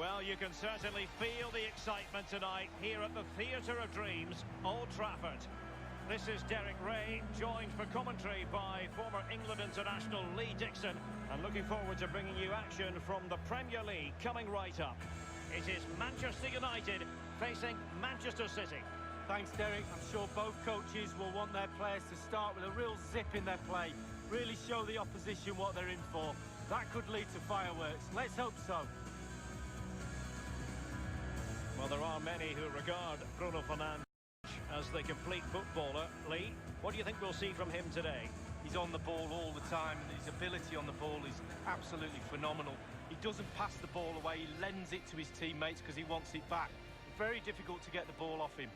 Well, you can certainly feel the excitement tonight here at the Theatre of Dreams, Old Trafford. This is Derek Ray, joined for commentary by former England international Lee Dixon, and looking forward to bringing you action from the Premier League coming right up. It is Manchester United facing Manchester City. Thanks, Derek. I'm sure both coaches will want their players to start with a real zip in their play. Really show the opposition what they're in for. That could lead to fireworks. Let's hope so. Well, there are many who regard Bruno Fernandes as the complete footballer. Lee, what do you think we'll see from him today? He's on the ball all the time, and his ability on the ball is absolutely phenomenal. He doesn't pass the ball away, he lends it to his teammates because he wants it back. Very difficult to get the ball off him.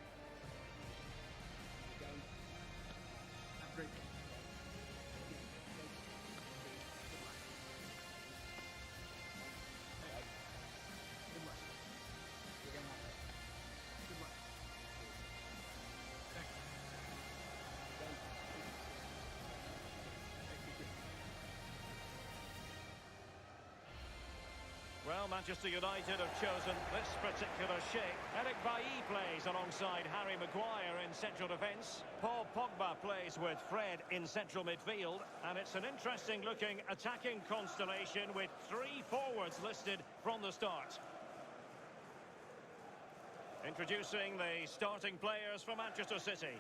Well, Manchester United have chosen this particular shape. Eric Bailly plays alongside Harry Maguire in central defence. Paul Pogba plays with Fred in central midfield. And it's an interesting-looking attacking constellation with 3 forwards listed from the start. Introducing the starting players for Manchester City.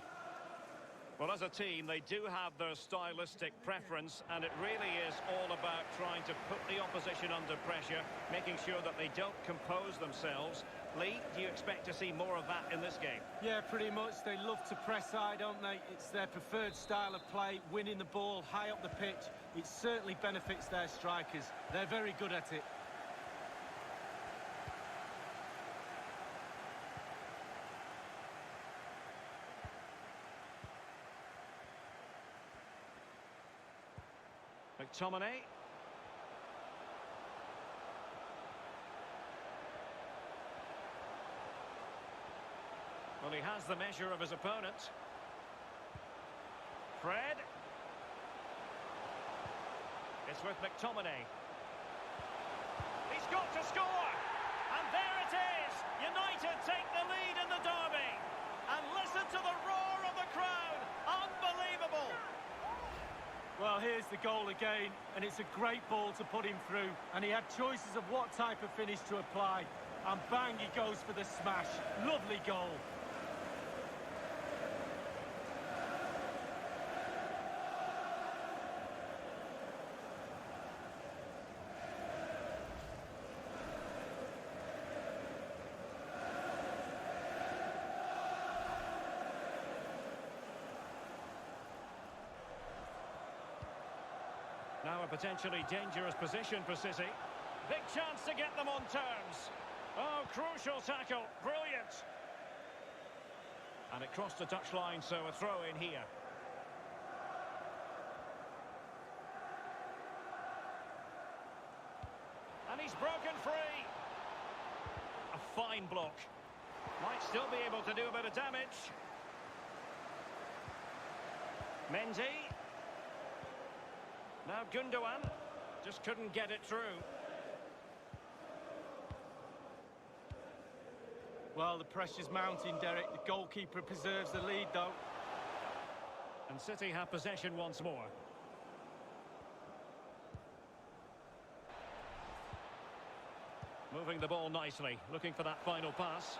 Well, as a team, they do have their stylistic preference, and it really is all about trying to put the opposition under pressure, making sure that they don't compose themselves. Lee, do you expect to see more of that in this game? Yeah, pretty much. They love to press high, don't they? It's their preferred style of play, winning the ball high up the pitch. It certainly benefits their strikers. They're very good at it. McTominay. Well, he has the measure of his opponent. Fred. It's with McTominay. He's got to score! And there it is! United take the lead in the derby. And listen to the roar of the crowd. Unbelievable! Well, here's the goal again, and it's a great ball to put him through. And he had choices of what type of finish to apply. And bang, he goes for the smash. Lovely goal. Now a potentially dangerous position for City. Big chance to get them on terms. Oh, crucial tackle. Brilliant. And it crossed the touchline, so a throw in here. And he's broken free. A fine block. Might still be able to do a bit of damage. Mendy. Now Gundogan just couldn't get it through. Well, the pressure's mounting, Derek. The goalkeeper preserves the lead, though. And City have possession once more. Moving the ball nicely, looking for that final pass.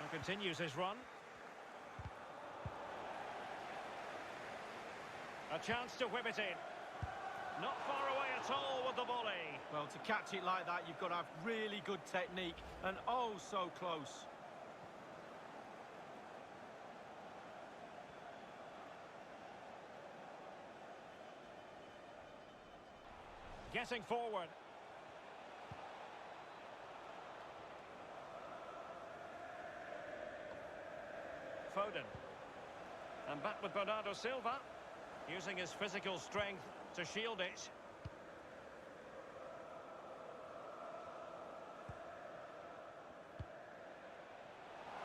And continues his run. A chance to whip it in. Not far away at all with the volley. Well, to catch it like that, you've got to have really good technique. And oh, so close. Getting forward. Foden. And back with Bernardo Silva. Using his physical strength to shield it.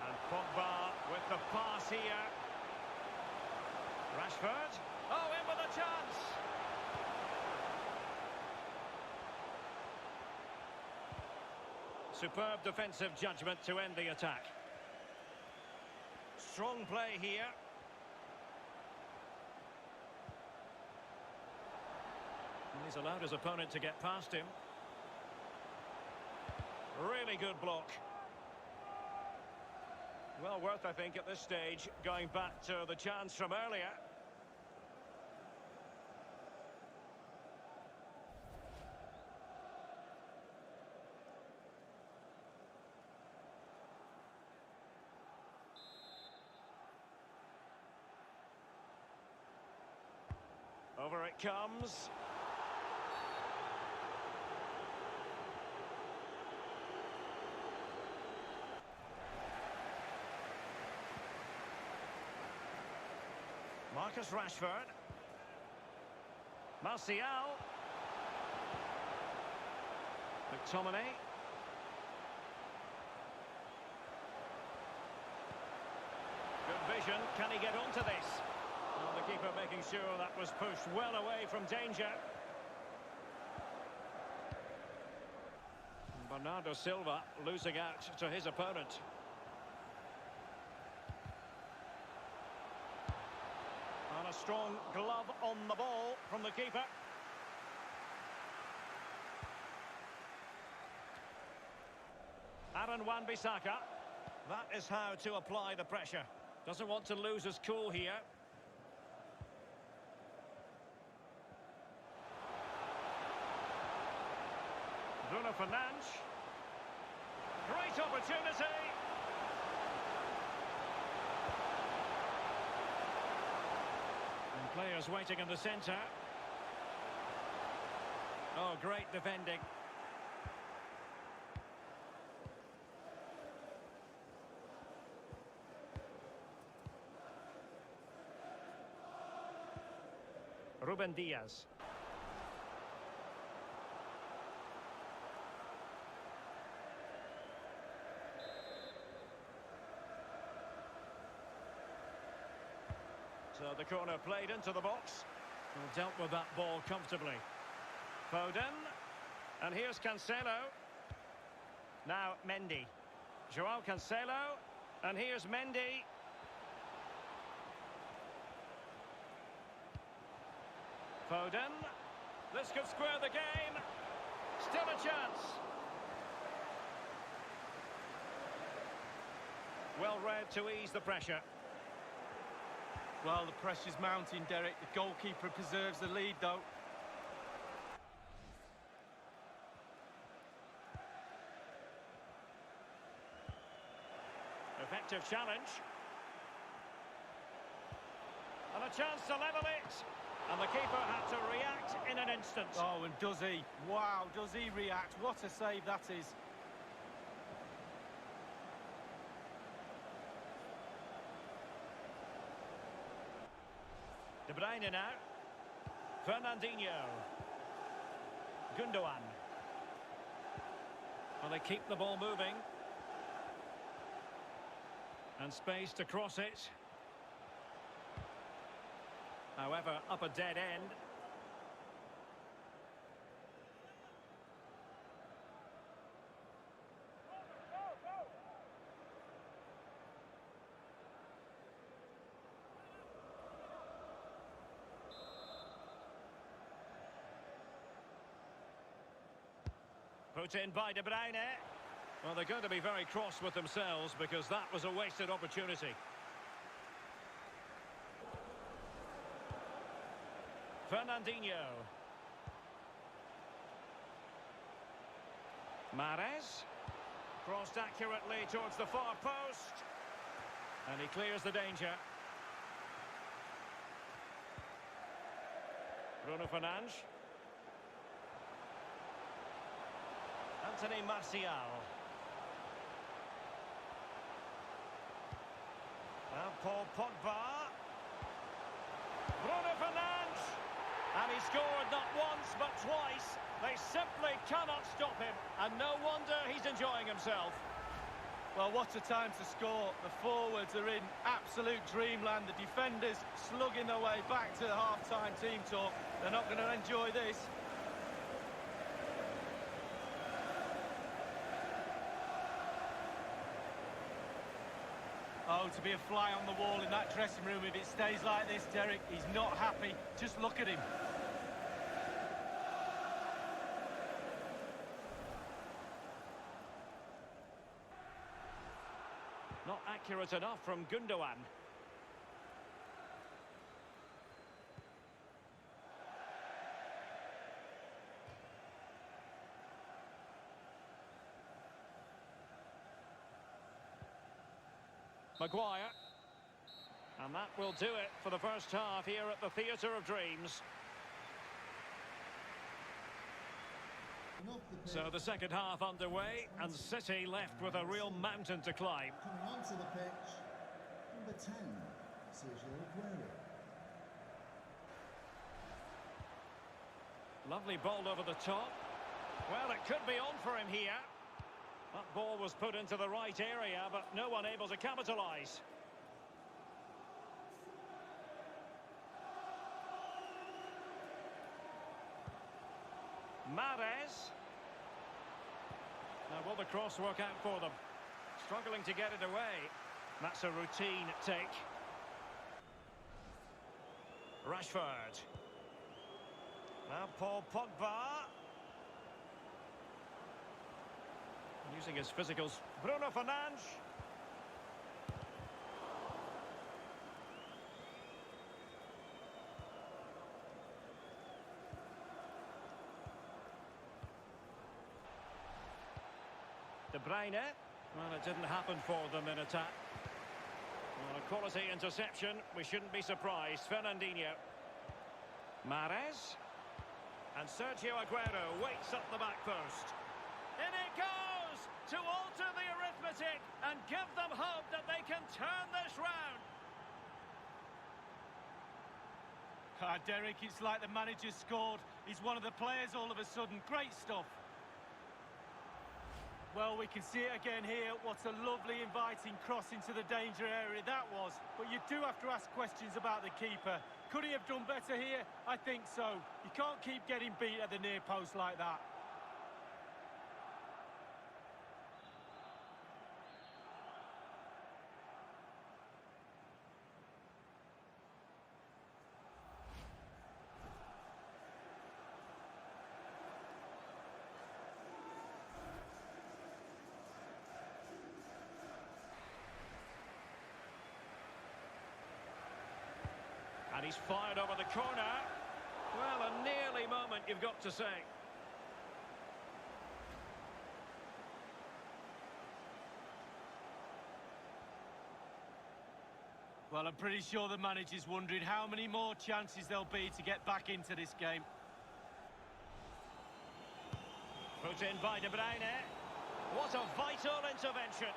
And Pogba with the pass here. Rashford. Oh, in with a chance. Superb defensive judgment to end the attack. Strong play here. And he's allowed his opponent to get past him. Really good block. Well worth, I think, at this stage, going back to the chance from earlier. Over it comes. Marcus Rashford. Martial. McTominay. Good vision. Can he get onto this? Well, the keeper making sure that was pushed well away from danger. Bernardo Silva losing out to his opponent. And a strong glove on the ball from the keeper. Aaron Wan-Bissaka. That is how to apply the pressure. Doesn't want to lose his cool here. Bruno Fernandes. Great opportunity. And players waiting in the centre. Oh, great defending. Ruben Diaz. So the corner played into the box. Well, dealt with that ball comfortably. Foden. And here's Cancelo. Now Mendy. Joao Cancelo. And here's Mendy. Foden. This could square the game. Still a chance. Well read to ease the pressure. Well, the pressure's mounting, Derek. The goalkeeper preserves the lead, though. Effective challenge. And a chance to level it. And the keeper had to react in an instant. Oh, and does he? Wow, does he react? What a save that is. De Bruyne now. Fernandinho. Gundogan. Well, they keep the ball moving. And space to cross it. However, up a dead end. Put in by De Bruyne. Well, they're going to be very cross with themselves because that was a wasted opportunity. Fernandinho. Mahrez. Crossed accurately towards the far post. And he clears the danger. Bruno Fernandes. Anthony Martial. Now Paul Pogba. Bruno Fernandes. And he scored not once but twice. They simply cannot stop him. And no wonder he's enjoying himself. Well, what a time to score. The forwards are in absolute dreamland. The defenders slugging their way back to the half-time team talk. They're not going to enjoy this. Oh, to be a fly on the wall in that dressing room if it stays like this, Derek. He's not happy. Just look at him. Not accurate enough from Gundogan. Maguire. And that will do it for the first half here at the Theatre of Dreams. So the second half underway, and City left with a real mountain to climb. Coming onto the pitch, number 10, Sergio Aguero. Lovely ball over the top. Well, it could be on for him here. That ball was put into the right area, but no one able to capitalise. Mahrez. Now, will the cross work out for them? Struggling to get it away. That's a routine take. Rashford. Now Paul Pogba. Using his physicals. Bruno Fernandes. De Bruyne. Well, it didn't happen for them in attack. Well, a quality interception. We shouldn't be surprised. Fernandinho. Mahrez. And Sergio Aguero waits up the back post. In it goes! To alter the arithmetic and give them hope that they can turn this round. Derek, it's like the manager scored. He's one of the players all of a sudden. Great stuff. Well, we can see it again here. What a lovely, inviting cross into the danger area that was. But you do have to ask questions about the keeper. Could he have done better here? I think so. You can't keep getting beat at the near post like that. And he's fired over the corner. Well, a nearly moment, you've got to say. Well, I'm pretty sure the manager's wondering how many more chances there'll be to get back into this game. Put in by De Bruyne. What a vital intervention.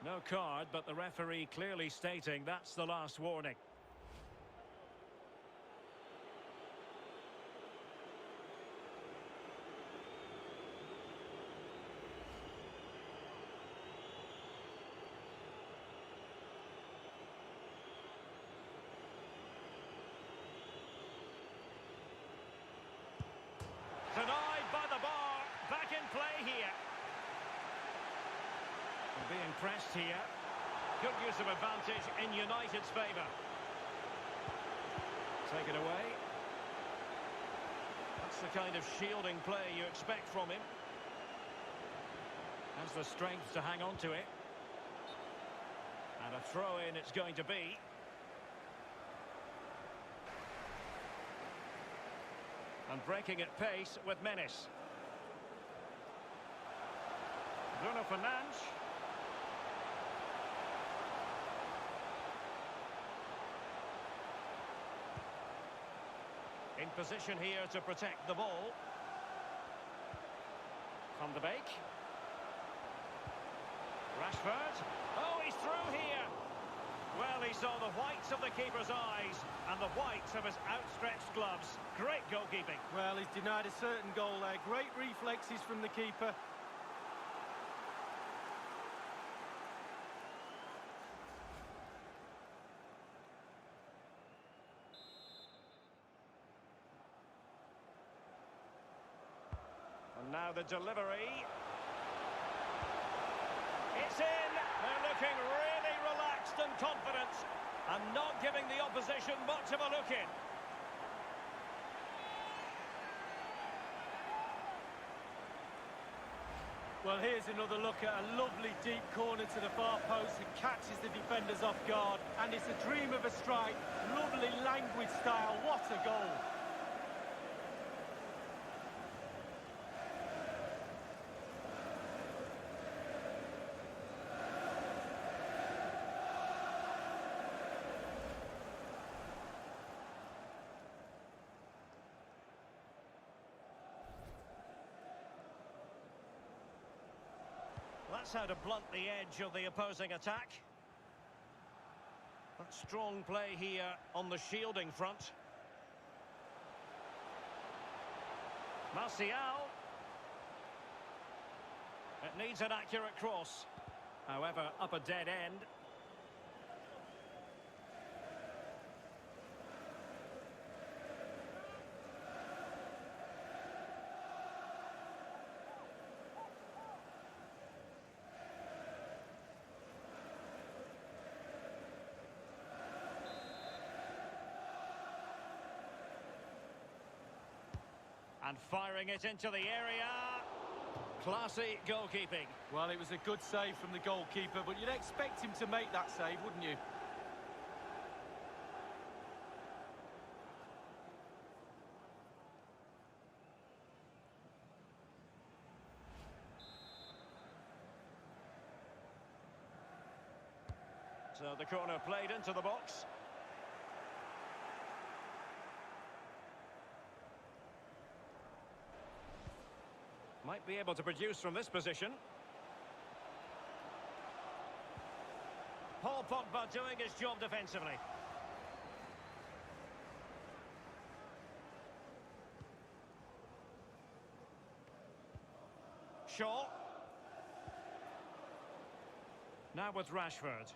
No card, but the referee clearly stating that's the last warning. Denied by the bar. Back in play here. Being pressed here. Good use of advantage in United's favour. Take it away. That's the kind of shielding play you expect from him. Has the strength to hang on to it. And a throw-in it's going to be. And breaking at pace with menace. Bruno Fernandes. In position here to protect the ball. Van de Beek. Rashford. Oh, he's through here. Well, he saw the whites of the keeper's eyes and the whites of his outstretched gloves. Great goalkeeping. Well, he's denied a certain goal there. Great reflexes from the keeper. And now the delivery. It's in. They're looking really relaxed and confident and not giving the opposition much of a look in. Well, here's another look at a lovely deep corner to the far post and catches the defenders off guard. And it's a dream of a strike. Lovely languid style. What a goal. That's how to blunt the edge of the opposing attack. That strong play here on the shielding front. Martial. It needs an accurate cross. However, up a dead end. And firing it into the area. Classy goalkeeping. Well, it was a good save from the goalkeeper, but you'd expect him to make that save, wouldn't you? So the corner played into the box. Might be able to produce from this position. Paul Pogba doing his job defensively. Shaw. Now with Rashford.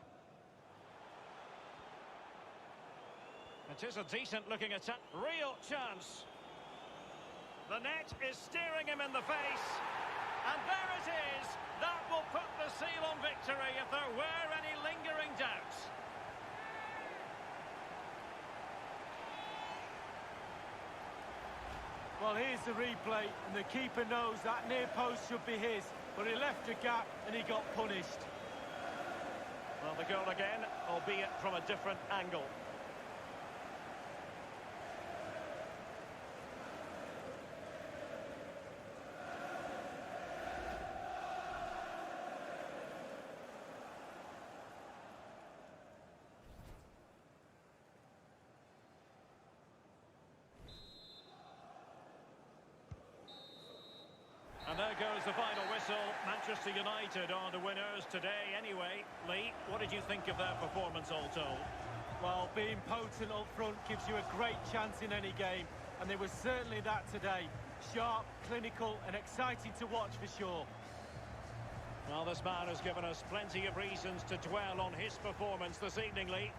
It is a decent looking attack. Real chance. The net is steering him in the face. And there it is. That will put the seal on victory if there were any lingering doubts. Well, here's the replay, and the keeper knows that near post should be his, but he left a gap and he got punished. Well, the goal again, albeit from a different angle. And there goes the final whistle. Manchester United are the winners today anyway. Lee, what did you think of their performance all told? Well, being potent up front gives you a great chance in any game, and there was certainly that today. Sharp, clinical and exciting to watch for sure. Well, this man has given us plenty of reasons to dwell on his performance this evening, Lee.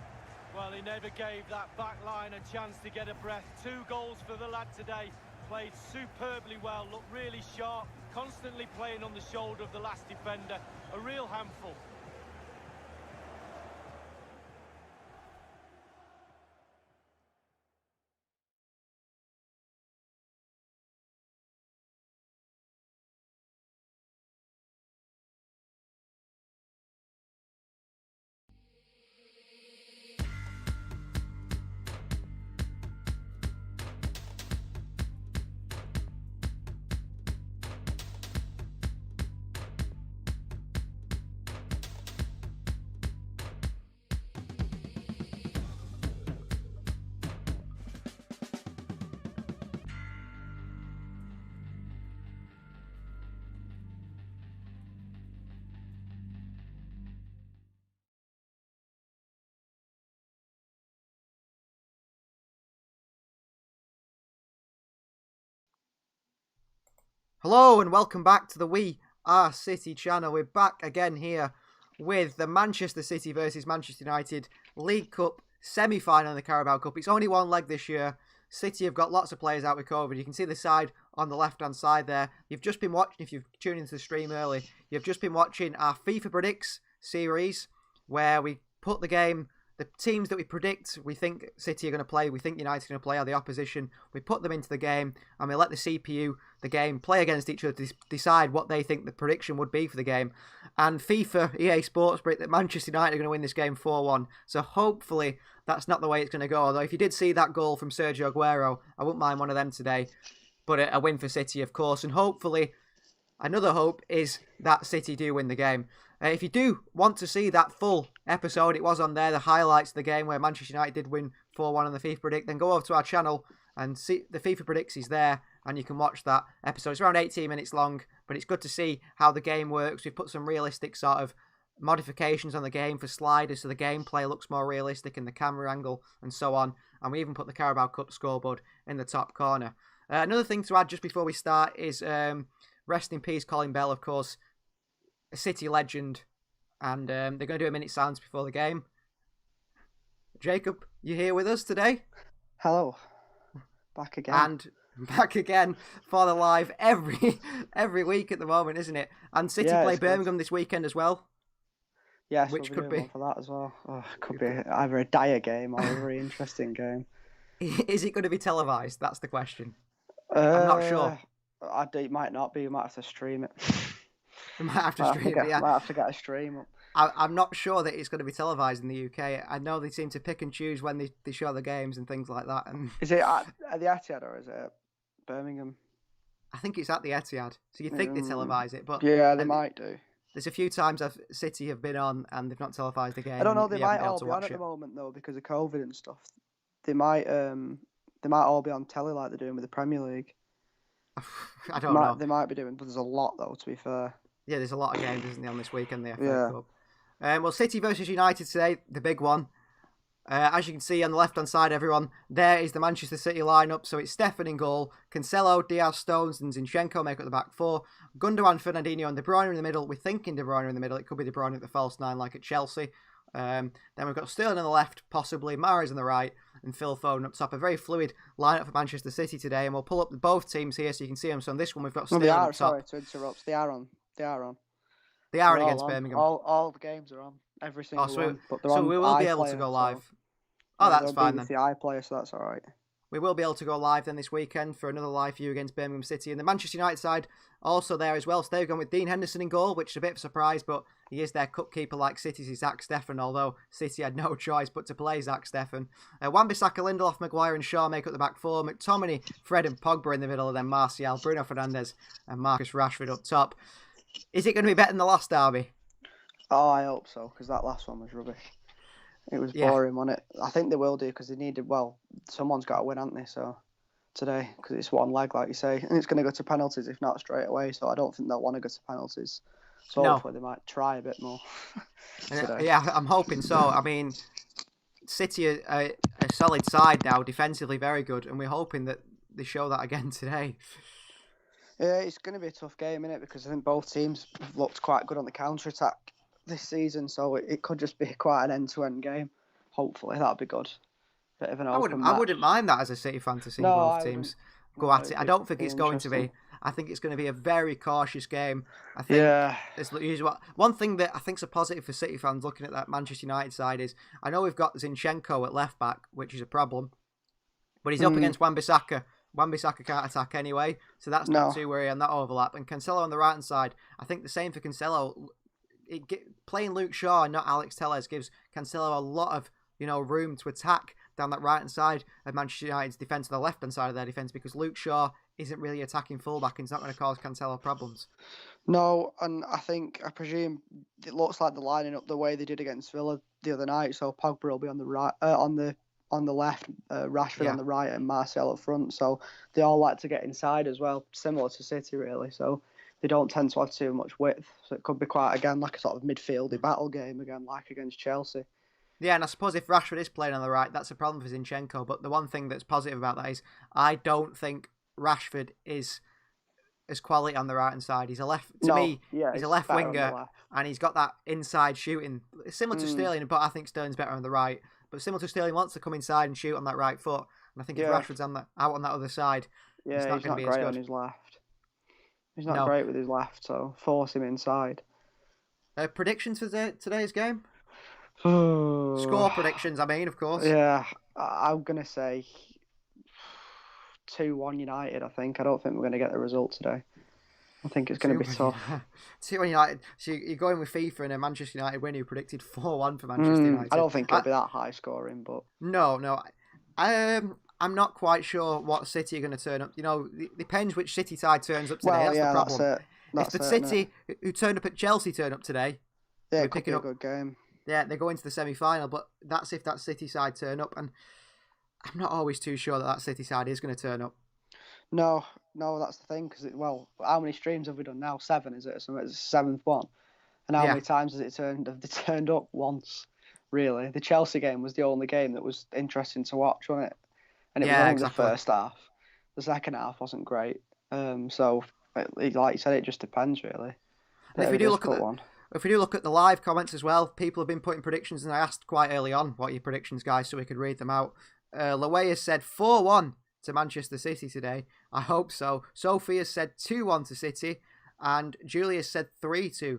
Well, he never gave that back line a chance to get a breath. 2 goals for the lad today. Played superbly well, looked really sharp, constantly playing on the shoulder of the last defender. A real handful. Hello and welcome back to the We Are City channel. We're back again here with the Manchester City versus Manchester United League Cup semi-final in the Carabao Cup. It's only one leg this year. City have got lots of players out with COVID. You can see the side on the left-hand side there. You've just been watching, if you've tuned into the stream early, you've just been watching our FIFA Predicts series where we put the game, the teams that we predict, we think City are going to play, we think United are going to play, are the opposition. We put them into the game and we let the CPU, the game, play against each other to decide what they think the prediction would be for the game. And FIFA, EA Sports predict that Manchester United are going to win this game 4-1. So hopefully that's not the way it's going to go. Although if you did see that goal from Sergio Aguero, I wouldn't mind one of them today. But a win for City, of course. And hopefully, another hope is that City do win the game. If you do want to see that full episode, it was on there, the highlights of the game where Manchester United did win 4-1 on the FIFA Predict, then go over to our channel and see the FIFA Predicts is there and you can watch that episode. It's around 18 minutes long, but it's good to see how the game works. We've put some realistic sort of modifications on the game for sliders so the gameplay looks more realistic in the camera angle and so on. And we even put the Carabao Cup scoreboard in the top corner. Another thing to add just before we start is rest in peace Colin Bell, of course, a City legend, and they're going to do a minute silence before the game. Jacob, you here with us today? Hello, back again. And back again for the live every week at the moment, isn't it? And City play Birmingham this weekend as well. Yes, which could be for that as well. Could be either a dire game or a very interesting game. Is it going to be televised? That's the question. I'm not sure. It might not be. We might have to stream it. We might have to stream it, yeah. Might have to get a stream up. I'm not sure that it's going to be televised in the UK. I know they seem to pick and choose when they show the games and things like that. And is it at the Etihad or is it Birmingham? I think it's at the Etihad. So you think they televise it, but yeah, they might do. There's a few times City have been on and they've not televised the game. I don't know. They might all be on at the moment though because of COVID and stuff. They might all be on telly like they're doing with the Premier League. I don't know. They might be doing, but there's a lot though. To be fair. Yeah, there's a lot of games, isn't there, on this weekend, the FA Cup. Well, City versus United today, the big one. As you can see on the left-hand side, everyone, there is the Manchester City lineup. So it's Stefan in goal, Cancelo, Diaz, Stones, and Zinchenko make up the back four. Gundogan, Fernandinho, and De Bruyne in the middle. We're thinking De Bruyne in the middle. It could be De Bruyne at the false nine, like at Chelsea. Then we've got Sterling on the left, possibly Mahrez on the right, and Phil Foden up top. A very fluid lineup for Manchester City today, and we'll pull up both teams here so you can see them. So on this one, we've got Sterling up top. Sorry to interrupt. They are on. They are against Birmingham. All the games are on. Every single one. But they're on we will be able to go live. That's fine then. The iPlayer, so that's all right. We will be able to go live then this weekend for another live view against Birmingham City. And the Manchester United side also there as well. So they've gone with Dean Henderson in goal, which is a bit of a surprise, but he is their cup keeper like City's Zach Steffen, although City had no choice but to play Zach Steffen. Wan-Bissaka, Lindelof, Maguire and Shaw make up the back four. McTominay, Fred and Pogba in the middle, and then Martial, Bruno Fernandes and Marcus Rashford up top. Is it going to be better than the last derby? Oh, I hope so, because that last one was rubbish. It was boring, wasn't it? I think they will do, because they needed, someone's got to win, haven't they, so today, because it's one leg, like you say, and it's going to go to penalties, if not straight away, so I don't think they'll want to go to penalties. So hopefully they might try a bit more. Yeah, I'm hoping so. I mean, City are a solid side now, defensively very good, and we're hoping that they show that again today. Yeah, it's going to be a tough game, isn't it? Because I think both teams have looked quite good on the counter-attack this season, so it could just be quite an end-to-end game. Hopefully, that'd be good. Bit of an open match. I wouldn't mind that as a City fan to see both teams go at it. I don't think it's going to be. I think it's going to be a very cautious game. I think one thing that I think is a positive for City fans looking at that Manchester United side is I know we've got Zinchenko at left back, which is a problem, but he's up against Wan-Bissaka. Wan-Bissaka can't attack anyway, so that's not too worrying on that overlap. And Cancelo on the right hand side, I think the same for Cancelo. Playing Luke Shaw and not Alex Telles gives Cancelo a lot of room to attack down that right hand side of Manchester United's defence, the left hand side of their defence, because Luke Shaw isn't really attacking fullback and it's not going to cause Cancelo problems. No, and I presume it looks like they're lining up the way they did against Villa the other night. So Pogba will be on the right, on the left, Rashford on the right, and Martial up front. So they all like to get inside as well, similar to City really. So they don't tend to have too much width. So it could be quite again like a sort of midfieldy battle game again, like against Chelsea. Yeah, and I suppose if Rashford is playing on the right, that's a problem for Zinchenko. But the one thing that's positive about that is I don't think Rashford is as quality on the right hand side. He's a left. He's a left winger, and he's got that inside shooting, similar to Sterling. But I think Sterling's better on the right. But similar to Sterling, wants to come inside and shoot on that right foot. And I think if Rashford's out on that other side, he's not going to be great as good on his left. He's not great with his left, so force him inside. Predictions for today's game? Score predictions, I mean, of course. Yeah, I'm going to say 2-1 United, I think. I don't think we're going to get the result today. I think it's going to be tough. 2-1 United. So you're going with FIFA and a Manchester United win who predicted 4-1 for Manchester United. I don't think it'll be that high scoring, but... No. I'm not quite sure what City are going to turn up. It depends which City side turns up today. That's the problem. If the City who turned up at Chelsea turn up today... Yeah, it could be a good game. Yeah, they go into the semi-final, but that's if that City side turn up, and I'm not always too sure that City side is going to turn up. No, that's the thing, because, how many streams have we done now? 7, is it? So it's the 7th one. And how many times have they turned up once, really? The Chelsea game was the only game that was interesting to watch, wasn't it? And it was only the first half. The second half wasn't great. So, like you said, it just depends, really. If we do look at the live comments as well, people have been putting predictions, and I asked quite early on what are your predictions, guys, so we could read them out. Lawaya said 4-1 to Manchester City today. I hope so. Sophia said 2-1 to City, and Julia said 3-2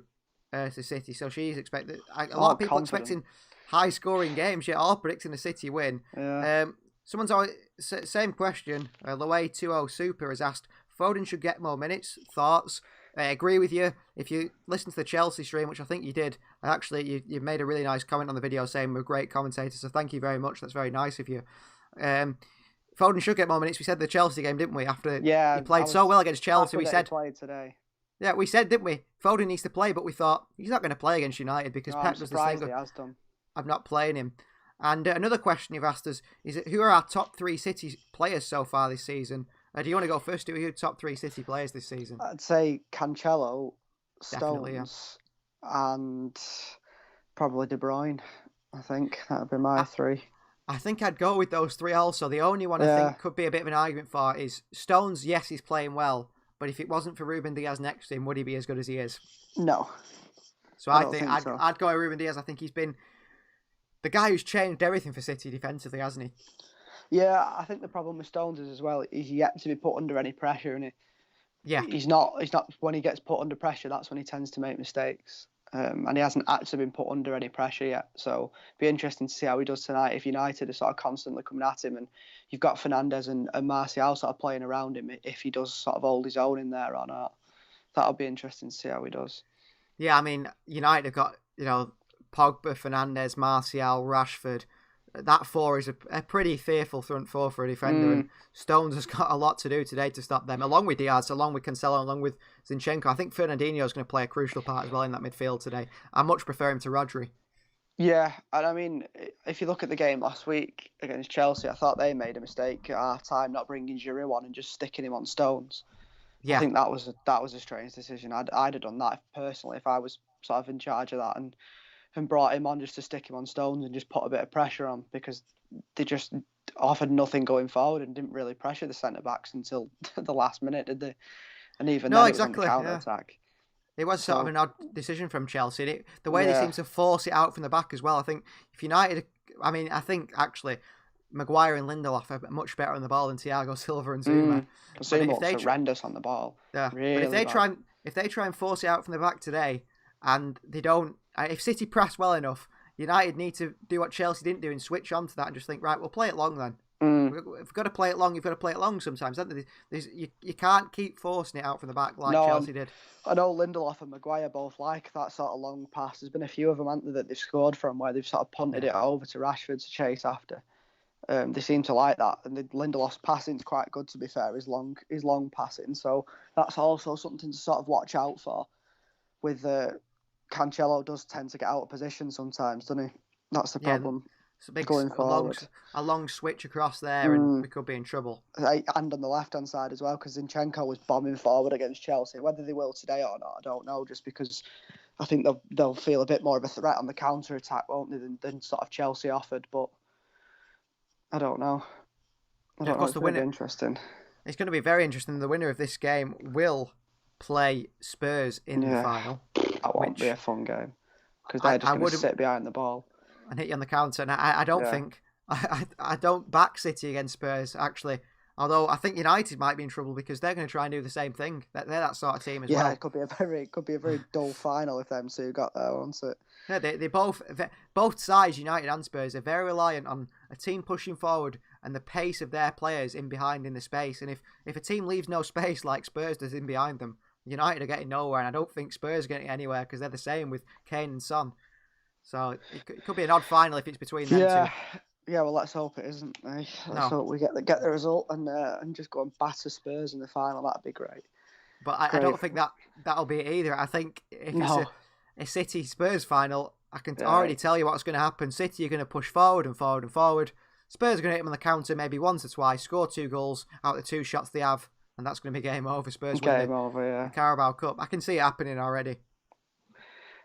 to City. So she's expecting a lot of people expecting high-scoring games. Yeah, all predicting a City win. Yeah. Someone's always same question. Laway 2-0 Super has asked, Foden should get more minutes. Thoughts? I agree with you. If you listen to the Chelsea stream, which I think you did, actually you made a really nice comment on the video saying we're great commentators, so thank you very much. That's very nice of you. Foden should get more minutes. We said the Chelsea game, didn't we? After he played so well against Chelsea, we said played today. Yeah, we said, didn't we? Foden needs to play, but we thought he's not going to play against United because Pep does this thing. He has done. I'm not playing him. And another question you've asked us is who are our top 3 City players so far this season? Do you want to go first? Who are your top 3 City players this season? I'd say Cancelo, Stones, and probably De Bruyne. I think that would be my 3. I think I'd go with those 3 also. The only one I think could be a bit of an argument for is Stones. Yes, he's playing well, but if it wasn't for Ruben Diaz next to him, would he be as good as he is? No. So I think I'd go with Ruben Diaz. I think he's been the guy who's changed everything for City defensively, hasn't he? Yeah, I think the problem with Stones is as well, he's yet to be put under any pressure, and he's not. When he gets put under pressure, that's when he tends to make mistakes. And he hasn't actually been put under any pressure yet. So it'll be interesting to see how he does tonight. If United are sort of constantly coming at him, and you've got Fernandes and Martial sort of playing around him, if he does sort of hold his own in there or not, that'll be interesting to see how he does. Yeah, I mean, United have got Pogba, Fernandes, Martial, Rashford. That 4 is a pretty fearful front 4 for a defender, and Stones has got a lot to do today to stop them, along with Diaz, along with Cancelo, along with Zinchenko. I think Fernandinho is going to play a crucial part as well in that midfield today. I much prefer him to Rodri. Yeah, and I mean, if you look at the game last week against Chelsea, I thought they made a mistake at half-time not bringing Giroud on and just sticking him on Stones. Yeah. I think that was a strange decision. I'd have done that personally if I was sort of in charge of that, and brought him on just to stick him on Stones and just put a bit of pressure on, because they just offered nothing going forward and didn't really pressure the centre-backs until the last minute, did they? And even then, exactly, it was on the counter-attack. It was sort of an odd decision from Chelsea. The way they seem to force it out from the back as well. I think if United... I think actually Maguire and Lindelof are much better on the ball than Thiago Silva and Zuma. Zuma looks horrendous on the ball. Yeah, really but if they try and force it out from the back today, and they don't... If City press well enough, United need to do what Chelsea didn't do and switch on to that and just think, right, we'll play it long then. If you've got to play it long, you've got to play it long sometimes. You can't keep forcing it out from the back like Chelsea did. I know Lindelof and Maguire both like that sort of long pass. There's been a few of them that they've scored from where they've sort of punted it over to Rashford to chase after. They seem to like that, and Lindelof's passing's quite good, to be fair, his long passing. So that's also something to sort of watch out for. With Cancelo does tend to get out of position sometimes, doesn't he? That's the problem. It's a big going forward. A long switch across there, and we could be in trouble. And on the left-hand side as well, because Zinchenko was bombing forward against Chelsea. Whether they will today or not, I don't know, just because I think they'll feel a bit more of a threat on the counter-attack, won't they, than sort of Chelsea offered. But I don't know. It's going to be interesting. It's going to be very interesting. The winner of this game will play Spurs in the final. That won't be a fun game because they're just going to sit behind the ball and hit you on the counter. And I don't think I don't back City against Spurs actually. Although I think United might be in trouble because they're going to try and do the same thing. They're that sort of team as well. Yeah, it could be a very dull final if them two got there, won't it? Yeah, they both sides, United and Spurs, are very reliant on a team pushing forward and the pace of their players in behind in the space. And if a team leaves no space like Spurs does in behind them, United are getting nowhere. And I don't think Spurs are getting anywhere because they're the same with Kane and Son. So it could be an odd final if it's between them two. Yeah, well, let's hope it isn't. Let's hope we get the result and just go and batter Spurs in the final. That'd be great. But I don't think that'll be it either. I think if it's a City Spurs final, I can already tell you what's going to happen. City are going to push forward and forward and forward. Spurs are going to hit them on the counter maybe once or twice, score 2 goals out of the 2 shots they have, and that's going to be game over. Spurs win the Carabao Cup. I can see it happening already.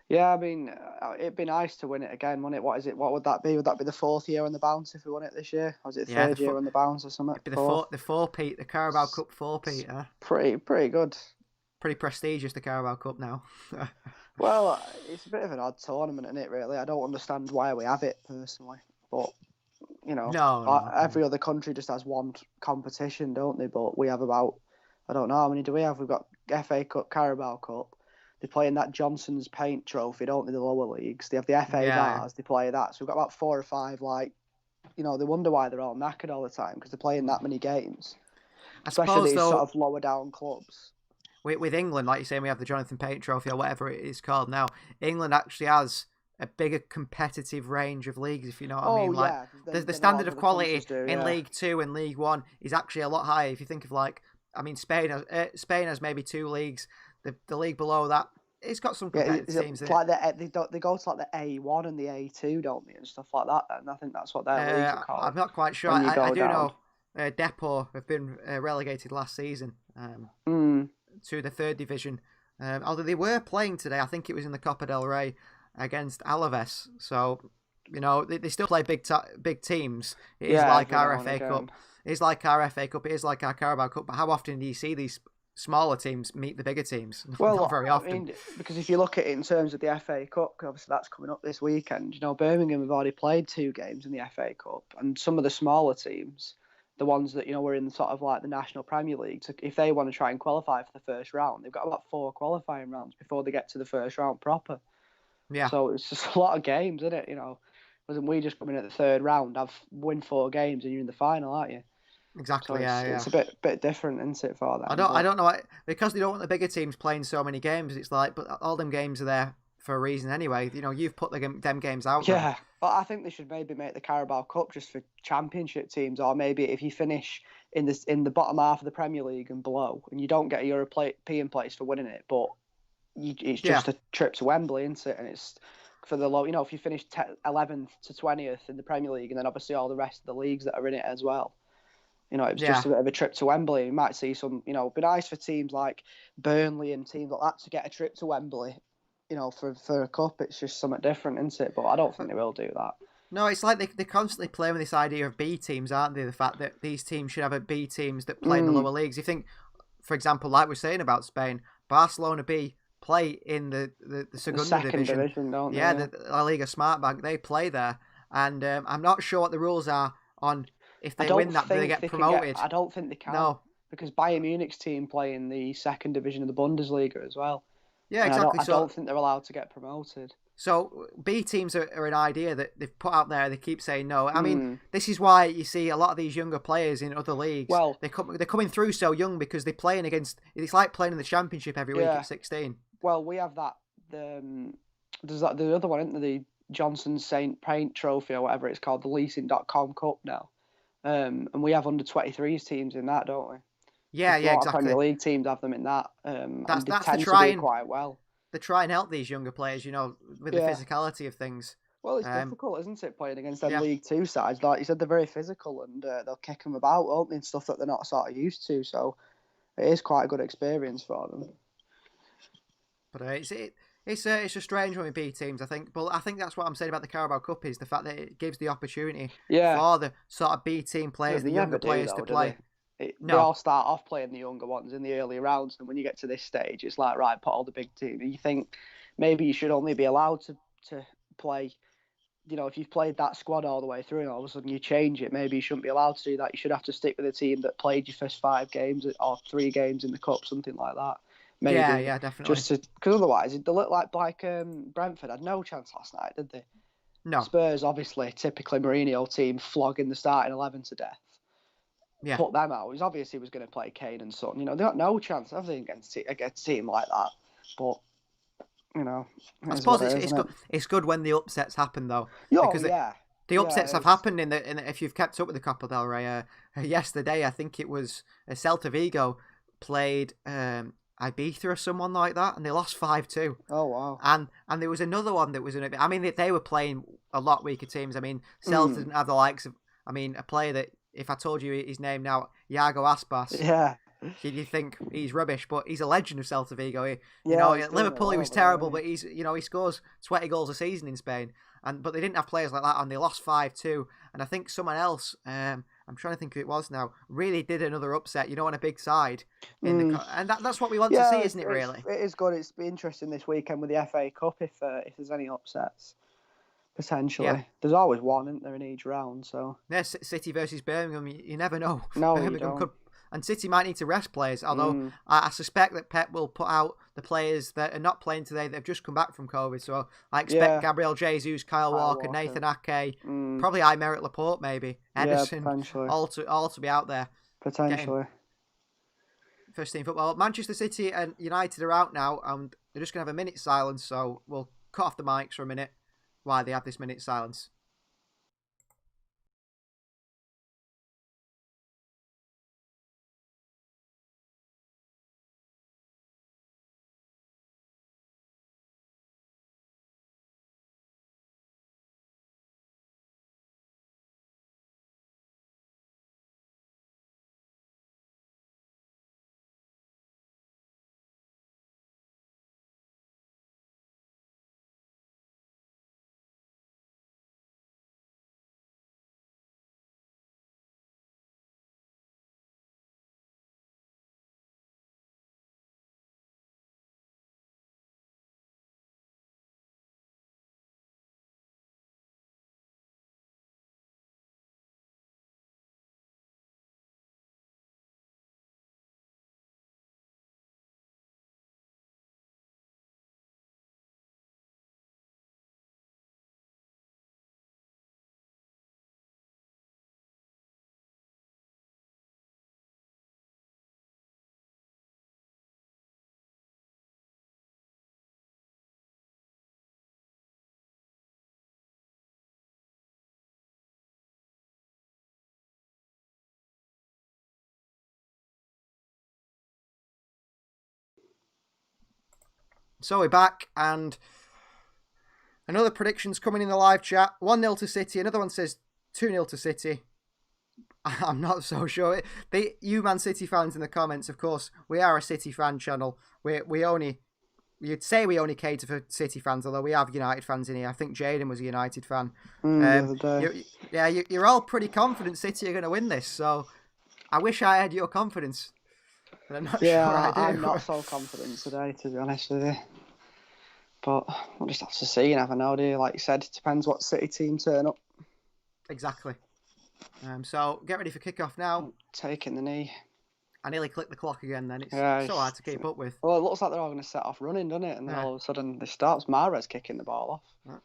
Yeah, I mean, it'd be nice to win it again, wouldn't it? What is it? What would that be? Would that be the 4th year on the bounce if we won it this year? Or was it the 3rd year on the bounce or something? It'd be the 4-peat, the Carabao Cup 4-peat. Pretty good. Pretty prestigious, the Carabao Cup now. Well, it's a bit of an odd tournament, isn't it, really? I don't understand why we have it, personally. But, every other country just has one competition, don't they? But we have about, I don't know, how many do we have? We've got FA Cup, Carabao Cup. They play in that Johnson's Paint Trophy, don't they, the lower leagues? They have the FA Bars, they play that. So we've got about 4 or 5, they wonder why they're all knackered all the time, because they're playing that many games. Especially these sort of lower down clubs. With England, like you say, we have the Jonathan Paint Trophy or whatever it is called now. England actually has a bigger competitive range of leagues, if you know what I mean. Like, the standard of quality in League 2 and League 1 is actually a lot higher. If you think of Spain has maybe 2 leagues. The league below that, it's got some competitive teams. Like they go to like the A1 and the A2, don't they, and stuff like that. And I think that's what their leagues are called. I'm not quite sure. I do know Depor have been relegated last season to the 3rd division. Although they were playing today, I think it was in the Copa del Rey against Alaves. So they still play big teams. It is like our FA Cup. It's like our FA Cup. It is like our Carabao Cup. But how often do you see these smaller teams meet the bigger teams? Well, not very often. I mean, because if you look at it in terms of the FA Cup, obviously that's coming up this weekend. Birmingham have already played 2 games in the FA Cup, and some of the smaller teams, the ones that were in sort of like the National Premier League, so if they want to try and qualify for the first round, they've got about 4 qualifying rounds before they get to the first round proper. Yeah. So it's just a lot of games, isn't it? Wasn't we just come in at the 3rd round, win 4 games, and you're in the final, aren't you? Exactly. So it's a bit different, isn't it, for them? I don't know, because they don't want the bigger teams playing so many games. It's like, but all them games are there for a reason anyway. You've put them games out. Yeah, there. But I think they should maybe make the Carabao Cup just for Championship teams, or maybe if you finish in the bottom half of the Premier League and below, and you don't get a European place for winning it, but it's just a trip to Wembley, isn't it? And it's for the low. If you finish 11th to 20th in the Premier League, and then obviously all the rest of the leagues that are in it as well. It was just a bit of a trip to Wembley. You might see some, it'd be nice for teams like Burnley and teams like that to get a trip to Wembley, for a cup. It's just something different, isn't it? But I don't think they will do that. No, it's like they constantly play with this idea of B teams, aren't they? The fact that these teams should have a B teams that play in the lower leagues. You think, for example, like we're saying about Spain, Barcelona B play in the Segunda division, don't they? Yeah, the La Liga Smartbank, they play there. And I'm not sure what the rules are on if they win that, do they get promoted? I don't think they can. No. Because Bayern Munich's team play in the 2nd division of the Bundesliga as well. Yeah, exactly. I don't think they're allowed to get promoted. So B teams are an idea that they've put out there. They keep saying no. I mean, this is why you see a lot of these younger players in other leagues. Well, they're coming through so young because they're playing against. It's like playing in the Championship every week at 16. Well, we have that. There's that the other one, isn't there? The Johnson Saint Paint Trophy or whatever it's called, the Leasing.com Cup now. And we have under 23s teams in that, don't we? Yeah, exactly. Premier League teams have them in that. That's to do quite well. They try and help these younger players, with the physicality of things. Well, it's difficult, isn't it, playing against them League 2 sides? Like you said, they're very physical and they'll kick them about, won't they, and stuff that they're not sort of used to. So it is quite a good experience for them. But it's a strange one with B teams, I think. But I think that's what I'm saying about the Carabao Cup is the fact that it gives the opportunity for the sort of B team players, the younger players to play. They No. all start off playing the younger ones in the early rounds, and when you get to this stage, it's like, right, put all the big team. You think maybe you should only be allowed to play. If you've played that squad all the way through and all of a sudden you change it, maybe you shouldn't be allowed to do that. You should have to stick with a team that played your first 5 games or 3 games in the cup, something like that. Maybe. Yeah, definitely. Because otherwise, they look like Brentford had no chance last night, did they? No. Spurs, obviously, typically Mourinho team, flogging the starting 11 to death. Yeah. Put them out. He obviously was going to play Kane and Son. They got no chance, have they, against a team like that? But, I suppose it's good when the upsets happen, though. Because the upsets have happened in if you've kept up with the Copa del Rey. Yesterday, I think it was Celta Vigo played Ibiza or someone like that, and they lost 5-2. Oh, wow. And there was another one that was they were playing a lot weaker teams. Celta didn't have the likes of, a player that, if I told you his name now, Iago Aspas. Yeah. You think he's rubbish, but he's a legend of Celta Vigo. Liverpool, he was terrible, but he scores 20 goals a season in Spain. But they didn't have players like that, and they lost 5-2. And I think someone else, I'm trying to think who it was now, really did another upset. On a big side, and that's what we want to see, isn't it? Really, it is good. It's be interesting this weekend with the FA Cup if there's any upsets. Potentially. Yeah. There's always one, isn't there, in each round? So City versus Birmingham, you never know. No, Birmingham and City might need to rest players, although I suspect that Pep will put out the players that are not playing today that have just come back from COVID. So I expect Gabriel Jesus, Kyle Walker, Nathan Ake, probably Aymeric Laporte, maybe Ederson, all to be out there. Potentially. First team football. Manchester City and United are out now, and they're just going to have a minute's silence, so we'll cut off the mics for a minute while they have this minute's silence. So we're back, and another prediction's coming in the live chat. 1-0 to City. Another one says 2-0 to City. I'm not so sure. You Man City fans in the comments, of course, we are a City fan channel. You'd say we only cater for City fans, although we have United fans in here. I think Jaden was a United fan. You're all pretty confident City are going to win this, so I wish I had your confidence. But I'm not sure I do. I'm not so confident today, to be honest with you. But we'll just have to see. You never know, do you? Like you said, it depends what City team turn up. Exactly. So get ready for kickoff now. Taking the knee. I nearly clicked the clock again then. It's so hard to keep up with. Well, it looks like they're all going to set off running, doesn't it? And then all of a sudden it starts Mahrez kicking the ball off. Right.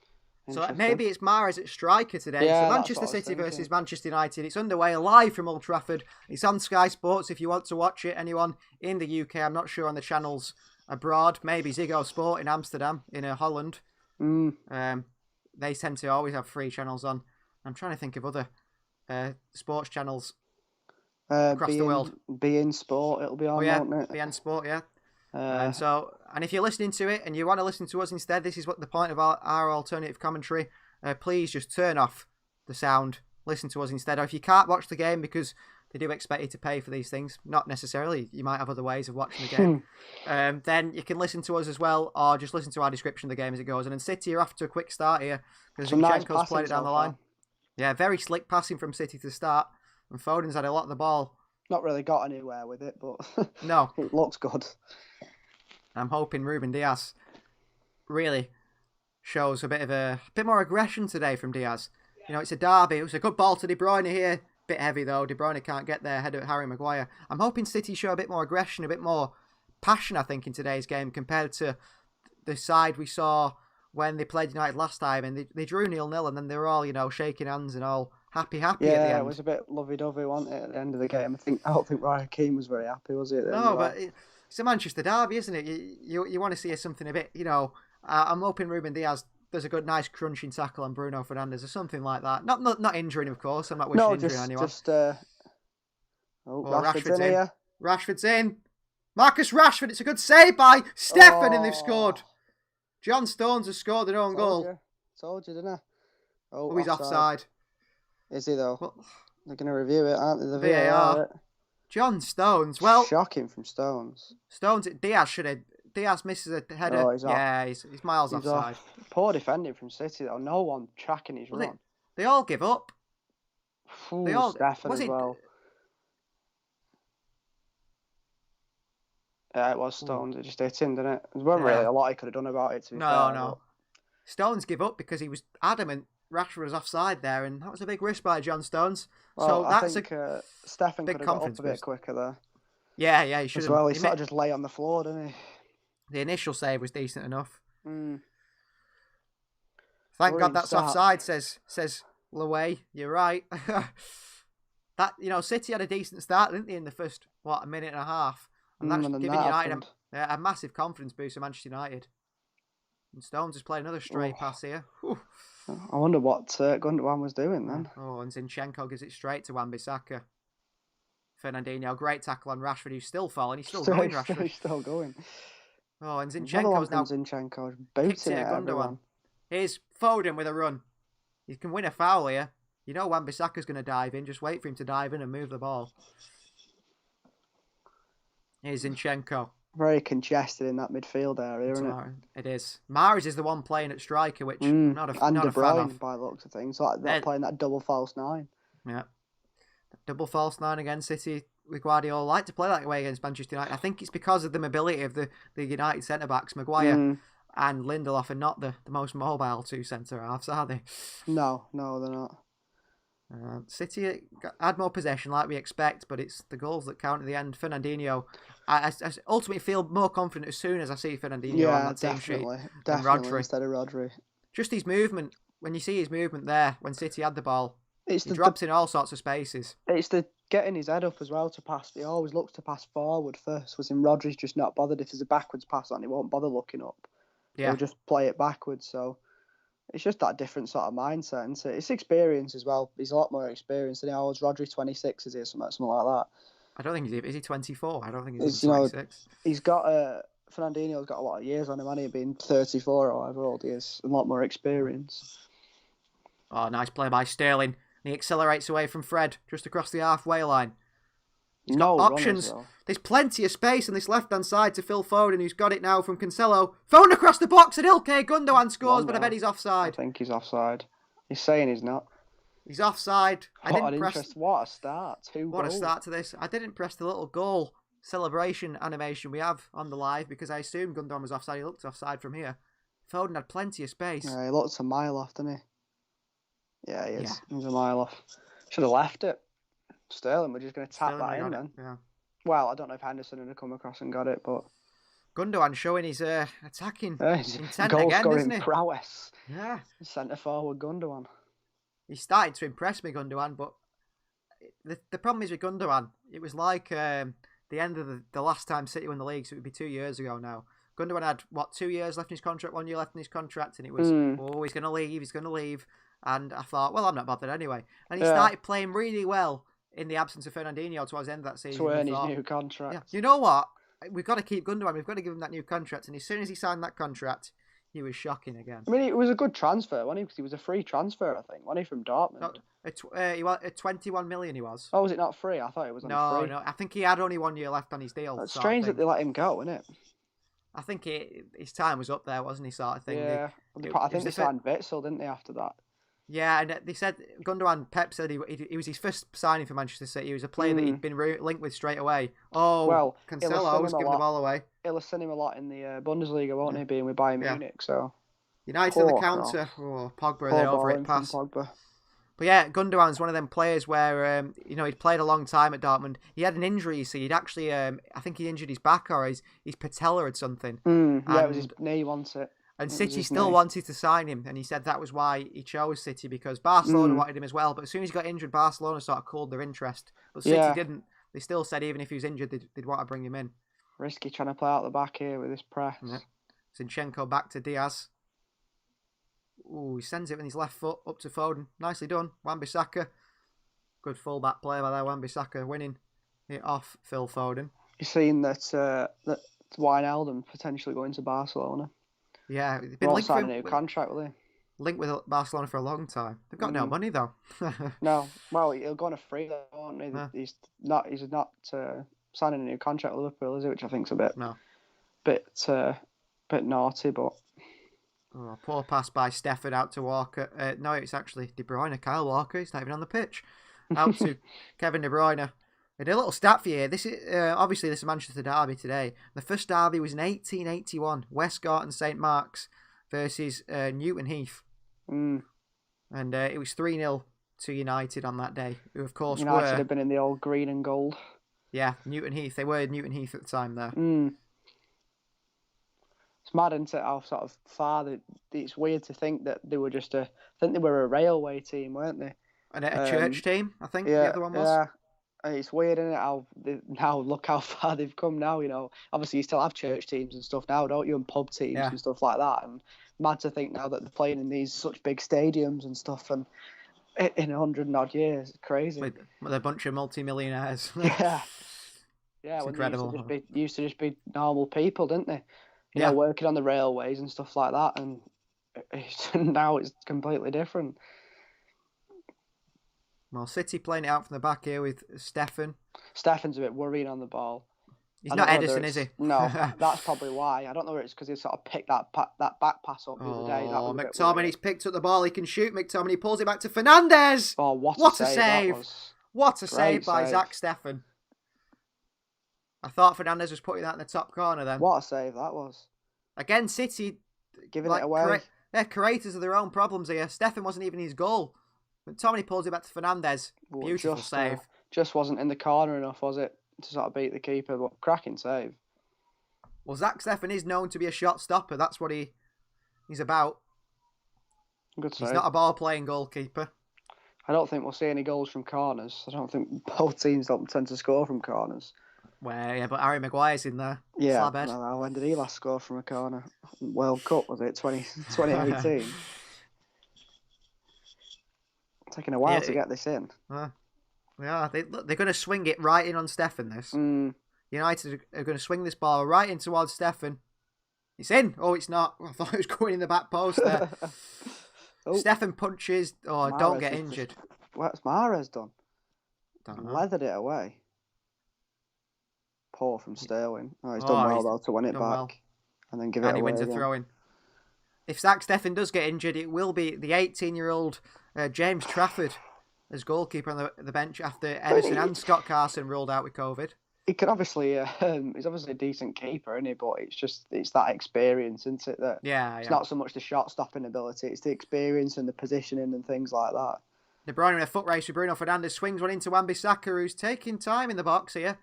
So maybe it's Mahrez at striker today. Yeah, so Manchester City versus Manchester United. It's underway live from Old Trafford. It's on Sky Sports if you want to watch it. Anyone in the UK, I'm not sure on the channels abroad. Maybe Ziggo Sport in Amsterdam, in Holland. They tend to always have free channels on. I'm trying to think of other sports channels across the world. beIN Sport, it'll be on, won't it? beIN Sport, yeah. And if you're listening to it and you want to listen to us instead, this is what the point of our alternative commentary. Please just turn off the sound, listen to us instead. Or if you can't watch the game because they do expect you to pay for these things, not necessarily, you might have other ways of watching the game, then you can listen to us as well, or just listen to our description of the game as it goes. And then City are off to a quick start here because Zinchenko's played it down the line. Yeah, very slick passing from City to start, and Foden's had a lot of the ball Not really got anywhere with it, but No. it looks good. I'm hoping Ruben Diaz really shows a bit more aggression today from Diaz. You know, it's a derby. It was a good ball to De Bruyne here. Bit heavy though. De Bruyne can't get there ahead of Harry Maguire. I'm hoping City show a bit more aggression, a bit more passion, I think, in today's game compared to the side we saw when they played United last time, and they drew 0-0, and then they were all, you know, shaking hands and all happy at the end. Yeah, it was a bit lovey-dovey, wasn't it, at the end of the game? I don't think Ryan Keane was very happy, was he? No, but it's a Manchester derby, isn't it? You want to see something a bit, you know. I'm hoping Ruben Diaz does a good, nice crunching tackle on Bruno Fernandes or something like that. Not injuring, of course. I'm not wishing injury on anyone. Rashford's in here. Rashford's in. Marcus Rashford. It's a good save by Stefan, and they've scored. John Stones has scored their own goal. Told you, didn't I? Oh, he's offside. Is he though? Well, they're going to review it, aren't they? The VAR. John Stones. Well, shocking from Stones. Diaz misses a header. Oh, he's he's miles offside. Poor defending from City though. No one tracking his run. They all give up. Stefan as well. Yeah, it was Stones. It just hit him, didn't it? There wasn't really a lot he could have done about it, to be fair. No. Stones give up because he was adamant Rashford was offside there, and that was a big risk by John Stones. Well, so I think Stefan could have got up a bit quicker there. Yeah, he should have. As well, he sort of just lay on the floor, didn't he? The initial save was decent enough. Mm. Thank God that's offside, says Leway. You're right. That, you know, City had a decent start, didn't they, in the first, a minute and a half? And that's giving United a massive confidence boost for Manchester United. And Stones has played another stray pass here. Whew. I wonder what Gundogan was doing then. Oh, and Zinchenko gives it straight to Wan-Bissaka. Fernandinho, great tackle on Rashford, who's still falling. He's still going, Rashford. He's still going. Oh, and Zinchenko's now Zinchenko booting it at everyone. Here's Foden with a run. He can win a foul here. You know Wan-Bissaka's going to dive in. Just wait for him to dive in and move the ball. Here's Zinchenko. Very congested in that midfield area, isn't it? It is. Mahrez is the one playing at striker, which I'm not a fan of. By the looks of things. Like they're playing that double false nine. Yeah. Double false nine against City with Guardiola. Like to play that way against Manchester United. I think it's because of the mobility of the United centre-backs. Maguire and Lindelof are not the most mobile two centre-halves, are they? No, they're not. City had more possession like we expect, but it's the goals that count at the end. Fernandinho, I ultimately feel more confident as soon as I see Fernandinho on that team sheet than Rodri. Instead of Rodri. Just his movement, when you see his movement there, when City had the ball, he drops in all sorts of spaces. It's the getting his head up as well to pass. He always looks to pass forward first, was in Rodri's just not bothered. If there's a backwards pass on, he won't bother looking up. Yeah. He'll just play it backwards, so... It's just that different sort of mindset, and it's experience as well. He's a lot more experienced than he was. Rodri 26 is he, something like that. I don't think is he 24? I don't think he's 26. He's got Fernandinho's got a lot of years on him, hasn't he? Being 34 or however old he is, a lot more experience. Oh, nice play by Sterling. He accelerates away from Fred just across the halfway line. He's got options. There's plenty of space on this left-hand side to Phil Foden, who's got it now from Cancelo. Foden across the box and Ilkay Gundogan scores, but I bet he's offside. I think he's offside. He's saying he's not. He's offside. What a start. What a start to this. I didn't press the little goal celebration animation we have on the live because I assumed Gundogan was offside. He looked offside from here. Foden had plenty of space. Yeah, he looked a mile off, didn't he? Yeah, he is. Yeah. He was a mile off. Should have left it. Sterling, we're just going to tap that in then. Yeah. Well, I don't know if Henderson would have come across and got it, but... Gundogan showing his attacking intent again, isn't he? Prowess. Yeah. Centre forward Gundogan. He started to impress me, Gundogan, but the problem is with Gundogan, it was like the end of the last time City won the league, so it would be 2 years ago now. Gundogan had, 2 years left in his contract, 1 year left in his contract, and it was, he's going to leave. And I thought, well, I'm not bothered anyway. And he started playing really well in the absence of Fernandinho towards the end of that season. To earn his new contract. Yeah. You know what? We've got to keep Gundogan. We've got to give him that new contract. And as soon as he signed that contract, he was shocking again. I mean, it was a good transfer, wasn't he? Because he was a free transfer, I think. Wasn't he, from Dortmund? He was at 21 million. He was. Oh, was it not free? I thought it was free. No. I think he had only 1 year left on his deal. It's strange that they let him go, isn't it? I think his time was up there, wasn't he? Sort of thing. Yeah. I think they signed Witsel, didn't they? After that. Yeah, and they said Gundogan. Pep said he was his first signing for Manchester City. He was a player that he'd been linked with straight away. Oh, Well, Cancelo was giving the ball away. He'll have seen him a lot in the Bundesliga, won't he? Being with Bayern Munich, so United on the counter. Oh, Pogba then over it pass. Pogba. But yeah, Gundogan's one of them players where he'd played a long time at Dortmund. He had an injury, you see. He'd actually, I think he injured his back or his patella or something. Yeah, it was his knee, wasn't it? And City still wanted to sign him, and he said that was why he chose City, because Barcelona wanted him as well. But as soon as he got injured, Barcelona sort of cooled their interest. But City didn't. They still said even if he was injured, they'd want to bring him in. Risky trying to play out the back here with this press. Yeah. Zinchenko back to Diaz. Ooh, he sends it with his left foot up to Foden. Nicely done. Wan-Bissaka. Good full-back play by there. Wan-Bissaka winning it off Phil Foden. You've seen that Wijnaldum potentially going to Barcelona. Yeah, they've been linked with a new contract, will they? Linked with Barcelona for a long time. They've got no money though. No, well, he'll go on a free though, won't he? Yeah. He's not signing a new contract with Liverpool, is he? Which I think's a bit naughty, but. Oh, poor pass by Stefan out to Walker. No, it's actually De Bruyne. Kyle Walker. He's not even on the pitch. Out to Kevin De Bruyne. And a little stat for you. This is obviously this is Manchester derby today. The first derby was in 1881. Westgate and St Mark's versus Newton Heath. And it was 3-0 to United on that day. Who of course United have been in the old green and gold. Yeah, Newton Heath. They were Newton Heath at the time there. It's mad, isn't it, how sort of far it's weird to think that they were I think they were a railway team, weren't they? And a church team, I think the other one was. Yeah. It's weird, isn't it, now look how far they've come now, Obviously, you still have church teams and stuff now, don't you, and pub teams and stuff like that. And mad to think now that they're playing in these such big stadiums and stuff, and in 100 and odd years, it's crazy. With a bunch of multi-millionaires. Yeah. Yeah, it's incredible. They used to just be normal people, didn't they? Working on the railways and stuff like that, and now it's completely different. Well, City playing it out from the back here with Stefan. Stefan's a bit worrying on the ball. He's not Edison, is he? No, that's probably why. I don't know whether it's because he sort of picked that back pass up the other day. McTominay's picked up the ball. He can shoot. McTominay pulls it back to Fernandes. Oh, what a save! What a save by Zach Steffen. I thought Fernandes was putting that in the top corner then. What a save that was. Again, City giving it away. They're creators of their own problems here. Steffen wasn't even his goal. McTominay pulls it back to Fernandes. Beautiful save. Just wasn't in the corner enough, was it, to sort of beat the keeper? But cracking save. Well, Zach Steffen is known to be a shot stopper. That's what he's about. Good save. He's not a ball-playing goalkeeper. I don't think we'll see any goals from corners. I don't think both teams don't tend to score from corners. Well, yeah, but Harry Maguire's in there. Yeah, no, when did he last score from a corner? World Cup, was it? 2018? Taking a while to get this in. Yeah, they're going to swing it right in on Steffen, this. United are going to swing this ball right in towards Steffen. It's in. Oh, it's not. I thought it was going in the back post there. Steffen punches. Oh, Mahrez don't get injured. What's Mahrez done? Don't know. Leathered it away. Poor from Sterling. Oh, he's done well though to win it back and then give it away. And he wins a throw-in. If Zach Steffen does get injured, it will be the 18-year-old James Trafford as goalkeeper on the bench after Ederson and Scott Carson ruled out with COVID. He could obviously, he's obviously a decent keeper, isn't he? But it's that experience, isn't it? That it's not so much the shot stopping ability; it's the experience and the positioning and things like that. De Bruyne in a foot race with Bruno Fernandes swings one into Wan-Bissaka, who's taking time in the box here.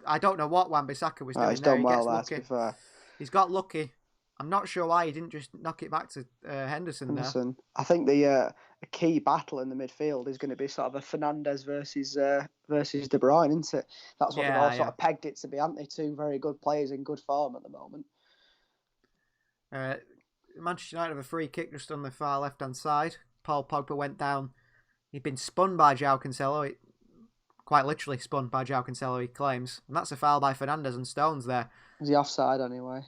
I don't know what Wan-Bissaka was doing he's there. Done well there, to be fair. He's got lucky. I'm not sure why he didn't just knock it back to Henderson there. I think the key battle in the midfield is going to be sort of a Fernandes versus De Bruyne, isn't it? That's what they've all sort of pegged it to be, aren't they? Two very good players in good form at the moment. Manchester United have a free kick just on the far left-hand side. Paul Pogba went down. He'd been spun by João Cancelo. Quite literally spun by João Cancelo, he claims. And that's a foul by Fernandes and Stones there. Is he offside anyway?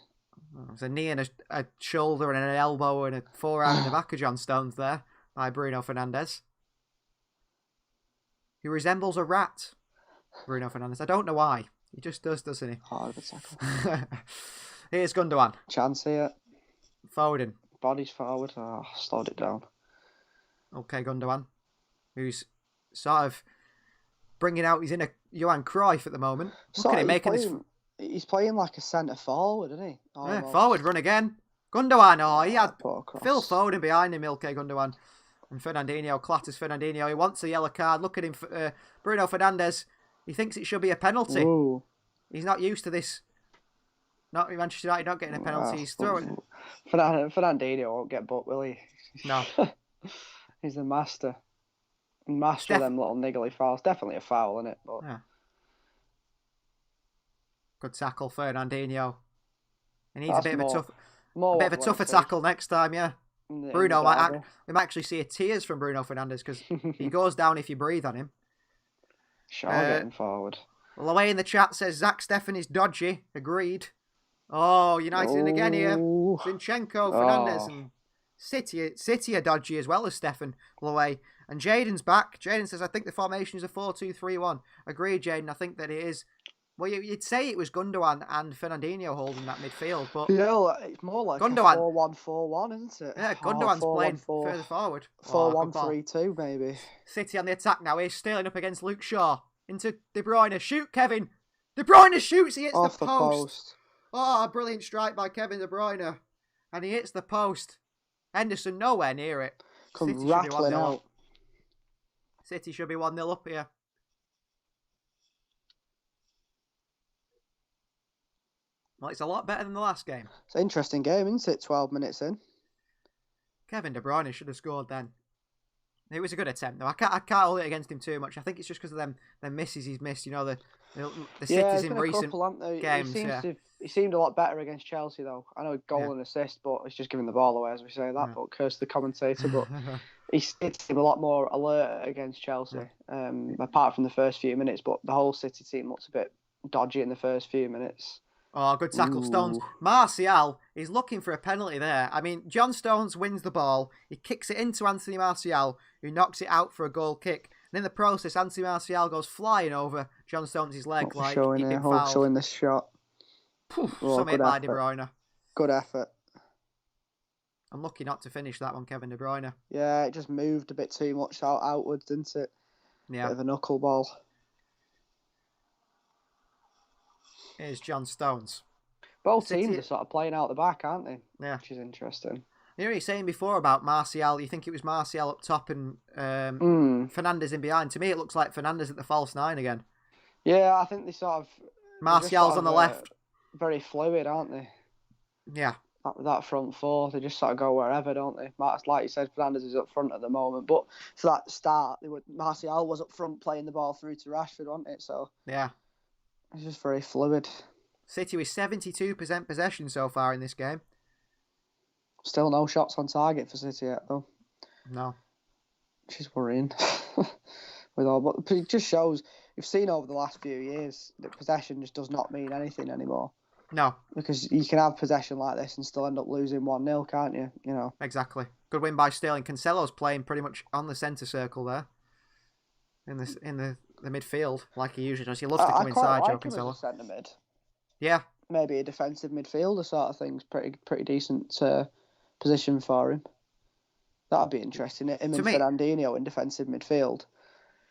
There's a knee and a shoulder and an elbow and a forearm in the back of John Stones there by Bruno Fernandes. He resembles a rat, Bruno Fernandes. I don't know why. He just does, doesn't he? Hard of a tackle. Here's Gundogan. Chance here. Foden. Bodies forward. Oh, slowed it down. Okay, Gundogan, who's sort of bringing out his inner Johan Cruyff at the moment. Look at him making this. He's playing like a centre forward, isn't he? Yeah, forward run again. Gundogan, he had Phil Foden behind him, Ilkay Gundogan. And Fernandinho clatters Fernandinho. He wants a yellow card. Look at him, Bruno Fernandes. He thinks it should be a penalty. Ooh. He's not used to this. Not Manchester United not getting a penalty. He's throwing. Fernandinho won't get booked, will he? No. He's the master. Master of them little niggly fouls. Definitely a foul, isn't it? But... Yeah. Good tackle, Fernandinho. He needs a bit of a tougher tackle next time, yeah. Bruno we might actually see a tears from Bruno Fernandes because he goes down if you breathe on him. Getting forward. Well, away in the chat says Zach Steffen is dodgy. Agreed. Oh, United in again here. Zinchenko, Fernandes, and City are dodgy as well as Steffen. Away. And Jaden's back. Jaden says, I think the formation is a 4-2-3-1. Agreed, Jaden. I think that it is. Well, you'd say it was Gundogan and Fernandinho holding that midfield, but it's more like Gundogan. 4-1-4-1, isn't it? Yeah, Gundogan's playing further forward. 4-1-3-2, maybe. City on the attack now. He's Sterling up against Luke Shaw. Into De Bruyne. Shoot, Kevin. De Bruyne shoots. He hits the post. Oh, a brilliant strike by Kevin De Bruyne. And he hits the post. Henderson nowhere near it. Come rattling out. City should be 1-0 up here. Well, it's a lot better than the last game. It's an interesting game, isn't it? 12 minutes in. Kevin De Bruyne should have scored then. It was a good attempt, though. I can't hold it against him too much. I think it's just because of them misses he's missed. You know, the City's in recent games. He seemed a lot better against Chelsea, though. I know goal and assist, but he's just giving the ball away, as we say that. Yeah. But curse the commentator. But he seemed a lot more alert against Chelsea, apart from the first few minutes. But the whole City team looks a bit dodgy in the first few minutes. Oh, good tackle, Stones. Martial is looking for a penalty there. I mean, John Stones wins the ball. He kicks it into Anthony Martial, who knocks it out for a goal kick. And in the process, Anthony Martial goes flying over John Stones' leg like he'd been fouled. Showing this shot. Something by De Bruyne. Good effort. Unlucky not to finish that one, Kevin De Bruyne. Yeah, it just moved a bit too much outwards, didn't it? Yeah. Bit of a knuckleball. Here's John Stones. Both teams are sort of playing out the back, aren't they? Yeah. Which is interesting. You know what you're saying before about Martial, you think it was Martial up top and Fernandes in behind. To me, it looks like Fernandes at the false nine again. Yeah, I think they sort of... Martial's on the left. Very fluid, aren't they? Yeah. That front four, they just sort of go wherever, don't they? Like you said, Fernandes is up front at the moment. But for that start, Martial was up front playing the ball through to Rashford, wasn't it? So yeah. It's just very fluid. City with 72% possession so far in this game. Still no shots on target for City yet, though. No. Which is worrying. But it just shows, we've seen over the last few years that possession just does not mean anything anymore. No. Because you can have possession like this and still end up losing 1-0, can't you? You know. Exactly. Good win by Sterling. Cancelo's playing pretty much on the centre circle there. In the midfield, like he usually does. He loves to come inside, Joe Cancelo. As a centre mid. Yeah. Maybe a defensive midfielder sort of thing's pretty decent position for him. That'd be interesting. Him and Fernandinho in defensive midfield.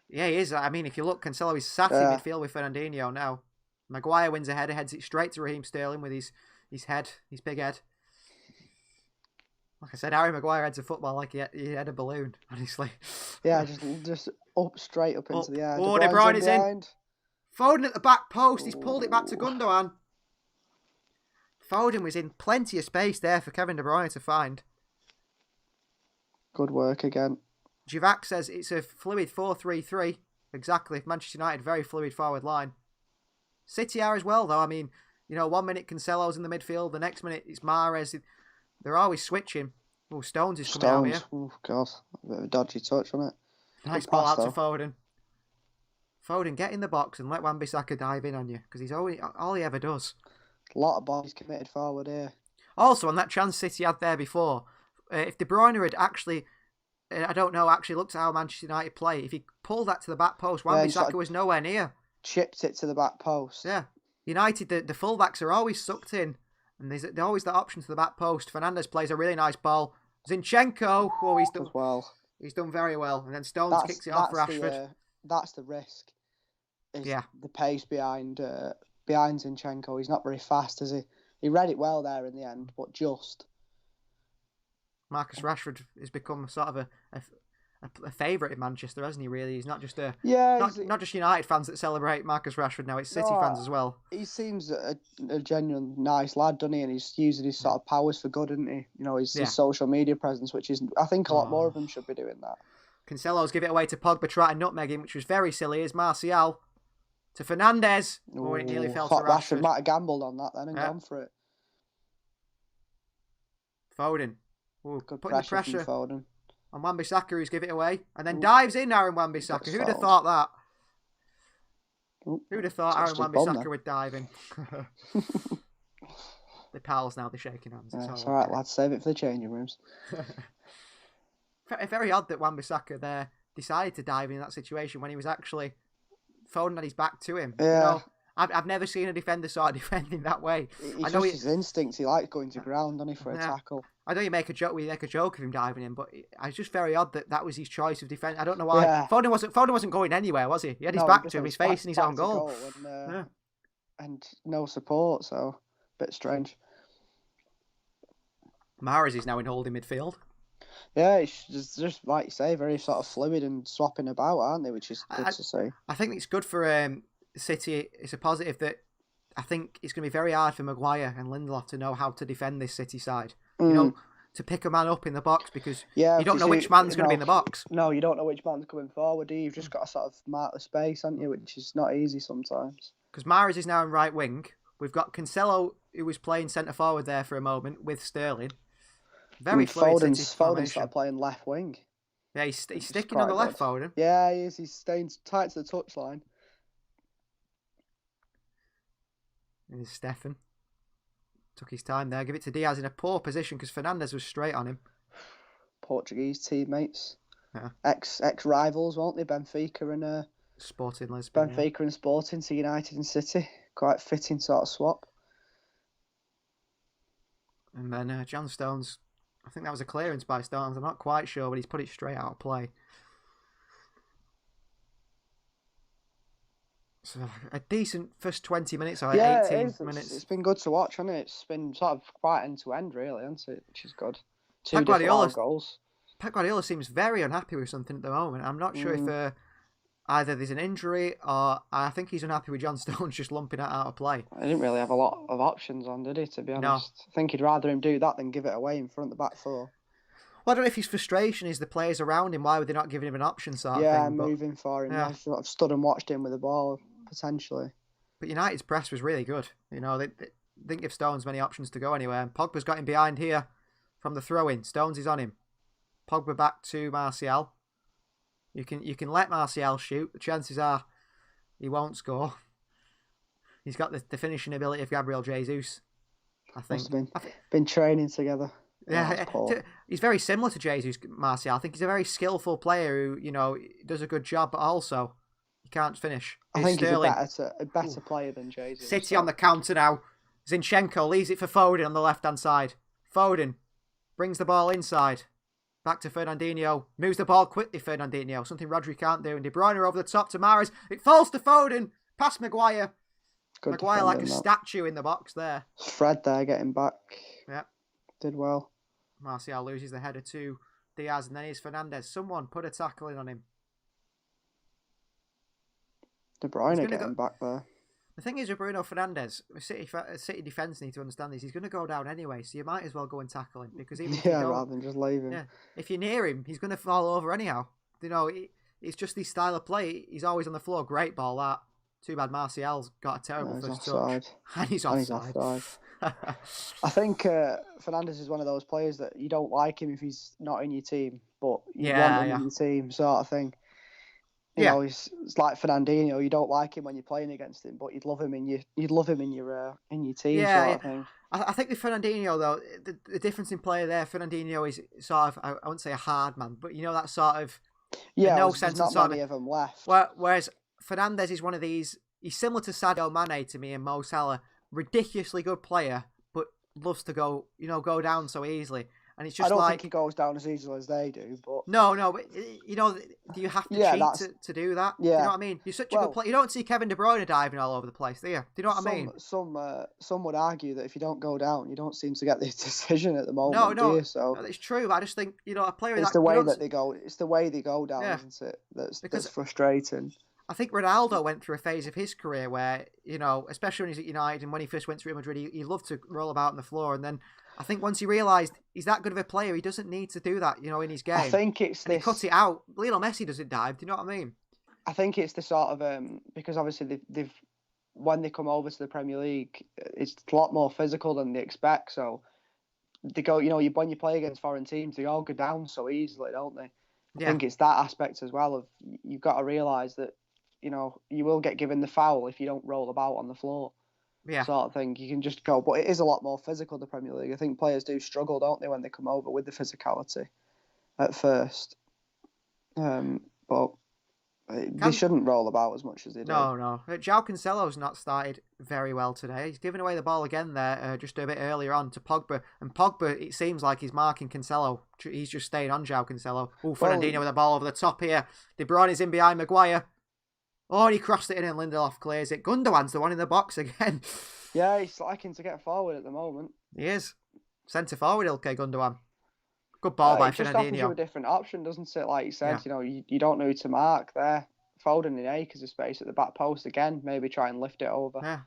Yeah, he is. I mean, if you look, Cancelo is sat in midfield with Fernandinho now. Maguire wins a header, heads it straight to Raheem Sterling with his big head. Like I said, Harry Maguire heads a football like he had a balloon, honestly. Yeah, just straight up into the air. Oh, De Bruyne is in. Foden at the back post. He's pulled it back to Gundogan. Foden was in plenty of space there for Kevin De Bruyne to find. Good work again. Jivac says it's a fluid 4-3-3. Exactly. Manchester United, very fluid forward line. City are as well, though. I mean, 1 minute Cancelo's in the midfield, the next minute it's Mahrez. They're always switching. Oh, Stones is coming out here. Oh, God. A bit of a dodgy touch on it. Nice ball out to Foden. Foden, get in the box and let Wan-Bissaka dive in on you, because he's all he ever does. A lot of bodies committed forward here. Also, on that chance City had there before, if De Bruyne had actually looked at how Manchester United play, if he pulled that to the back post, Wan-Bissaka was nowhere near. Chipped it to the back post. Yeah. United, the fullbacks are always sucked in, and there's always that option to the back post. Fernandes plays a really nice ball. Zinchenko, He's done very well. And then Stones kicks it off Rashford. That's the risk. Is Yeah. the pace behind Zinchenko. He's not very fast, is he? He read it well there in the end, but just. Marcus Rashford has become sort of a favourite in Manchester, hasn't he? Really, he's not just not just United fans that celebrate Marcus Rashford now. It's City fans as well. He seems a genuine nice lad, doesn't he? And he's using his sort of powers for good, isn't he? You know, his social media presence, which is, I think, a lot more of them should be doing that. Cancelo's give it away to Pogba, trying to nutmeg him, which was very silly. Is Martial to Fernandes? Oh, it nearly fell to Rashford. Might have gambled on that then and gone for it. Foden. Ooh, good putting the pressure Foden on Wan-Bissaka, who's give it away, and then dives in Aaron Wan-Bissaka. Who'd have thought that? Who'd have thought Aaron Wan-Bissaka would dive in? The pals now, they're shaking hands. It's all right, lads. Save it for the changing rooms. Very odd that Wan-Bissaka there decided to dive in that situation when he was actually Foden had his back to him. Yeah. You know, I've never seen a defender sort of defending that way. It's just his instincts. He likes going to ground, doesn't he, for a tackle. I know you make a joke of him diving in, but it's just very odd that was his choice of defence. I don't know why. Yeah. Foden wasn't going anywhere, was he? He had his back to him, his face, and his own goal. And no support, so a bit strange. Mahrez is now in holding midfield. Yeah, it's just like you say, very sort of fluid and swapping about, aren't they? Which is good to see. I think it's good for City. It's a positive that I think it's going to be very hard for Maguire and Lindelof to know how to defend this City side. You know, to pick a man up in the box because you don't know which man's going to be in the box. No, you don't know which man's coming forward. You've just got to sort of mark the space, haven't you? Which is not easy sometimes. Because Mahrez is now in right wing. We've got Cancelo, who was playing centre forward there for a moment with Sterling. Very fluid City formation. Foden started playing left wing. Yeah, he's sticking on the left, Foden. Yeah, he is. He's staying tight to the touchline. And Stefan took his time there. Give it to Diaz in a poor position because Fernandes was straight on him. Portuguese teammates. Yeah. Ex rivals, won't they? Benfica and Sporting Lisbon. Benfica and Sporting to United and City. Quite fitting sort of swap. And then John Stones, I think that was a clearance by Stones. I'm not quite sure, but he's put it straight out of play. So a decent first 20 minutes or 18 minutes. It's been good to watch, hasn't it? It's been sort of quite end to end, really, hasn't it? Which is good. Two different goals. Pep Guardiola seems very unhappy with something at the moment. I'm not sure if either there's an injury or I think he's unhappy with John Stones just lumping it out of play. I didn't really have a lot of options on, did he, to be honest? No. I think he'd rather him do that than give it away in front of the back four. Well, I don't know if his frustration is the players around him. Why were they not giving him an option sort of thing? Yeah, moving for him. Yeah. I sort of stood and watched him with the ball, potentially. But United's press was really good. You know, they didn't give Stones many options to go anywhere. And Pogba's got him behind here from the throw-in. Stones is on him. Pogba back to Martial. You can let Martial shoot. The chances are he won't score. He's got the finishing ability of Gabriel Jesus, I think. Must have been training together. Yeah, he's very similar to Jesus, Martial. I think he's a very skillful player who, you know, does a good job, but also he can't finish. I think Sterling. He's a better player than Jesus. City on the counter now. Zinchenko leaves it for Foden on the left-hand side. Foden brings the ball inside. Back to Fernandinho. Moves the ball quickly, Fernandinho. Something Rodri can't do. And De Bruyne over the top to Mahrez. It falls to Foden. Past Maguire. Good Maguire like a statue in the box there. Fred there getting back. Yeah. Did well. Martial loses the header to Diaz. And then here's Fernandes. Someone put a tackle in on him. De Bruyne getting back there. The thing is with Bruno Fernandes, City defence need to understand this. He's going to go down anyway, so you might as well go and tackle him because even if rather than just leave him. Yeah, if you're near him, he's going to fall over anyhow. You know, it's just his style of play. He's always on the floor. Great ball that. Too bad Martial's got a terrible first touch, and he's offside. I think Fernandes is one of those players that you don't like him if he's not in your team, but you want him in your team, sort of thing. You know, it's like Fernandinho. You don't like him when you're playing against him, but you'd love him in your team, sort of thing. I think with Fernandinho though, the difference in player there, Fernandinho is sort of I wouldn't say a hard man, but you know that sort of there's not many of them left. Whereas Fernandes is one of these. He's similar to Sadio Mane to me and Mo Salah. Ridiculously good player, but loves to go down so easily. And it's just I don't like... think he goes down as easily as they do, but... No, but, you know, do you have to cheat to do that? Yeah. Do you know what I mean? You're such a good player. You don't see Kevin De Bruyne diving all over the place, do you? Do you know what I mean? Some would argue that if you don't go down, you don't seem to get the decision at the moment, do you? So it's true. I just think, you know, a player... It's the way that they go. It's the way they go down, isn't it? That's frustrating. I think Ronaldo went through a phase of his career where, you know, especially when he's at United and when he first went to Real Madrid, he loved to roll about on the floor. And then I think once he realised he's that good of a player, he doesn't need to do that, you know, in his game. I think it's this... He cuts it out. Lionel Messi doesn't dive. Do you know what I mean? I think it's the sort of... because obviously they've when they come over to the Premier League, it's a lot more physical than they expect. So they go, you know, when you play against foreign teams, they all go down so easily, don't they? I think it's that aspect as well of you've got to realise that, you know, you will get given the foul if you don't roll about on the floor. Yeah. Sort of thing. You can just go. But it is a lot more physical, the Premier League. I think players do struggle, don't they, when they come over with the physicality at first. But they shouldn't roll about as much as they do. No. João Cancelo's not started very well today. He's given away the ball again there just a bit earlier on to Pogba. And Pogba, it seems like he's marking Cancelo. He's just staying on João Cancelo. Fernandinho with the ball over the top here. De Bruyne's in behind Maguire. Oh, he crossed it in and Lindelof clears it. Gundogan's the one in the box again. Yeah, he's liking to get forward at the moment. He is. Centre forward, Ilkay Gundogan. Good ball by Fernandinho. It just offers you a different option, doesn't it? Like you said, you know, you don't know who to mark there. Foden in acres of space at the back post again. Maybe try and lift it over. Yeah.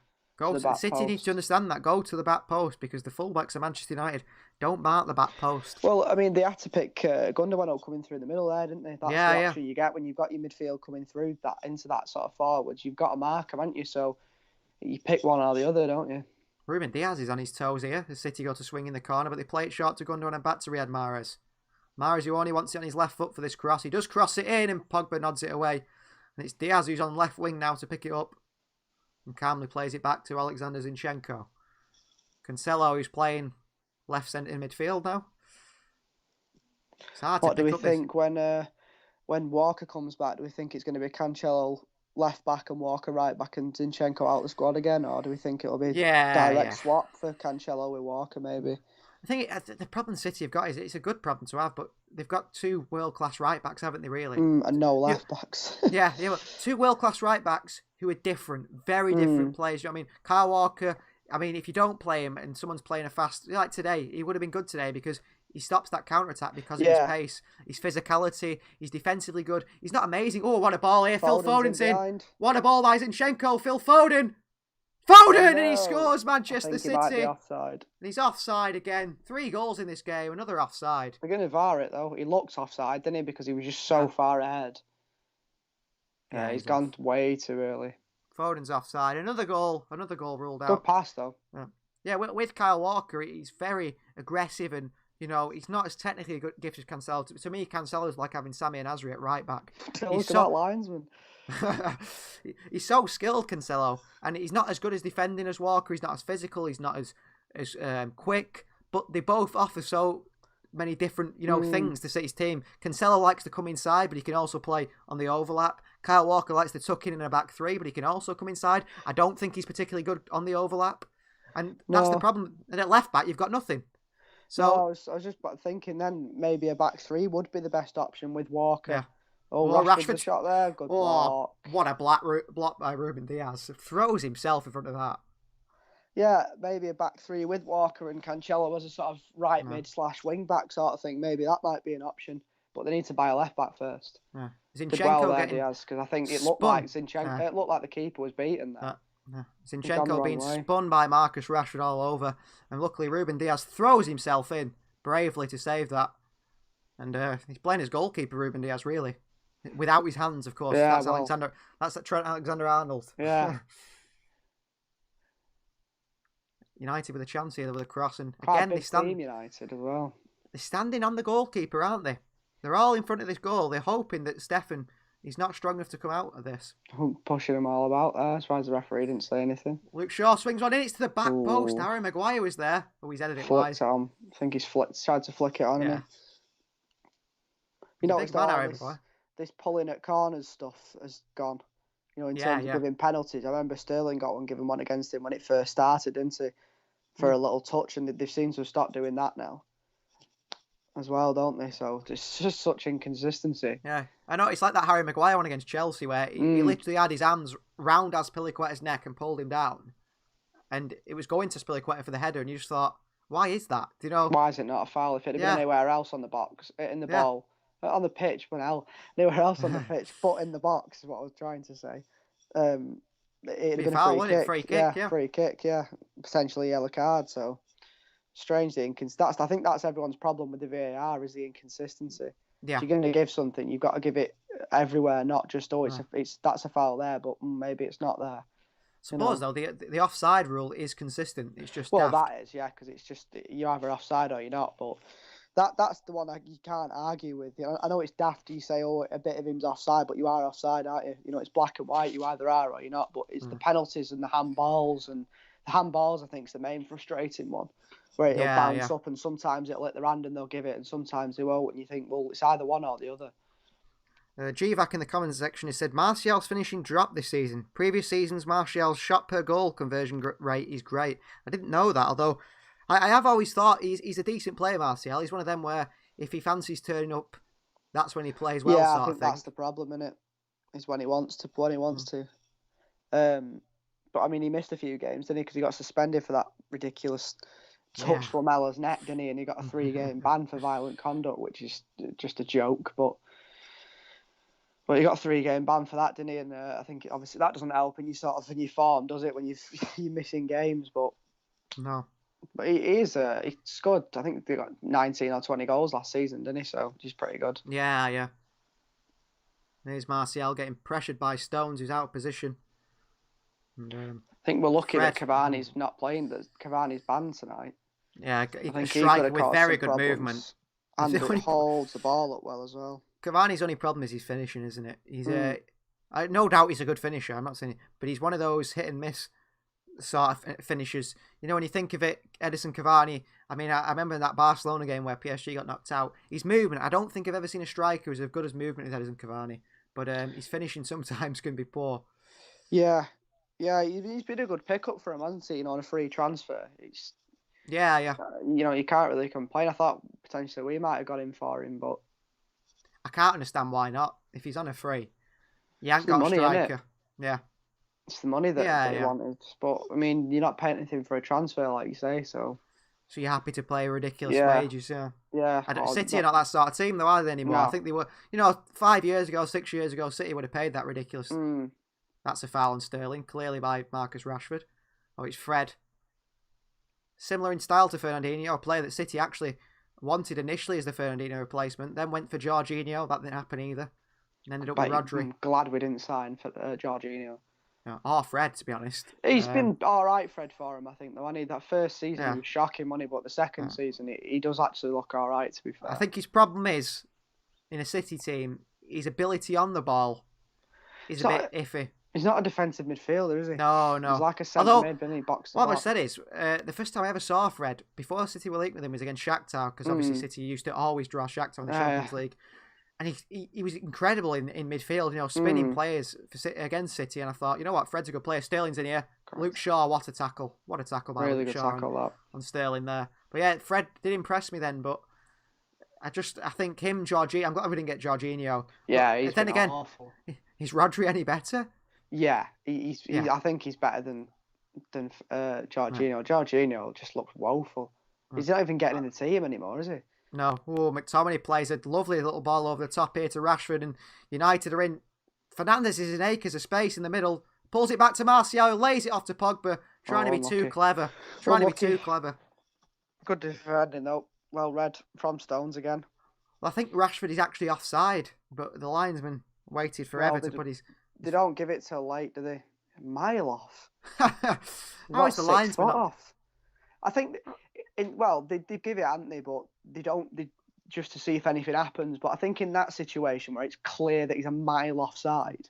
City needs to understand that. Go to the back post because the fullbacks of Manchester United don't mark the back post. Well, I mean, they had to pick Gundogan coming through the middle there, didn't they? That's the option you get when you've got your midfield coming through that into that sort of forwards. You've got to mark them, haven't you? So you pick one or the other, don't you? Ruben Diaz is on his toes here. The City go to swing in the corner, but they play it short to Gundogan and back to Riyad Mahrez. Mahrez, who only wants it on his left foot for this cross. He does cross it in and Pogba nods it away. And it's Diaz who's on left wing now to pick it up. And calmly plays it back to Alexander Zinchenko. Cancelo, who's playing left centre in midfield now. It's hard to pick up. What do we think when Walker comes back? Do we think it's going to be Cancelo left back and Walker right back and Zinchenko out the squad again? Or do we think it'll be direct swap for Cancelo with Walker maybe? I think the problem City have got is it's a good problem to have, but they've got two world-class right-backs, haven't they, really? And no left-backs. yeah, two world-class right-backs who are different, very different players. You know what I mean? Kyle Walker, I mean, if you don't play him and someone's playing a fast... Like today, he would have been good today because he stops that counter-attack because of his pace, his physicality, he's defensively good. He's not amazing. Oh, what a ball here. Phil Foden's in. What a ball by Zinchenko. Phil Foden! And he scores Manchester City. He might be offside. And he's offside again. 3 goals in this game, another offside. We're going to VAR it though. He looks offside, didn't he? Because he was just so far ahead. Yeah, he's gone way too early. Foden's offside. Another goal ruled out. Good pass though. Yeah, with Kyle Walker, he's very aggressive and, you know, he's not as technically gifted as Cancelo. To me, Cancelo's like having Sammy and Nasri at right back. Look at that linesman. He's so skilled, Cancelo, and he's not as good as defending as Walker. He's not as physical. He's not as quick. But they both offer so many different, you know, things to City's team. Cancelo likes to come inside, but he can also play on the overlap. Kyle Walker likes to tuck in a back three, but he can also come inside. I don't think he's particularly good on the overlap, and that's the problem. And at left back, you've got nothing. So I was just thinking then maybe a back three would be the best option with Walker. Yeah. Oh, Rashford's shot there. Good block. What a block by Ruben Diaz. Throws himself in front of that. Yeah, maybe a back three with Walker and Cancelo as a sort of right mid / wing back sort of thing. Maybe that might be an option. But they need to buy a left back first. Yeah. Zinchenko Diaz, because I think it looked like Zinchenko. It looked like the keeper was beaten there. Zinchenko being spun by Marcus Rashford all over. And luckily Ruben Diaz throws himself in bravely to save that. And he's playing as goalkeeper, Ruben Diaz, really. Without his hands, of course. Yeah, that's Trent Alexander-Arnold. Yeah. United with a chance here with a cross. And quite again, a big team, United as well. They're standing on the goalkeeper, aren't they? They're all in front of this goal. They're hoping that Stefan is not strong enough to come out of this. Pushing them all about there. As far as the referee didn't say anything. Luke Shaw swings one in. It's to the back post. Harry Maguire was there. Oh, he's headed it wide. Flicked on. I think he's tried to flick it on him. You know, this pulling at corners stuff has gone. You know, in terms of giving penalties. I remember Sterling got one given one against him when it first started, didn't he? For a little touch, and they've seemed to have stopped doing that now. as well, don't they? So it's just such inconsistency. Yeah, I know. It's like that Harry Maguire one against Chelsea where he literally had his hands round Azpilicueta's neck and pulled him down. And it was going to Azpilicueta for the header, and you just thought, why is that? Do you know? Why is it not a foul? If it had been anywhere else on the box, in the ball, on the pitch, but anywhere else on the pitch, but in the box is what I was trying to say. It'd have been a free kick. Free kick, potentially yellow card. So strange I think that's everyone's problem with the VAR is the inconsistency. Yeah. If you're going to give something, you've got to give it everywhere, not just that's a foul there, but maybe it's not there. Suppose though the offside rule is consistent. It's just daft. That is because it's just you're either offside or you're not. But that's the one you can't argue with. I know it's daft. You say a bit of him's offside, but you are offside, aren't you? It's black and white. You either are or you're not. But it's the penalties and the handballs I think is the main frustrating one, where it'll bounce up and sometimes it'll hit their hand and they'll give it, and sometimes they won't. And you think, well, it's either one or the other. GVAC in the comments section has said Martial's finishing dropped this season. Previous seasons, Martial's shot per goal conversion rate is great. I didn't know that, although I have always thought he's a decent player, Martial. He's one of them where if he fancies turning up, that's when he plays well. Yeah, I think that's the problem, isn't it? Is when he wants to. But I mean, he missed a few games, didn't he? Because he got suspended for that ridiculous touch from Lamella's neck, didn't he? And he got a 3-game ban for violent conduct, which is just a joke, but he got a 3-game ban for that, didn't he? And I think obviously that doesn't help in your form, does it? When you're missing games, but no. But he scored. I think they got 19 or 20 goals last season, didn't he? So he's pretty good. Yeah. There's Martial getting pressured by Stones, who's out of position. And, I think we're lucky that Cavani's not playing. That Cavani's banned tonight. Yeah, he can strike with very good movement, and he holds the ball up well as well. Cavani's only problem is his finishing, isn't it? He's no doubt he's a good finisher. I'm not saying it, but he's one of those hit and miss sort of finishers. When you think of it, Edison Cavani. I mean, I remember in that Barcelona game where PSG got knocked out. His movement, I don't think I've ever seen a striker who's as good as movement as Edison Cavani. But his finishing sometimes can be poor. Yeah, he's been a good pickup for him, hasn't he? On a free transfer. Yeah. You can't really complain. I thought potentially we might have got him for him, but I can't understand why not. If he's on a free, you ain't got a striker. Yeah. It's the money that he wanted. But, I mean, you're not paying anything for a transfer, like you say, so you're happy to play ridiculous wages, yeah. Yeah. City are not that sort of team, though, are they, anymore? No. I think they were, 5 years ago, 6 years ago, City would have paid that ridiculous. That's a foul on Sterling, clearly by Marcus Rashford. Oh, it's Fred. Similar in style to Fernandinho, a player that City actually wanted initially as the Fernandinho replacement, then went for Jorginho. That didn't happen either. And ended up with Rodri. I'm glad we didn't sign for Jorginho. Or Fred, to be honest. He's been all right, Fred, for him, I think, though. I need that first season, he was shocking, wasn't he? But the second season, he does actually look all right, to be fair. I think his problem is, in a City team, his ability on the ball is a bit iffy. He's not a defensive midfielder, is he? No. He's like a centre mid, isn't he? Box to what box. I said is, the first time I ever saw Fred, before City were linked with him, was against Shakhtar, because obviously City used to always draw Shakhtar in the Champions League. And he was incredible in midfield, spinning players against City. And I thought, you know what, Fred's a good player. Sterling's in here. Luke Shaw, what a tackle. What a tackle by really Luke good Shaw tackle, on Sterling there. But yeah, Fred did impress me then, but I think him, Jorginho, I'm glad we didn't get Jorginho. Yeah, he's then again, awful. Is Rodri any better? Yeah, I think he's better than Jorginho. Jorginho just looks woeful. He's not even getting in the team anymore, is he? No. Oh, McTominay plays a lovely little ball over the top here to Rashford, and United are in. Fernandes is in acres of space in the middle. Pulls it back to Martial, lays it off to Pogba, trying to be too clever. Good defending, though. Well read from Stones again. Well, I think Rashford is actually offside, but the linesman waited forever to put his... They don't give it till late, do they? A mile off. How is the linesman off? I think... they give it, haven't they? But they don't. Just to see if anything happens. But I think in that situation where it's clear that he's a mile offside,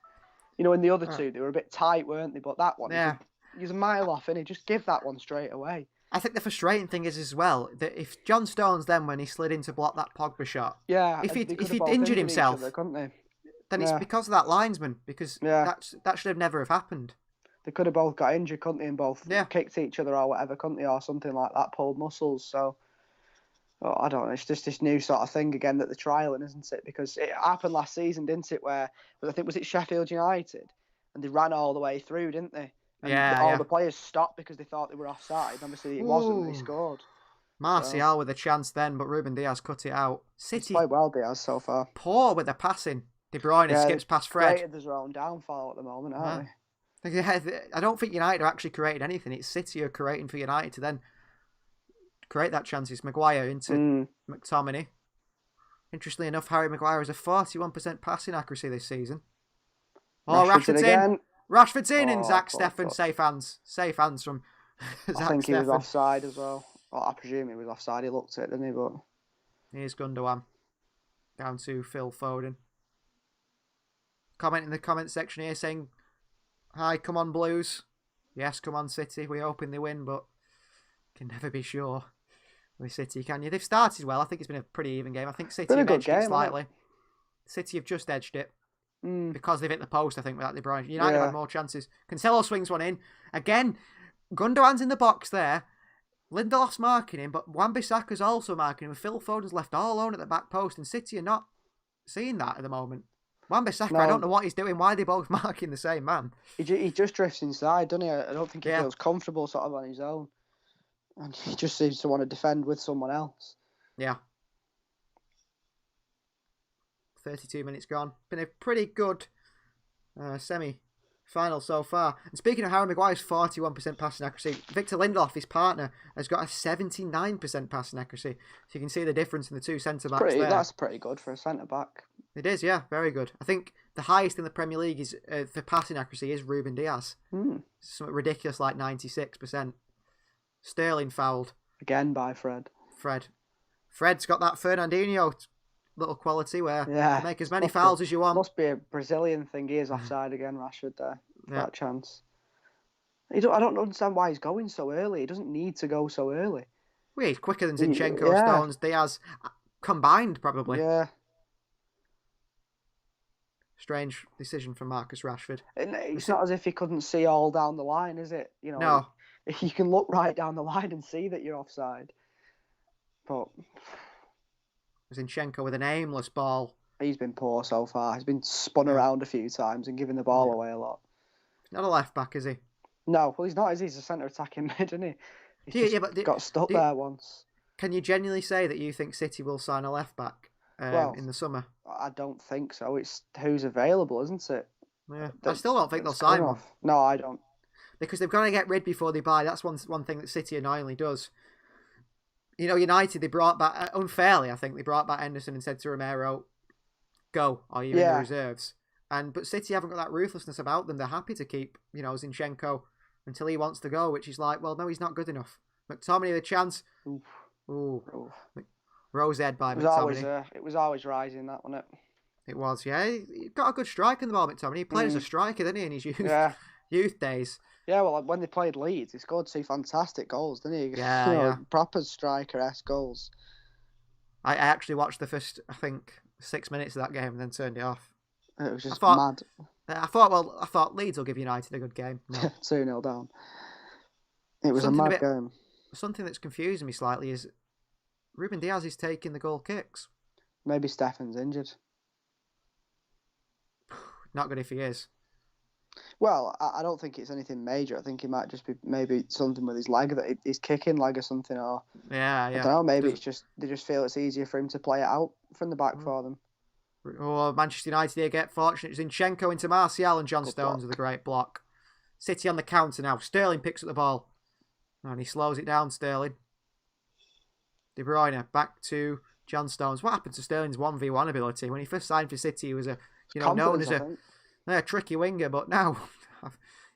in the other two they were a bit tight, weren't they? But that one, he's a mile off, and he just give that one straight away. I think the frustrating thing is as well that if John Stones then when he slid in to block that Pogba shot, if he'd injured himself, couldn't they? Then it's because of that linesman. Because that should have never have happened. They could have both got injured, couldn't they, and both kicked each other or whatever, couldn't they, or something like that, pulled muscles. So Oh, I don't know. It's just this new sort of thing again that they're trialing, isn't it? Because it happened last season, didn't it? Where I think was it Sheffield United, and they ran all the way through, didn't they? And all the players stopped because they thought they were offside. Obviously, it wasn't. They scored. Martial with a chance then, but Ruben Diaz cut it out. City played well, Diaz, so far. Poor with the passing. De Bruyne skips past Fred. Created their own downfall at the moment, aren't they? Yeah, I don't think United are actually creating anything. It's City who are creating for United to then create that chance. It's Maguire into McTominay. Interestingly enough, Harry Maguire has a 41% passing accuracy this season. Oh, Rashford's in. Rashford's in, and Zach Steffen, safe hands. Safe hands from Zach I think Steffen. he was offside as well. Well, I presume he was offside. He looked at it, didn't he? But here's Gundogan. Down to Phil Foden. Comment in the comment section here saying, "Hi, come on Blues." Yes, come on City. We're hoping they win, but can never be sure with City, can you? They've started well. I think it's been a pretty even game. I think City have edged it slightly. City have just edged it. Because they've hit the post, I think, without De Bruyne. United had more chances. Cancelo swings one in. Again, Gundogan's in the box there. Lindelof's marking him, but Wan-Bissaka's also marking him. And Phil Foden's left all alone at the back post, and City are not seeing that at the moment. Wan-Bissaka, I don't know what he's doing. Why are they both marking the same man? He just drifts inside, doesn't he? I don't think he feels comfortable sort of on his own. And he just seems to want to defend with someone else. Yeah. 32 minutes gone. Been a pretty good semi-final so far. And speaking of Harry Maguire's 41% passing accuracy, Victor Lindelof, his partner, has got a 79% passing accuracy. So you can see the difference in the two centre-backs there. That's pretty good for a centre-back. It is, yeah. Very good. I think the highest in the Premier League is for passing accuracy is Ruben Diaz. Something ridiculous like 96%. Sterling fouled. Again by Fred. Fred's got that Fernandinho little quality where make as many fouls as you want. Must be a Brazilian thing. He is offside again, Rashford there. That chance. I don't understand why he's going so early. He doesn't need to go so early. Well, he's quicker than Zinchenko, Stones, Diaz combined probably. Yeah. Strange decision from Marcus Rashford. It's not as if he couldn't see all down the line, is it? You know, no. You can look right down the line and see that you're offside. But Zinchenko with an aimless ball. He's been poor so far. He's been spun around a few times and given the ball away a lot. Not a left back, is he? No, well, he's not. He's a centre attacking mid, isn't he? He's got stuck there once. Can you genuinely say that you think City will sign a left back in the summer? I don't think so. It's who's available, isn't it? Yeah, I still don't think they'll sign one. No, I don't. Because they've got to get rid before they buy. That's one thing that City annoyingly does. You know, United, they brought back, unfairly, I think, they brought back Henderson and said to Romero, go, or you're in the reserves. But City haven't got that ruthlessness about them. They're happy to keep, Zinchenko until he wants to go, which is like, well, no, he's not good enough. McTominay, the chance. Ooh. Rose head by McTominay. It was always rising, that, wasn't it? It was, yeah. He got a good strike in the ball, McTominay. He played as a striker, didn't he, in his youth days. Yeah, well, when they played Leeds, he scored two fantastic goals, didn't he? Yeah, proper striker-esque goals. I actually watched the first, I think, 6 minutes of that game and then turned it off. It was just mad. I thought Leeds will give United a good game. No. 2-0 down. It was a mad game. Something that's confusing me slightly is Ruben Diaz is taking the goal kicks. Maybe Steffen's injured. Not good if he is. Well, I don't think it's anything major. I think it might just be maybe something with his leg, that his kicking leg or something. Or I don't know. Maybe it's just they just feel it's easier for him to play it out from the back for them. Oh, Manchester United here get fortunate. Zinchenko into Martial and John Stones with a great block. City on the counter now. Sterling picks up the ball and he slows it down. Sterling. De Bruyne back to John Stones. What happened to Sterling's 1v1 ability? When he first signed for City, he was known as a tricky winger, but now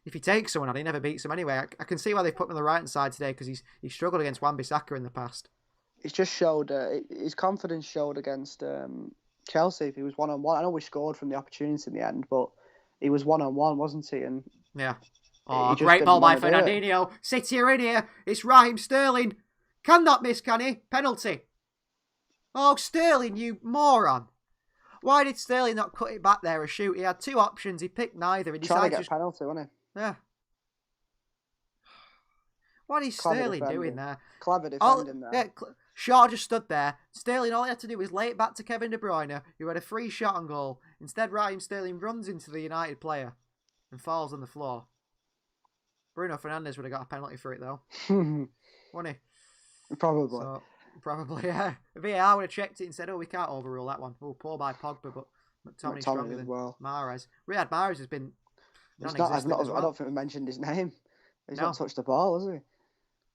if he takes someone on, he never beats them anyway. I can see why they've put him on the right hand side today, because he struggled against Wan-Bissaka in the past. It's just showed his confidence showed against Chelsea. If he was 1-on-1, I know we scored from the opportunity in the end, but he was 1-on-1, wasn't he? And yeah. Oh, great ball by Fernandinho. City are in here. It's Raheem Sterling. Cannot miss, can he? Penalty. Oh, Sterling, you moron. Why did Sterling not cut it back there or shoot? He had two options. He picked neither. He decided trying to get a penalty, wasn't he? Yeah. What is Sterling doing there? Clever defending there. Yeah, Shaw just stood there. Sterling, all he had to do was lay it back to Kevin De Bruyne, who had a free shot on goal. Instead, Raheem Sterling runs into the United player and falls on the floor. Bruno Fernandes would have got a penalty for it, though. Wouldn't he? Probably, yeah. VAR would have checked it and said, we can't overrule that one. Poor by Pogba, but McTominay's stronger than Mahrez. Riyad Mahrez has been non-existent as well. I don't think we mentioned his name. He's not touched the ball, has he?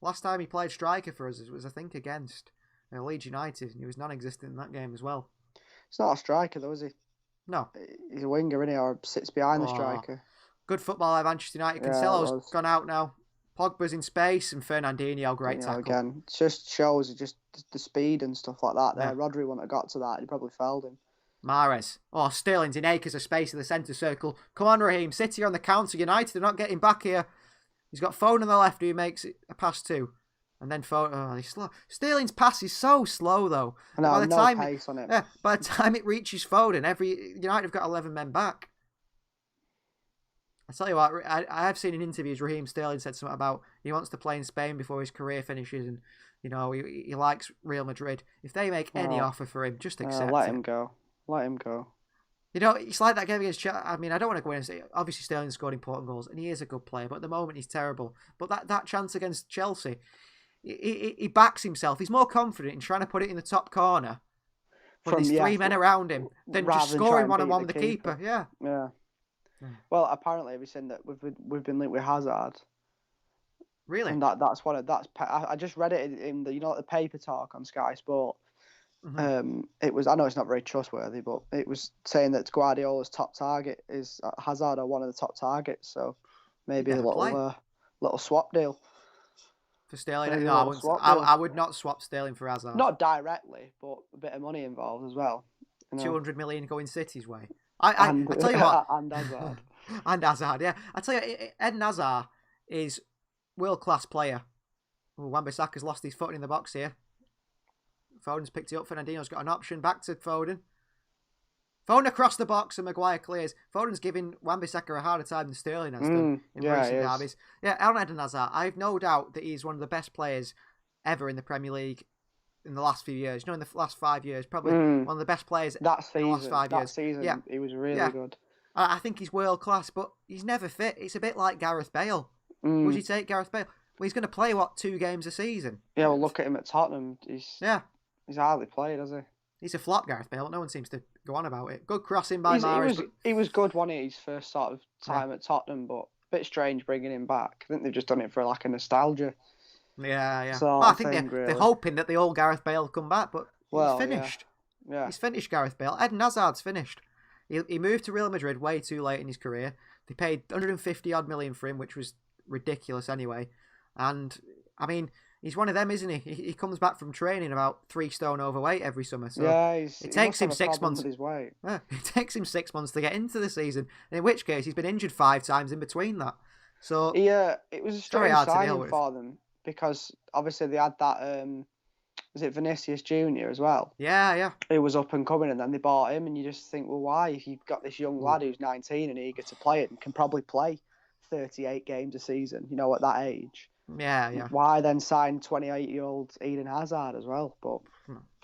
Last time he played striker for us was, I think, against Leeds United, and he was non-existent in that game as well. He's not a striker, though, is he? No. He's a winger, isn't he, or sits behind the striker. Good football by Manchester United. Cancelo's gone out now. Pogba's in space, and Fernandinho, great tackle. Again, it just shows just the speed and stuff like that. There, Rodri wouldn't have got to that. He probably felled him. Mahrez. Sterling's in acres of space in the centre circle. Come on, Raheem. City on the counter. United are not getting back here. He's got Foden on the left who he makes it a pass to. And then Foden. He's slow. Sterling's pass is so slow, though. I know, no pace on it. Yeah, by the time it reaches Foden, United have got 11 men back. I tell you what, I have seen in interviews Raheem Sterling said something about he wants to play in Spain before his career finishes, and he likes Real Madrid. If they make any offer for him, just accept it. Let him go. Let him go. It's like that game against Chelsea. I mean, I don't want to go in and say, obviously Sterling scored important goals, and he is a good player, but at the moment he's terrible. But that chance against Chelsea, he backs himself. He's more confident in trying to put it in the top corner when there's three men around him than just scoring one-on-one with the keeper. Yeah. Well, apparently, have you seen that we've been linked with Hazard? Really? And I just read it in the the paper talk on Sky Sport. Mm-hmm. It was, I know it's not very trustworthy, but it was saying that Guardiola's top target is Hazard, or one of the top targets. So maybe a little swap deal for Sterling. No, I would not swap Sterling for Hazard. Not directly, but a bit of money involved as well. 200 million going City's way. I tell you what, and Hazard, and Hazard, yeah. I tell you, Eden Hazard is world-class player. Wan-Bissaka's lost his foot in the box here. Foden's picked it up. Fernandinho's got an option. Back to Foden. Foden across the box and Maguire clears. Foden's giving Wan-Bissaka a harder time than Sterling has done in recent derbies. Yeah, Eden Hazard, I have no doubt that he's one of the best players ever in the Premier League in the last few years. In the last 5 years. Probably one of the best players in the last 5 years. That season, he was really good. I think he's world-class, but he's never fit. It's a bit like Gareth Bale. Would you take Gareth Bale? Well, he's going to play, 2 games a season? Yeah, well, look at him at Tottenham. He's hardly played, has he? He's a flop, Gareth Bale. No one seems to go on about it. Good crossing by Mahrez. He was good, wasn't he, his first sort of time at Tottenham, but a bit strange bringing him back. I think they've just done it for a nostalgia. Yeah. So I think they're hoping that the old Gareth Bale will come back, but he's finished. Yeah. He's finished, Gareth Bale. Eden Hazard's finished. He moved to Real Madrid way too late in his career. They paid 150-odd million for him, which was ridiculous anyway. And, I mean, he's one of them, isn't he? He comes back from training about 3 stone overweight every summer. So it takes him 6 months. With his weight. Yeah, it takes him 6 months to get into the season. In which case, he's been injured 5 times in between that. So it was a strange signing for them because obviously they had that. Was it Vinicius Junior as well? Yeah. He was up and coming, and then they bought him, and you just think, well, why? If you've got this young lad who's 19 and eager to play it and can probably play 38 games a season, at that age. Yeah. Why then sign 28-year-old Eden Hazard as well? But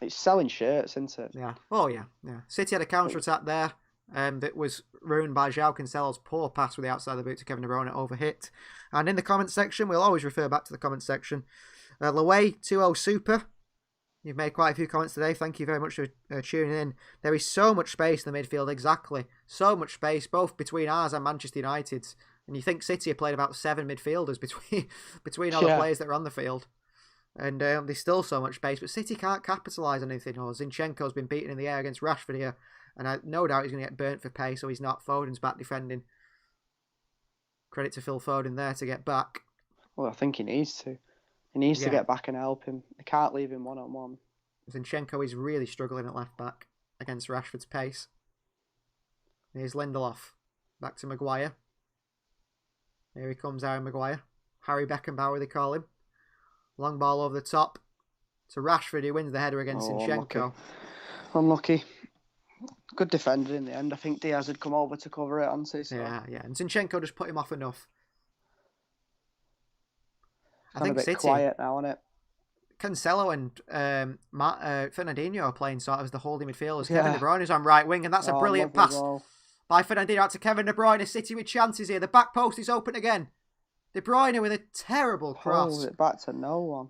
it's selling shirts, isn't it? Yeah. Oh, yeah. City had a counter-attack there that was ruined by João Cancelo's poor pass with the outside of the boot to Kevin De Bruyne overhit. And in the comments section, we'll always refer back to the comments section. Laway 2-0 Super. You've made quite a few comments today. Thank you very much for tuning in. There is so much space in the midfield, exactly. So much space, both between ours and Manchester United's. And you think City have played about 7 midfielders between all the players that are on the field. And there's still so much space. But City can't capitalise on anything. Zinchenko's been beaten in the air against Rashford here. And I no doubt he's going to get burnt for pace, so he's not. Foden's back defending. Credit to Phil Foden there to get back. Well, I think he needs to. He needs to get back and help him. They can't leave him one-on-one. Zinchenko is really struggling at left back against Rashford's pace. Here's Lindelof. Back to Maguire. Here he comes, Harry Maguire. Harry Beckenbauer, they call him. Long ball over the top to Rashford, who wins the header against Zinchenko. Unlucky. Good defender in the end. I think Diaz had come over to cover it, hadn't he? So. Yeah. And Zinchenko just put him off enough. I think a bit City, quiet now, isn't it? Cancelo and Fernandinho are playing sort of as the holding midfielders. Kevin De Bruyne is on right wing, and that's a brilliant pass by Fernandinho out to Kevin De Bruyne. City with chances here. The back post is open again. De Bruyne with a terrible cross. Pulls it back to no one.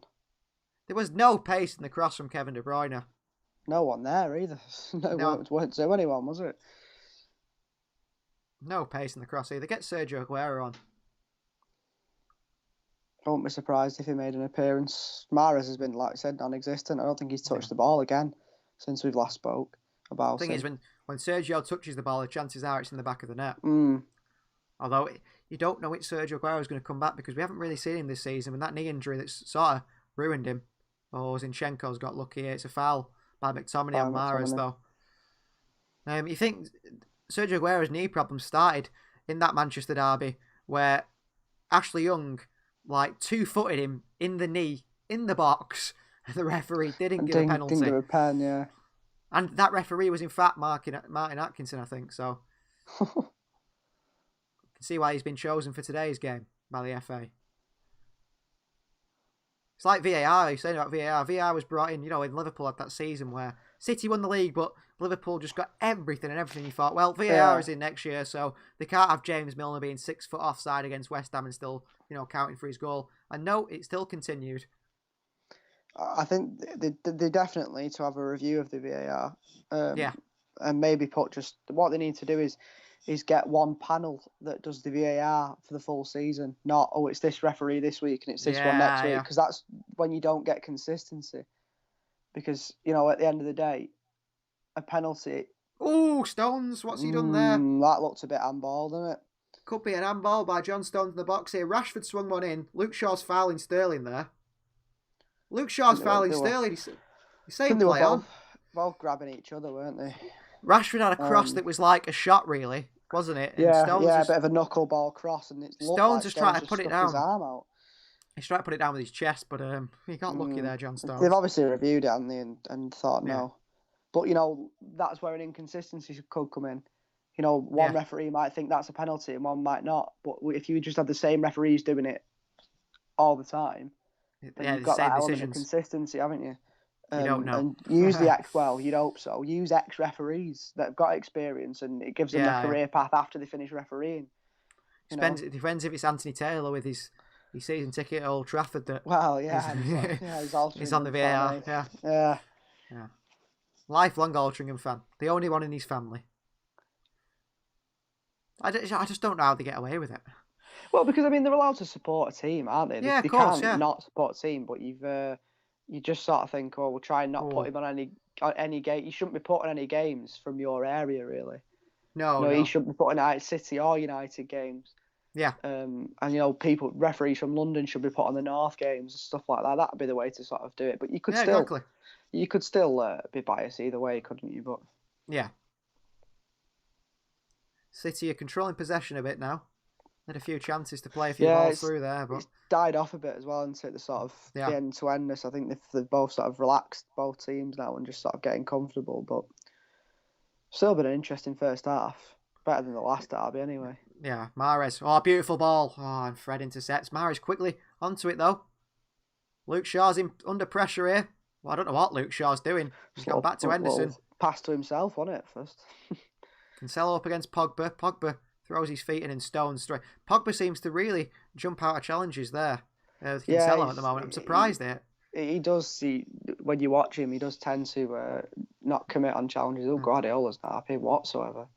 There was no pace in the cross from Kevin De Bruyne. No one there either. No. Won't do anyone, was it? No pace in the cross either. Get Sergio Aguero on. I won't be surprised if he made an appearance. Mahrez has been, like I said, non-existent. I don't think he's touched the ball again since we've last spoke about it. The thing is, when Sergio touches the ball, the chances are it's in the back of the net. Although you don't know which Sergio Aguero is going to come back because we haven't really seen him this season. And that knee injury that's sort of ruined him. Zinchenko's got lucky here. It's a foul by McTominay on Mahrez, though. You think Sergio Aguero's knee problem started in that Manchester derby where Ashley Young two-footed him in the knee, in the box. The referee didn't give a penalty. Didn't give a pen, yeah. And that referee was in fact Martin Atkinson, I think, so. You can see why he's been chosen for today's game by the FA. It's like VAR, you're saying about VAR. VAR was brought in, in Liverpool at that season where City won the league, but Liverpool just got everything and everything. You thought, well, VAR is in next year, so they can't have James Milner being 6 foot offside against West Ham and still, counting for his goal. And no, it still continued. I think they definitely need to have a review of the VAR. And maybe put what they need to do is get one panel that does the VAR for the full season. Not, it's this referee this week and it's this one next week. Because that's when you don't get consistency. Because, at the end of the day, a penalty... Oh, Stones, what's he done there? That looked a bit handball, doesn't it? Could be an handball by John Stones in the box here. Rashford swung one in. Luke Shaw's fouling Sterling there. Luke Shaw's fouling Sterling. He's saying play on. Both grabbing each other, weren't they? Rashford had a cross that was like a shot, really, wasn't it? And a bit of a knuckleball cross. And Stones just tried to put it down. His arm out. He's trying to put it down with his chest, but he got lucky there, John Stones. They've obviously reviewed it, haven't they, and thought no. But, that's where an inconsistency could come in. One referee might think that's a penalty and one might not. But if you just have the same referees doing it all the time, then you've got that element of consistency, haven't you? You don't know. And use the you'd hope so. Use ex-referees that have got experience and it gives them a career path after they finish refereeing. It depends if it's Anthony Taylor with his season ticket at Old Trafford. He's on the VAR. Yeah. Lifelong Altrincham fan. The only one in his family. I just don't know how they get away with it. Well, because they're allowed to support a team, aren't they? Of course, can't not support a team, but you just sort of think, we'll try and not put him on any game. You shouldn't be put on any games from your area, really. No. He shouldn't be put on City or United games. Yeah. And referees from London should be put on the North games and stuff like that. That'd be the way to sort of do it. But you could still be biased either way, couldn't you? But yeah. City are controlling possession a bit now. Had a few chances to play a few balls through there, but it's died off a bit as well into the sort of the end-to-endness. I think they've both sort of relaxed, both teams now, and just sort of getting comfortable. But still been an interesting first half, better than the last derby anyway. Yeah, Mahrez. Oh, beautiful ball. Oh, and Fred intercepts. Mahrez quickly onto it though. Luke Shaw's under pressure here. Well, I don't know what Luke Shaw's doing. He's gone back to Henderson. Pass to himself, wasn't it, first? Cancelo up against Pogba. Pogba throws his feet in Stones straight. Pogba seems to really jump out of challenges there. Cancelo at the moment. I'm surprised at it. He does. When you watch him, he does tend to not commit on challenges. Guardiola's not happy whatsoever.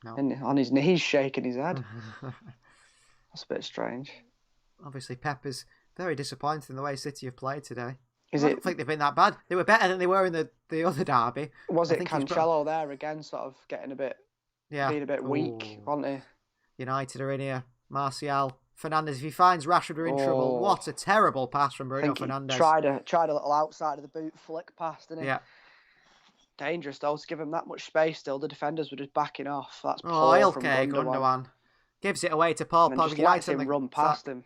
No. And on his knees, shaking his head. That's a bit strange. Obviously, Pep is very disappointed in the way City have played today. I don't think they've been that bad. They were better than they were in the other derby. Was it Cancelo there again, sort of getting a bit, being a bit weak, wasn't he? United are in here. Martial, Fernandes. If he finds Rashford are in trouble, what a terrible pass from Bruno Fernandes. Tried a little outside of the boot flick pass, didn't he? Yeah. Dangerous though to give him that much space. Still, the defenders were just backing off. That's poor from Gundogan gives it away to Paul Pogba. Just lets him run past him.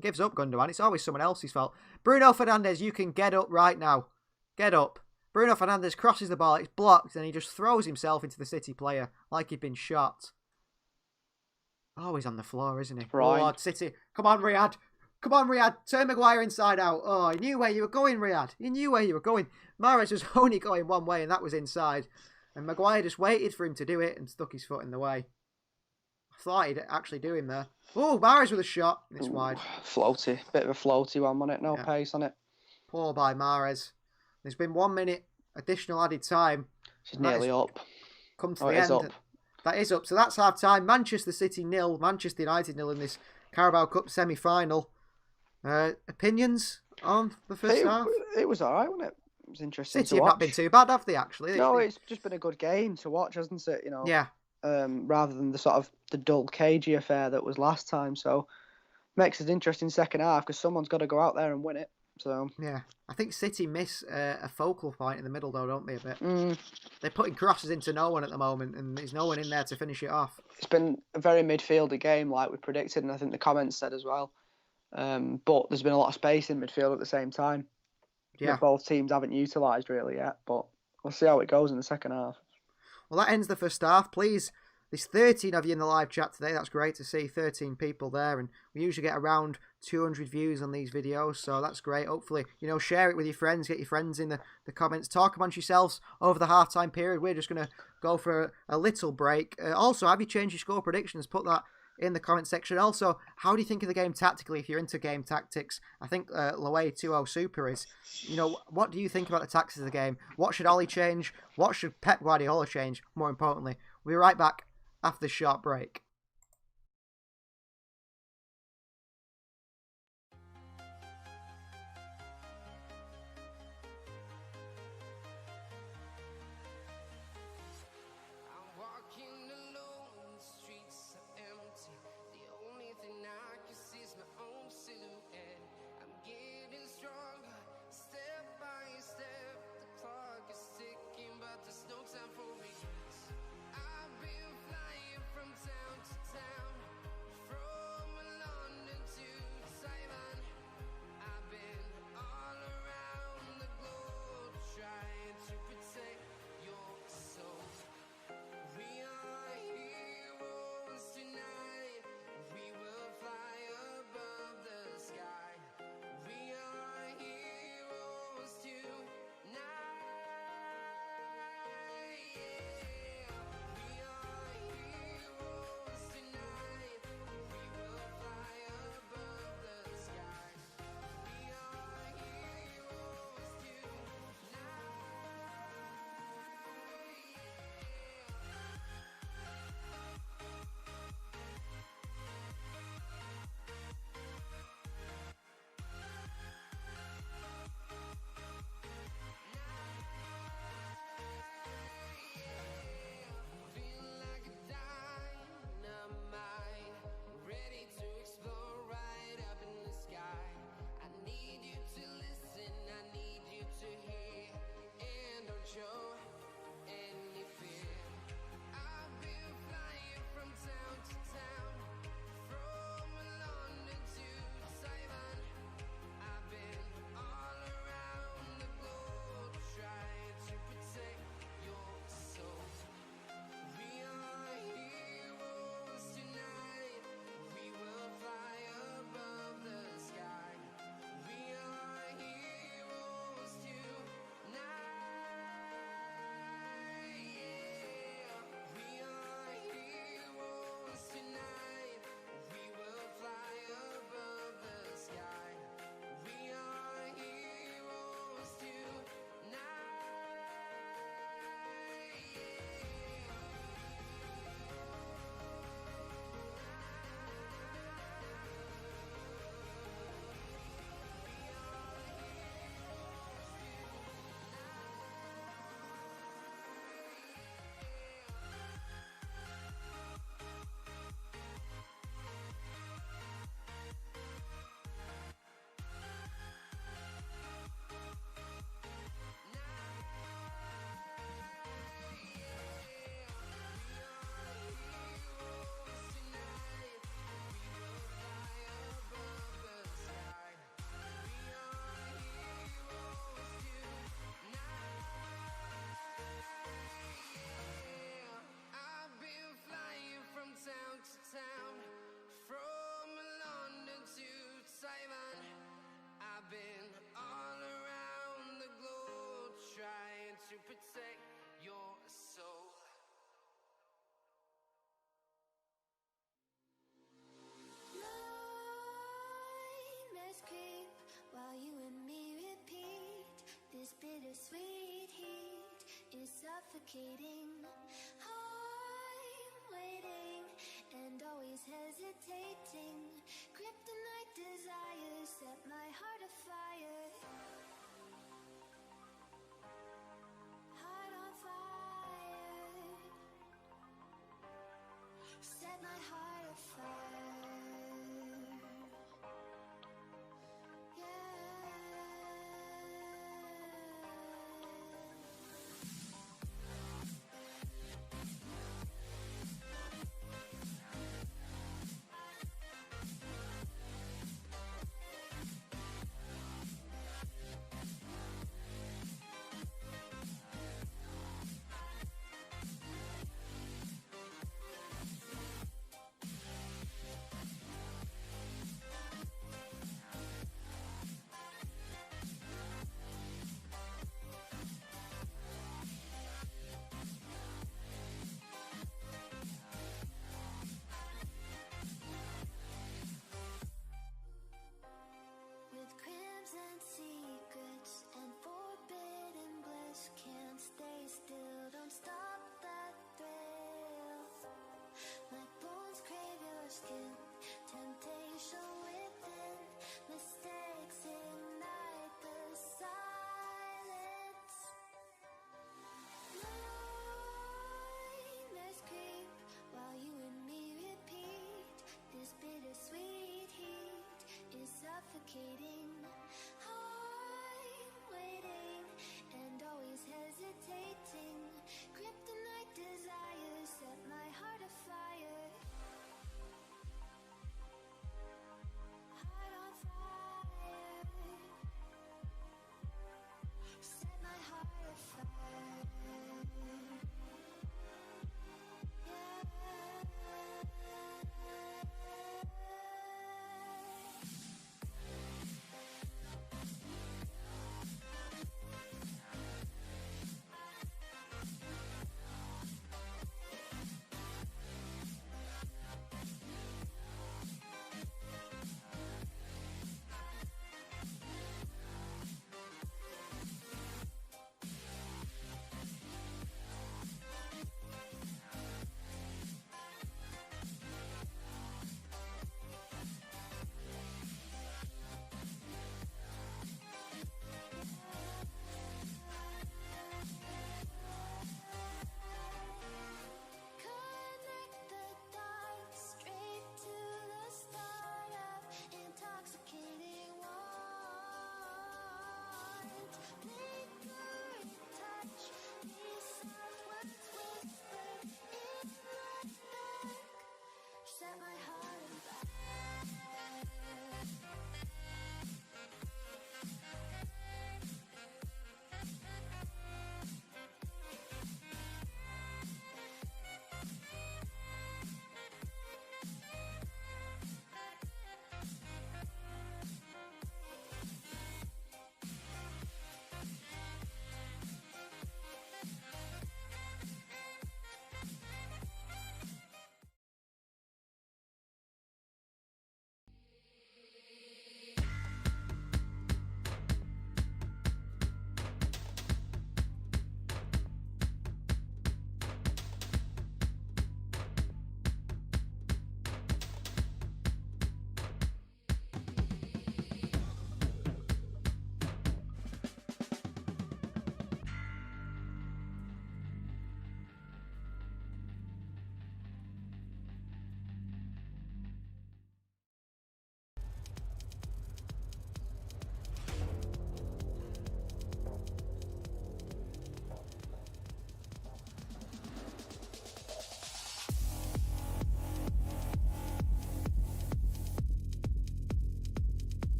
Gives up Gundogan. It's always someone else's fault. Bruno Fernandes, you can get up right now. Get up. Bruno Fernandes crosses the ball. It's blocked, and he just throws himself into the City player like he'd been shot. Oh, he's on the floor, isn't he? Right. Oh, City. Come on, Riyadh. Come on, Riyad. Turn Maguire inside out. Oh, he knew where you were going, Riyad. He knew where you were going. Mahrez was only going one way, and that was inside. And Maguire just waited for him to do it and stuck his foot in the way. I thought he'd actually do him there. Oh, Mahrez with a shot. It's wide. Floaty. Bit of a floaty one, wasn't it? No pace on it. Poor by Mahrez. There's been 1 minute additional added time. She's nearly up. Come to the end. Up. That is up. So that's half time. Manchester City 0, Manchester United 0 in this Carabao Cup semi-final. Opinions on the first half? It was alright, wasn't it? It was interesting City to watch. have not been too bad, have they, actually? No, it's just been a good game to watch, hasn't it? You know. Yeah. Rather than the sort of the dull, cagey affair that was last time. So makes it an interesting second half because someone's got to go out there and win it. So yeah, I think City miss a focal point in the middle, though, don't they? A bit. They're putting crosses into no one at the moment, and there's no one in there to finish it off. It's been a very midfieldy game, like we predicted, and I think the comments said as well. But there's been a lot of space in midfield at the same time. Yeah, that both teams haven't utilised really yet, but we'll see how it goes in the second half. Well, that ends the first half. Please, there's 13 of you in the live chat today. That's great to see, 13 people there, and we usually get around 200 views on these videos, so that's great. Hopefully, share it with your friends, get your friends in the comments, talk amongst yourselves over the half-time period. We're just going to go for a little break. Also, have you changed your score predictions? Put that in the comment section. Also, how do you think of the game tactically if you're into game tactics? I think Loe 2-0 Super is. What do you think about the tactics of the game? What should Ollie change? What should Pep Guardiola change? More importantly, we'll be right back after this short break. to protect your soul. Nightmares creep while you and me repeat. This bittersweet heat is suffocating. I'm waiting and always hesitating. Kryptonite desires set my heart afire. Heart on fire. Set my heart afire.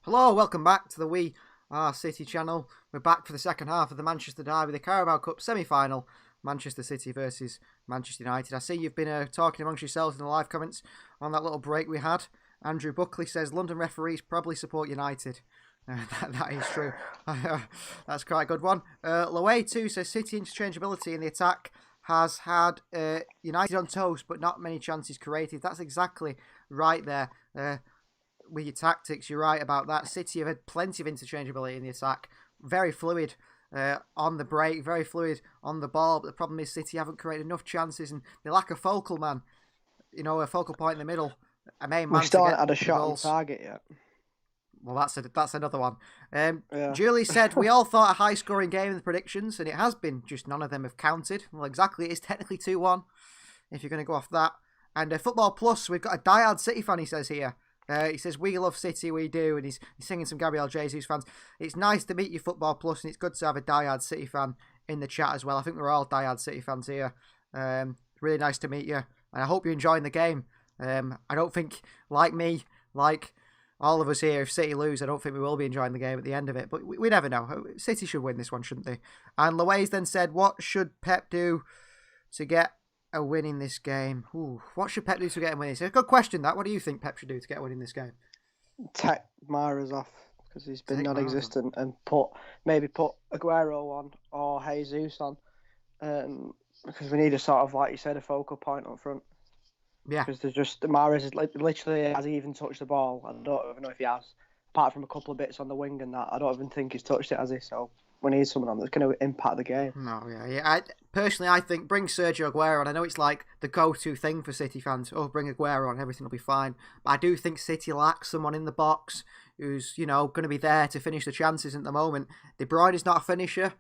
Hello, welcome back to the We Are City channel. We're back for the second half of the Manchester derby, the Carabao Cup semi-final, Manchester City versus Manchester United. I see you've been talking amongst yourselves in the live comments on that little break we had. Andrew Buckley says London referees probably support United. That is true. That's quite a good one. Loay too says City interchangeability in the attack has had United on toast, but not many chances created. That's exactly right there. With your tactics, you're right about that. City have had plenty of interchangeability in the attack. Very fluid on the break, very fluid on the ball. But the problem is City haven't created enough chances and they lack a focal man. You know, a focal point in the middle. A main man. We still to haven't get had a shot on goals. target yet. Well, that's another one. Yeah. Julie said, we all thought a high-scoring game in the predictions, and it has been, just none of them have counted. Well, exactly, it is technically 2-1, if you're going to go off that. And Football Plus, we've got a diehard City fan, he says here. He says, we love City, we do, and he's singing some Gabriel Jesus fans. It's nice to meet you, Football Plus, and it's good to have a diehard City fan in the chat as well. I think we're all diehard City fans here. Really nice to meet you, and I hope you're enjoying the game. I don't think, like me, like all of us here, if City lose, I don't think we will be enjoying the game at the end of it. But we never know. City should win this one, shouldn't they? And Loays then said, what should Pep do to get a win in this game? Ooh, what should Pep do to get a win in this game? Good question, that. What do you think Pep should do to get a win in this game? Take Mahrez off, because he's been Take non-existent, and maybe put Aguero on or Jesus on, because we need a sort of, like you said, a focal point up front. Yeah. Because there's just, Mahrez is literally, has he even touched the ball? I don't even know if he has. Apart from a couple of bits on the wing and that, I don't even think he's touched it, has he? So we need someone on that's going to impact the game. No, yeah. Personally, I think bring Sergio Aguero on. I know it's like the go-to thing for City fans. Oh, bring Aguero on, everything will be fine. But I do think City lacks someone in the box who's, going to be there to finish the chances at the moment. De Bruyne is not a finisher.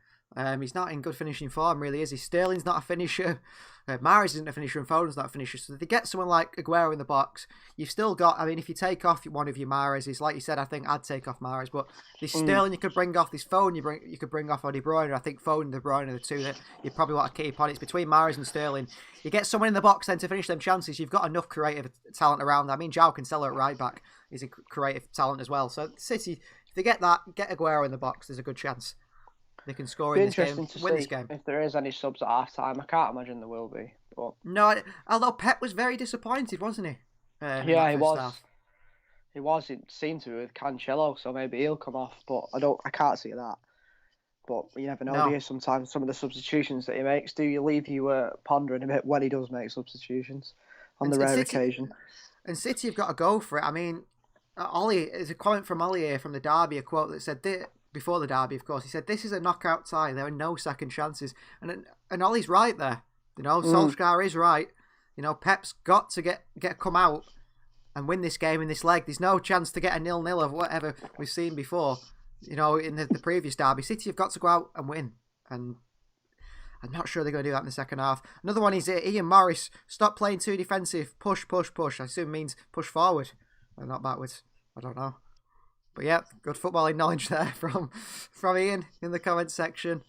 He's not in good finishing form, really, is he? Sterling's not a finisher. Mahrez isn't a finisher, and Foden's not a finisher. So if they get someone like Aguero in the box, you've still got. I mean, if you take off one of your Mahrez's, like you said, I think I'd take off Mahrez. But this Sterling, you could bring off this Foden. You could bring off De Bruyne. I think Foden and De Bruyne are the two that you probably want to keep on. It's between Mahrez and Sterling. You get someone in the box then to finish them chances. You've got enough creative talent around. I mean, João Cancelo at right back is a creative talent as well. So City, if they get that, get Aguero in the box. There's a good chance they can score in this game, win this game. If there is any subs at half time. I can't imagine there will be. But no, although Pep was very disappointed, wasn't he? Yeah, he was. He was. It seemed to with Cancelo, so maybe he'll come off. But I can't see that. But you never know. Do you? Sometimes some of the substitutions that he makes, do you leave you pondering a bit when he does make substitutions on the rare occasion. And City have got to go for it. I mean, Ollie, there's a comment from Ollie here from the derby, a quote that said, before the derby, of course, he said, this is a knockout tie. There are no second chances. And Ollie's right there. Solskjaer is right. Pep's got to come out and win this game in this leg. There's no chance to get a 0-0 of whatever we've seen before. In the previous derby, City have got to go out and win. And I'm not sure they're going to do that in the second half. Another one is Ian Morris. Stop playing too defensive. Push, push, push. I assume means push forward and not backwards. I don't know. But yeah, good footballing knowledge there from Ian in the comments section.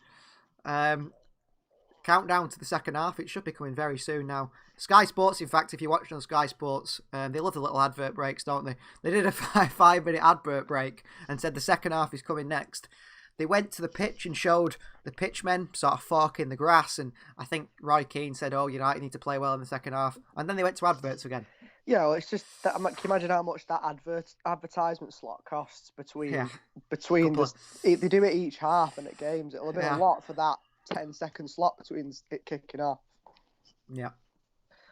Countdown to the second half. It should be coming very soon now. Sky Sports, in fact, if you're watching on Sky Sports, they love the little advert breaks, don't they? They did a 5-minute advert break and said the second half is coming next. They went to the pitch and showed the pitchmen sort of forking the grass, and I think Roy Keane said, United need to play well in the second half. And then they went to adverts again. Yeah, well, it's just that. Can you imagine how much that advertisement slot costs between they do it each half and at games. It'll have been a lot for that 10-second slot between it kicking off. Yeah.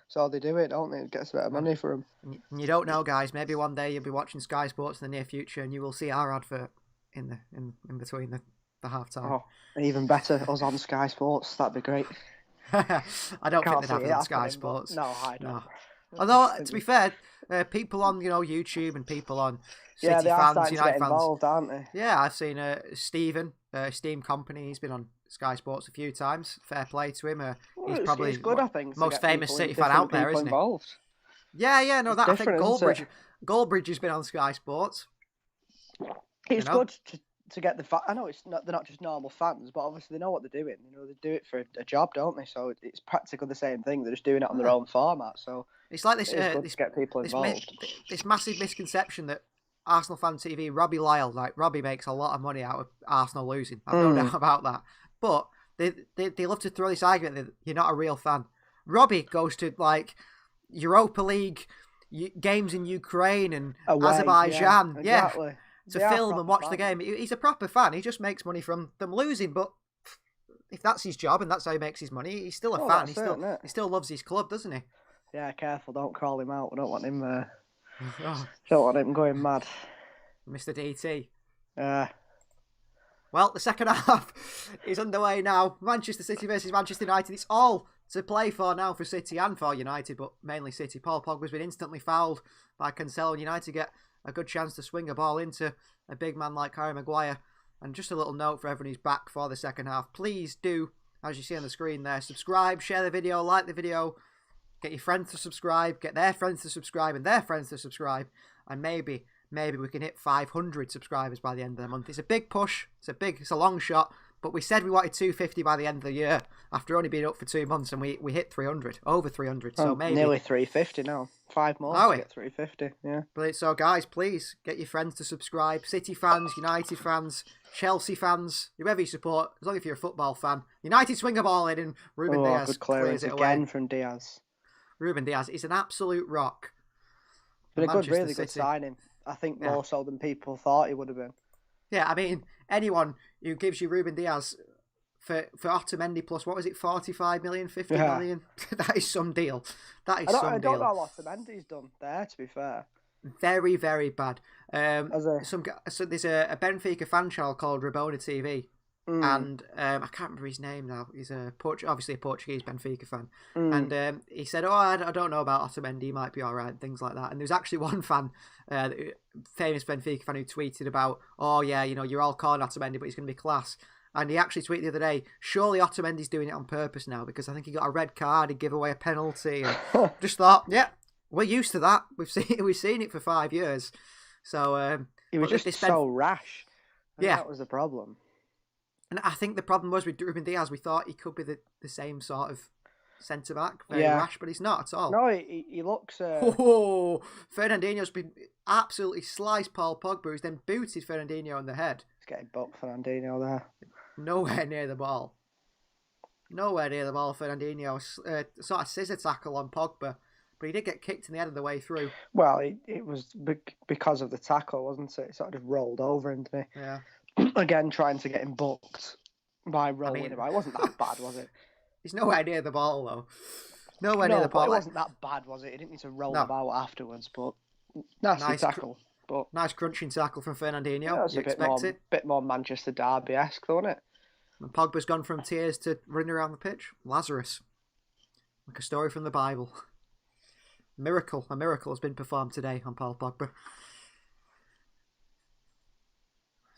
So they do it, don't they? It gets a bit of money for them. And you don't know, guys. Maybe one day you'll be watching Sky Sports in the near future, and you will see our advert in between the half time. Oh, even better, us on Sky Sports. That'd be great. I don't think they'd have it on Sky Sports. No, I don't. No. Although, to be fair, people on YouTube and people on City they fans, are United fans, involved, aren't they? Yeah, I've seen Stephen, Steam Company. He's been on Sky Sports a few times. Fair play to him. He's probably it's good, I think, most famous City fan out there, isn't involved. he? Yeah, no, that I think Goldbridge. Goldbridge has been on Sky Sports. It's good to get the I know they're not just normal fans, but obviously they know what they're doing. They do it for a job, don't they? So it's practically the same thing. They're just doing it on their own format. So it's like this. It's good to get people involved. This massive misconception that Arsenal Fan TV, Robbie Lyle, like Robbie makes a lot of money out of Arsenal losing. I've no doubt about that. But they love to throw this argument that you're not a real fan. Robbie goes to like Europa League games in Ukraine and Azerbaijan, exactly. To film and watch the game. He's a proper fan. He just makes money from them losing. But if that's his job and that's how he makes his money, he's still a fan. He still loves his club, doesn't he? Yeah, careful, don't call him out. We don't want him. Don't want him going mad. Mr. DT. Yeah. Well, the second half is underway now. Manchester City versus Manchester United. It's all to play for now for City and for United, but mainly City. Paul Pogba's been instantly fouled by Cancelo, and United get a good chance to swing a ball into a big man like Harry Maguire. And just a little note for everyone who's back for the second half. Please do, as you see on the screen there, subscribe, share the video, like the video, get your friends to subscribe, get their friends to subscribe and their friends to subscribe, and maybe we can hit 500 subscribers by the end of the month. It's a big push. It's a long shot. But we said we wanted 250 by the end of the year after only being up for 2 months, and we hit 300, over 300. So maybe nearly 350 now. 5 more to get 350. Yeah. But so guys, please get your friends to subscribe. City fans, United fans, Chelsea fans, whoever you support, as long as you're a football fan. United swing a ball in, and Ruben Diaz good clearance clears it again away. From Diaz. Ruben Diaz is an absolute rock. But a really good signing. I think more so than people thought he would have been. Yeah, I mean, anyone who gives you Ruben Diaz for Otamendi plus, what was it, 45 million, 50 million? That is some deal. That is some deal. I don't know what Otamendi's done there, to be fair. Very, very bad. So there's a Benfica fan channel called Rabona TV. And I can't remember his name now. He's obviously a Portuguese Benfica fan. And he said, I don't know about Otamendi, he might be all right, things like that. And there's actually one fan, famous Benfica fan, who tweeted about, you're all calling Otamendi, but he's going to be class. And he actually tweeted the other day, surely Otamendi's doing it on purpose now, because I think he got a red card, he gave away a penalty. And just thought, we're used to that. We've seen it for 5 years. So he was just so rash. That was the problem. And I think the problem was with Ruben Diaz, we thought he could be the same sort of centre-back, very rash, but he's not at all. No, he looks... Fernandinho's been absolutely sliced Paul Pogba, who's then booted Fernandinho on the head. He's getting bucked, Fernandinho, there. Nowhere near the ball. Fernandinho, sort of scissor tackle on Pogba, but he did get kicked in the head on the way through. Well, it was because of the tackle, wasn't it? It sort of rolled over him, didn't he? Yeah. Again, trying to get him booked by rolling him. It wasn't that bad, was it? He's nowhere near the ball, though. Nowhere near the ball. It wasn't that bad, was it? He didn't need to roll him out afterwards, but nice tackle. But nice crunching tackle from Fernandinho. Yeah, you bit more Manchester Derby-esque, wasn't it? And Pogba's gone from tears to running around the pitch. Lazarus. Like a story from the Bible. A miracle has been performed today on Paul Pogba.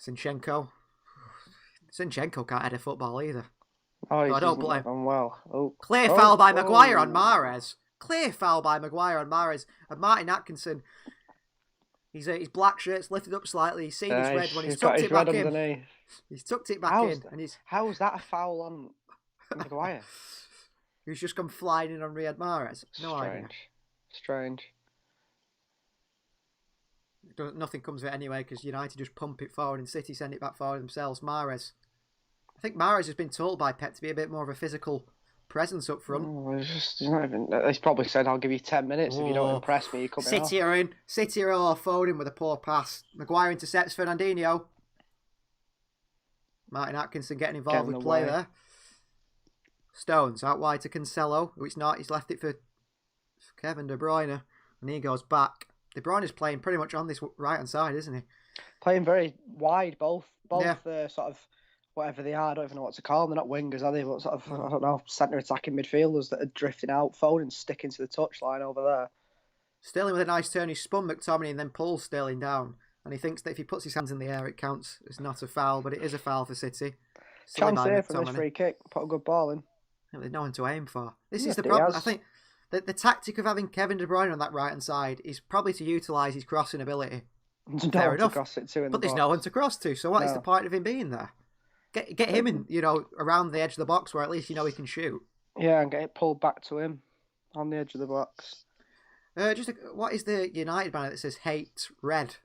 Zinchenko can't head a football either. I don't blame him. Clear foul by Maguire on Mahrez. And Martin Atkinson, his black shirt's lifted up slightly. He's seen his red when he's tucked it back in. He's tucked it back in. How's that a foul on Maguire? Who's just come flying in on Riyad Mahrez? No idea. Strange. Nothing comes of it anyway, because United just pump it forward and City send it back forward themselves. Mahrez. I think Mahrez has been told by Pep to be a bit more of a physical presence up front. He's probably said, I'll give you 10 minutes if you don't impress me. You're coming off. City are all forwarding with a poor pass. Maguire intercepts Fernandinho. Martin Atkinson getting involved with play there. Stones out wide to Cancelo, who it's not. He's left it for Kevin De Bruyne, and he goes back. De Bruyne is playing pretty much on this right-hand side, isn't he? Playing very wide, both sort of whatever they are. I don't even know what to call them. They're not wingers, are they? But sort of, I don't know, centre attacking midfielders that are drifting out, Foden sticking to the touchline over there. Sterling with a nice turn. He spun McTominay and then pulls Sterling down. And he thinks that if he puts his hands in the air, it counts. It's not a foul, but it is a foul for City. Chance here from this free kick. Put a good ball in. There's no one to aim for. This is the problem. I think the tactic of having Kevin De Bruyne on that right-hand side is probably to utilise his crossing ability. Fair enough. But there's no one to cross to, so what is the point of him being there? Get him in, around the edge of the box where at least he can shoot. Yeah, and get it pulled back to him on the edge of the box. What is the United banner that says hate red?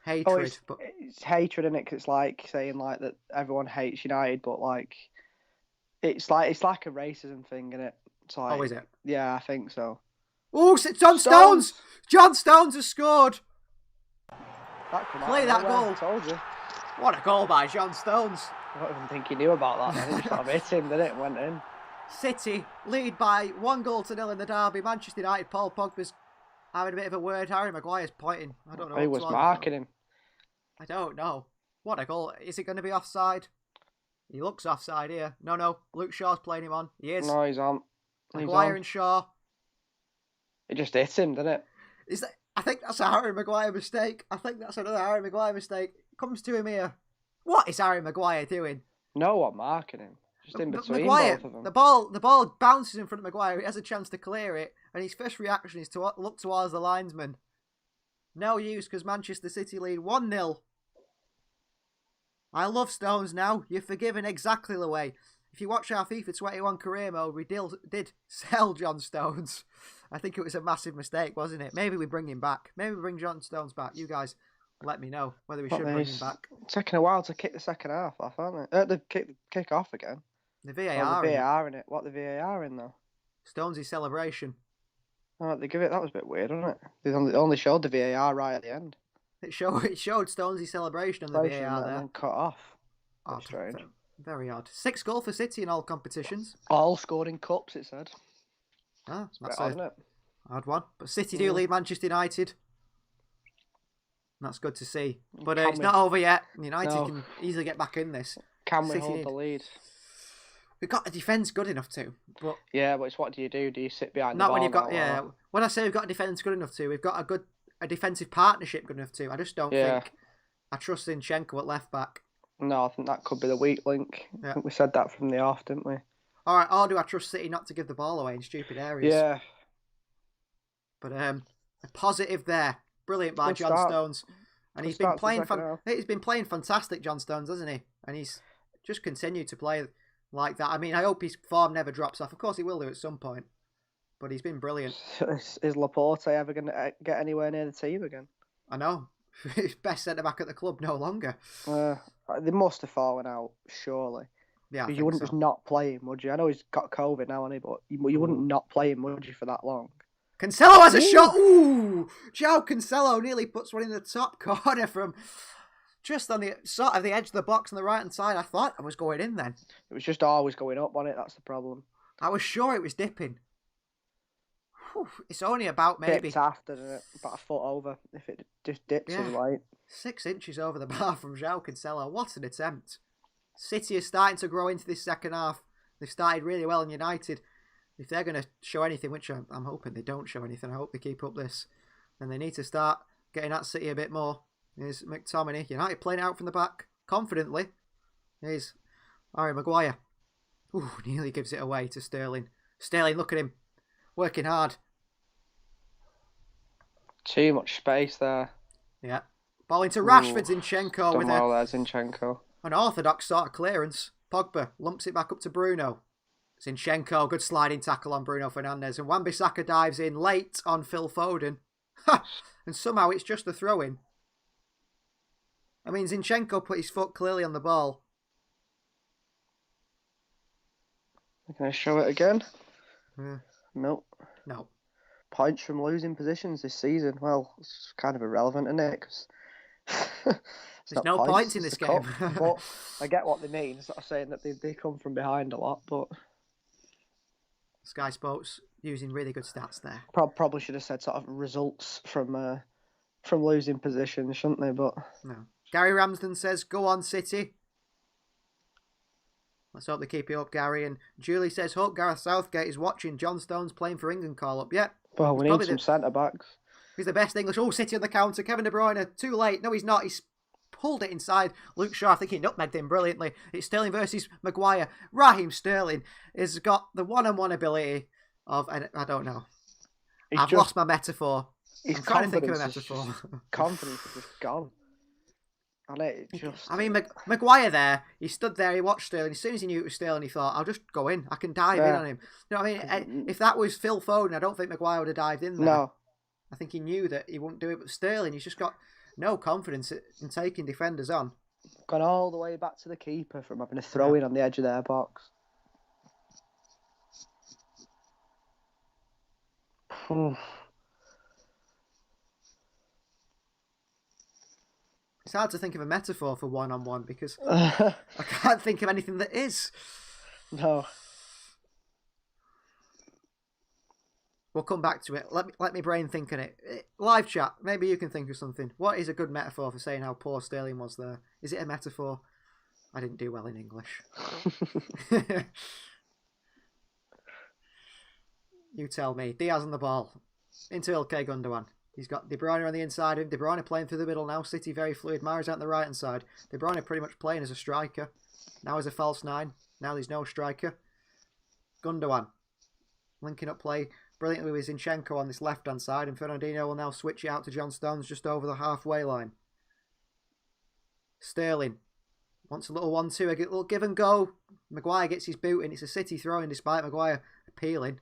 hatred. But it's hatred, isn't it? 'Cause it's like saying like that everyone hates United, but like it's like a racism thing, isn't it? It's like, is it? Yeah, I think so. Oh, John Stones! John Stones has scored. Play that goal. I told you. What a goal by John Stones. I don't even think he knew about that. It just sort of hit him, didn't it? Went in. City lead by 1-0 in the derby. Manchester United, Paul Pogba's having a bit of a word. Harry Maguire's pointing. I don't know. He was marking him. I don't know. What a goal. Is it going to be offside? He looks offside here. No. Luke Shaw's playing him on. He is. No, he's on. Maguire and Shaw. It just hit him, didn't it? I think that's a Harry Maguire mistake. I think that's another Harry Maguire mistake. Comes to him here. What is Harry Maguire doing? No one marking him. Just in between Maguire, both of them. The ball bounces in front of Maguire. He has a chance to clear it, and his first reaction is to look towards the linesman. No use, because Manchester City lead 1-0. I love Stones now. You're forgiven exactly the way. If you watch our FIFA 21 career mode, we did sell John Stones. I think it was a massive mistake, wasn't it? Maybe we bring him back. Maybe we bring John Stones back. You guys let me know whether we should bring him back. Taking a while to kick the second half off, aren't they? The kick off again. The VAR. The VAR in it. What the VAR in though? Stonesy's celebration. Oh, they give it. That was a bit weird, wasn't it? They only showed the VAR right at the end. It showed Stonesy's celebration on the VAR there. And cut off. Odd. Strange. Very odd. 6 goals for City in all competitions. All scored in cups, it said. Ah, that's odd, isn't it? Odd one. But City do lead Manchester United. That's good to see. But it's not over yet. United can easily get back in this. Can we hold the lead? We've got a defence good enough to. But but it's what do you do? Do you sit behind the not ball? when you've got When I say we've got a defence good enough to, we've got a defensive partnership good enough to. I just don't think I trust Zinchenko at left back. No, I think that could be the weak link. Yeah. I think we said that from the off, didn't we? All right, or do I trust City not to give the ball away in stupid areas? Yeah. But a positive there. Brilliant by John Stones. And he's been playing fantastic, John Stones, hasn't he? And he's just continued to play like that. I mean, I hope his form never drops off. Of course he will do at some point. But he's been brilliant. Is Laporte ever going to get anywhere near the team again? I know. He's best centre-back at the club no longer. They must have fallen out, surely. Yeah, you wouldn't just not play him, would you? I know he's got COVID now, hasn't he? But you wouldn't not play him, would you, for that long? Cancelo has a shot. Ooh! João Cancelo nearly puts one in the top corner from just on the sort of the edge of the box on the right-hand side. I thought I was going in then. It was just always going up on it. That's the problem. I was sure it was dipping. Whew, it's only about maybe... Dipped after, about a foot over, if it just dips in light. 6 inches over the bar from João Cancelo. What an attempt. City are starting to grow into this second half. They've started really well in United. If they're going to show anything, which I'm hoping they don't show anything, I hope they keep up this, then they need to start getting at City a bit more. Here's McTominay. United playing out from the back confidently. Here's Harry Maguire. Ooh, nearly gives it away to Sterling. Sterling, look at him. Working hard. Too much space there. Yeah. Ball into Rashford. Zinchenko with Zinchenko. An orthodox sort of clearance. Pogba lumps it back up to Bruno. Zinchenko, good sliding tackle on Bruno Fernandes. And Wan-Bissaka dives in late on Phil Foden. And somehow it's just a throw-in. I mean, Zinchenko put his foot clearly on the ball. Can I show it again? Yeah. No. Points from losing positions this season. Well, it's kind of irrelevant, isn't it? Cause there's no points in this game. But I get what they mean. Sort of saying that they come from behind a lot, but Sky Sports using really good stats there. Probably should have said sort of results from losing positions, shouldn't they? But no. Gary Ramsden says, "Go on, City." Let's hope they keep it up, Gary. And Julie says, "Hope Gareth Southgate is watching John Stones playing for England call up." Yep. Well, we need some centre backs. He's the best English. Oh, City on the counter. Kevin De Bruyne, too late. No, he's not. He's pulled it inside. Luke Shaw, I think he nutmegged him brilliantly. It's Sterling versus Maguire. Raheem Sterling has got the one-on-one ability of, I don't know. I've lost my metaphor. I'm trying to think of a metaphor. Confidence is just gone. And it just... I mean, Maguire there, he stood there, he watched Sterling. As soon as he knew it was Sterling, he thought, I'll just go in. I can dive in on him. You know what I mean? If that was Phil Foden, I don't think Maguire would have dived in there. No. I think he knew that he wouldn't do it. But Sterling, he's just got no confidence in taking defenders on. Gone all the way back to the keeper from having a throw-in on the edge of their box. It's hard to think of a metaphor for one-on-one because I can't think of anything that is. No. We'll come back to it. Let me brain think on it. Live chat, maybe you can think of something. What is a good metaphor for saying how poor Sterling was there? Is it a metaphor? I didn't do well in English. You tell me. Diaz on the ball. Into Ilkay Gundogan. He's got De Bruyne on the inside of him. De Bruyne playing through the middle now. City very fluid. Mahrez out on the right hand side. De Bruyne pretty much playing as a striker. Now as a false nine. Now there's no striker. Gundogan. Linking up play brilliantly with Zinchenko on this left hand side. And Fernandinho will now switch it out to John Stones just over the halfway line. Sterling. Wants a little 1-2. A little give and go. Maguire gets his boot in. It's a City throwing despite Maguire appealing.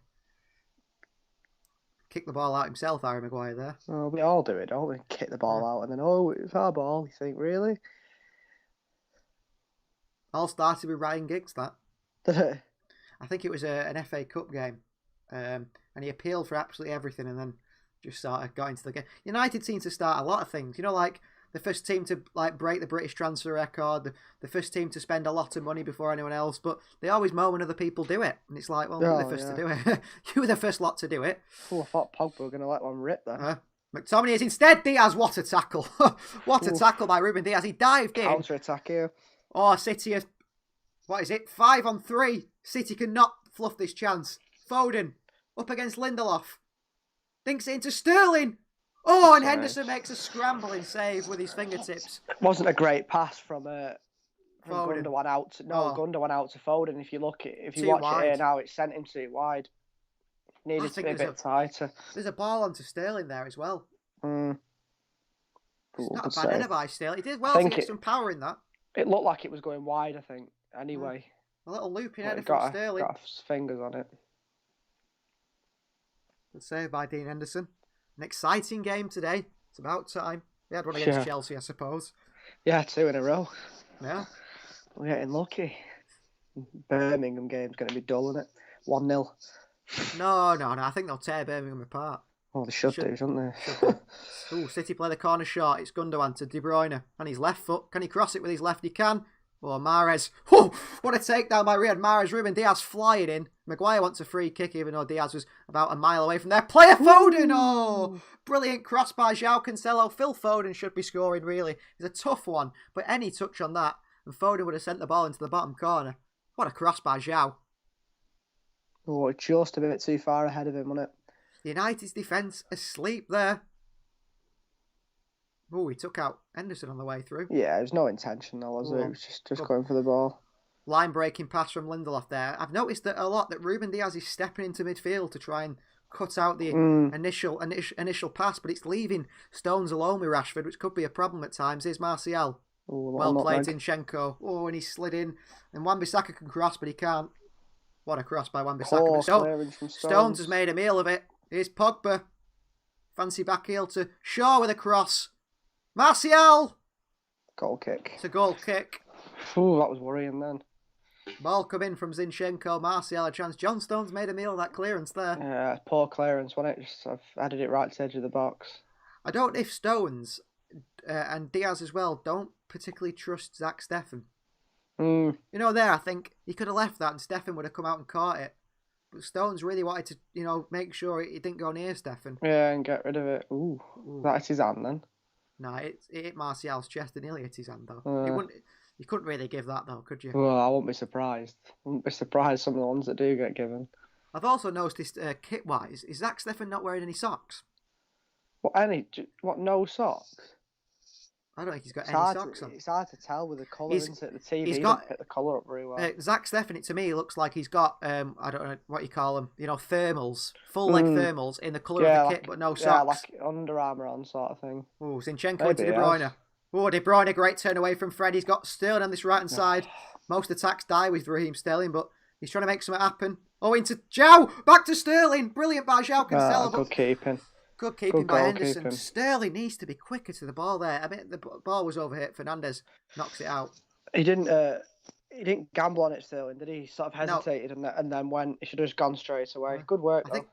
Kick the ball out himself, Harry Maguire there. Oh, we all do it, don't we? Kick the ball out and then, oh, it's our ball. You think, really? All started with Ryan Giggs, that. Did it? I think it was an FA Cup game. And he appealed for absolutely everything and then just sort of got into the game. United seem to start a lot of things. You know, like the first team to break the British transfer record, the first team to spend a lot of money before anyone else, but they always moan when other people do it. And it's like, well, you were the first to do it. You were the first lot to do it. Oh, I thought Pogba were going to let one rip there. McTominay is instead Diaz. What a tackle. What a tackle by Ruben Diaz. He dived in. Counter-attack here. Oh, City are, what is it? 5-on-3. City cannot fluff this chance. Foden up against Lindelof. Dinks it into Sterling. Oh, and Henderson makes a scrambling save with his fingertips. Wasn't a great pass from Gundogan out. Gundogan out to Foden. If you watch it here now, it's sent him too wide. Needed to be a bit tighter. There's a ball onto Sterling there as well. It's not a bad header by Sterling. He did well to get some power in that. It looked like it was going wide, I think. Anyway. A little looping header from Sterling. Got his fingers on it. Good save by Dean Henderson. An exciting game today. It's about time. We had one against Chelsea, I suppose. Yeah, 2 in a row. Yeah. We're getting lucky. Birmingham game's going to be dull, isn't it? 1-0. No. I think they'll tear Birmingham apart. Oh, they should do, shouldn't they? Ooh, City play the corner shot. It's Gundogan to De Bruyne. And his left foot. Can he cross it with his left? He can. Oh, Mahrez. Oh, what a takedown by Riyad Mahrez. Ruben Diaz flying in. Maguire wants a free kick, even though Diaz was about a mile away from there. Player Foden! Oh, brilliant cross by João Cancelo. Phil Foden should be scoring, really. It's a tough one, but any touch on that, and Foden would have sent the ball into the bottom corner. What a cross by João. Oh, just a bit too far ahead of him, wasn't it? United's defence asleep there. Oh, he took out Henderson on the way through. Yeah, it was no intention, though, was it? It was just going for the ball. Line breaking pass from Lindelof there. I've noticed that a lot that Ruben Diaz is stepping into midfield to try and cut out the initial pass, but it's leaving Stones alone with Rashford, which could be a problem at times. Here's Martial. Well played, Zinchenko. Oh, and he slid in. And Wan-Bissaka can cross, but he can't. What a cross by Wan-Bissaka. Stones has made a meal of it. Here's Pogba. Fancy back heel to Shaw with a cross. Martial! Goal kick. It's a goal kick. Ooh, that was worrying then. Ball come in from Zinchenko. Martial a chance. John Stones made a meal of that clearance there. Yeah, poor clearance, wasn't it? I've added it right to the edge of the box. I don't know if Stones and Diaz as well don't particularly trust Zach Steffen. You know, I think he could have left that and Steffen would have come out and caught it. But Stones really wanted to, make sure it didn't go near Steffen. Yeah, and get rid of it. Ooh. That's his hand then. No, it hit Martial's chest and nearly hit his hand though. You couldn't really give that though, could you? Well, I wouldn't be surprised. I wouldn't be surprised some of the ones that do get given. I've also noticed kit-wise, is Zach Steffen not wearing any socks? What, no socks? I don't think he's got any socks on. It's hard to tell with the colour, isn't it? The TV he's got, pick the colour up very well. Zach Steffen, to me, looks like he's got, I don't know what you call them, thermals, full-leg thermals in the colour of the kit, but no socks. Yeah, like Under Armour on sort of thing. Oh, Zinchenko into De Bruyne. Oh, De Bruyne, great turn away from Fred. He's got Sterling on this right-hand side. Most attacks die with Raheem Sterling, but he's trying to make something happen. Oh, into João! Back to Sterling! Brilliant by João Cancelo. Good keeping. Good keeping Good by goal Henderson. keeping. Sterling needs to be quicker to the ball there. I mean, the ball was overhit. Fernandes knocks it out. He didn't gamble on it, Sterling, did he? He sort of hesitated and then went. He should have just gone straight away. Good work, I think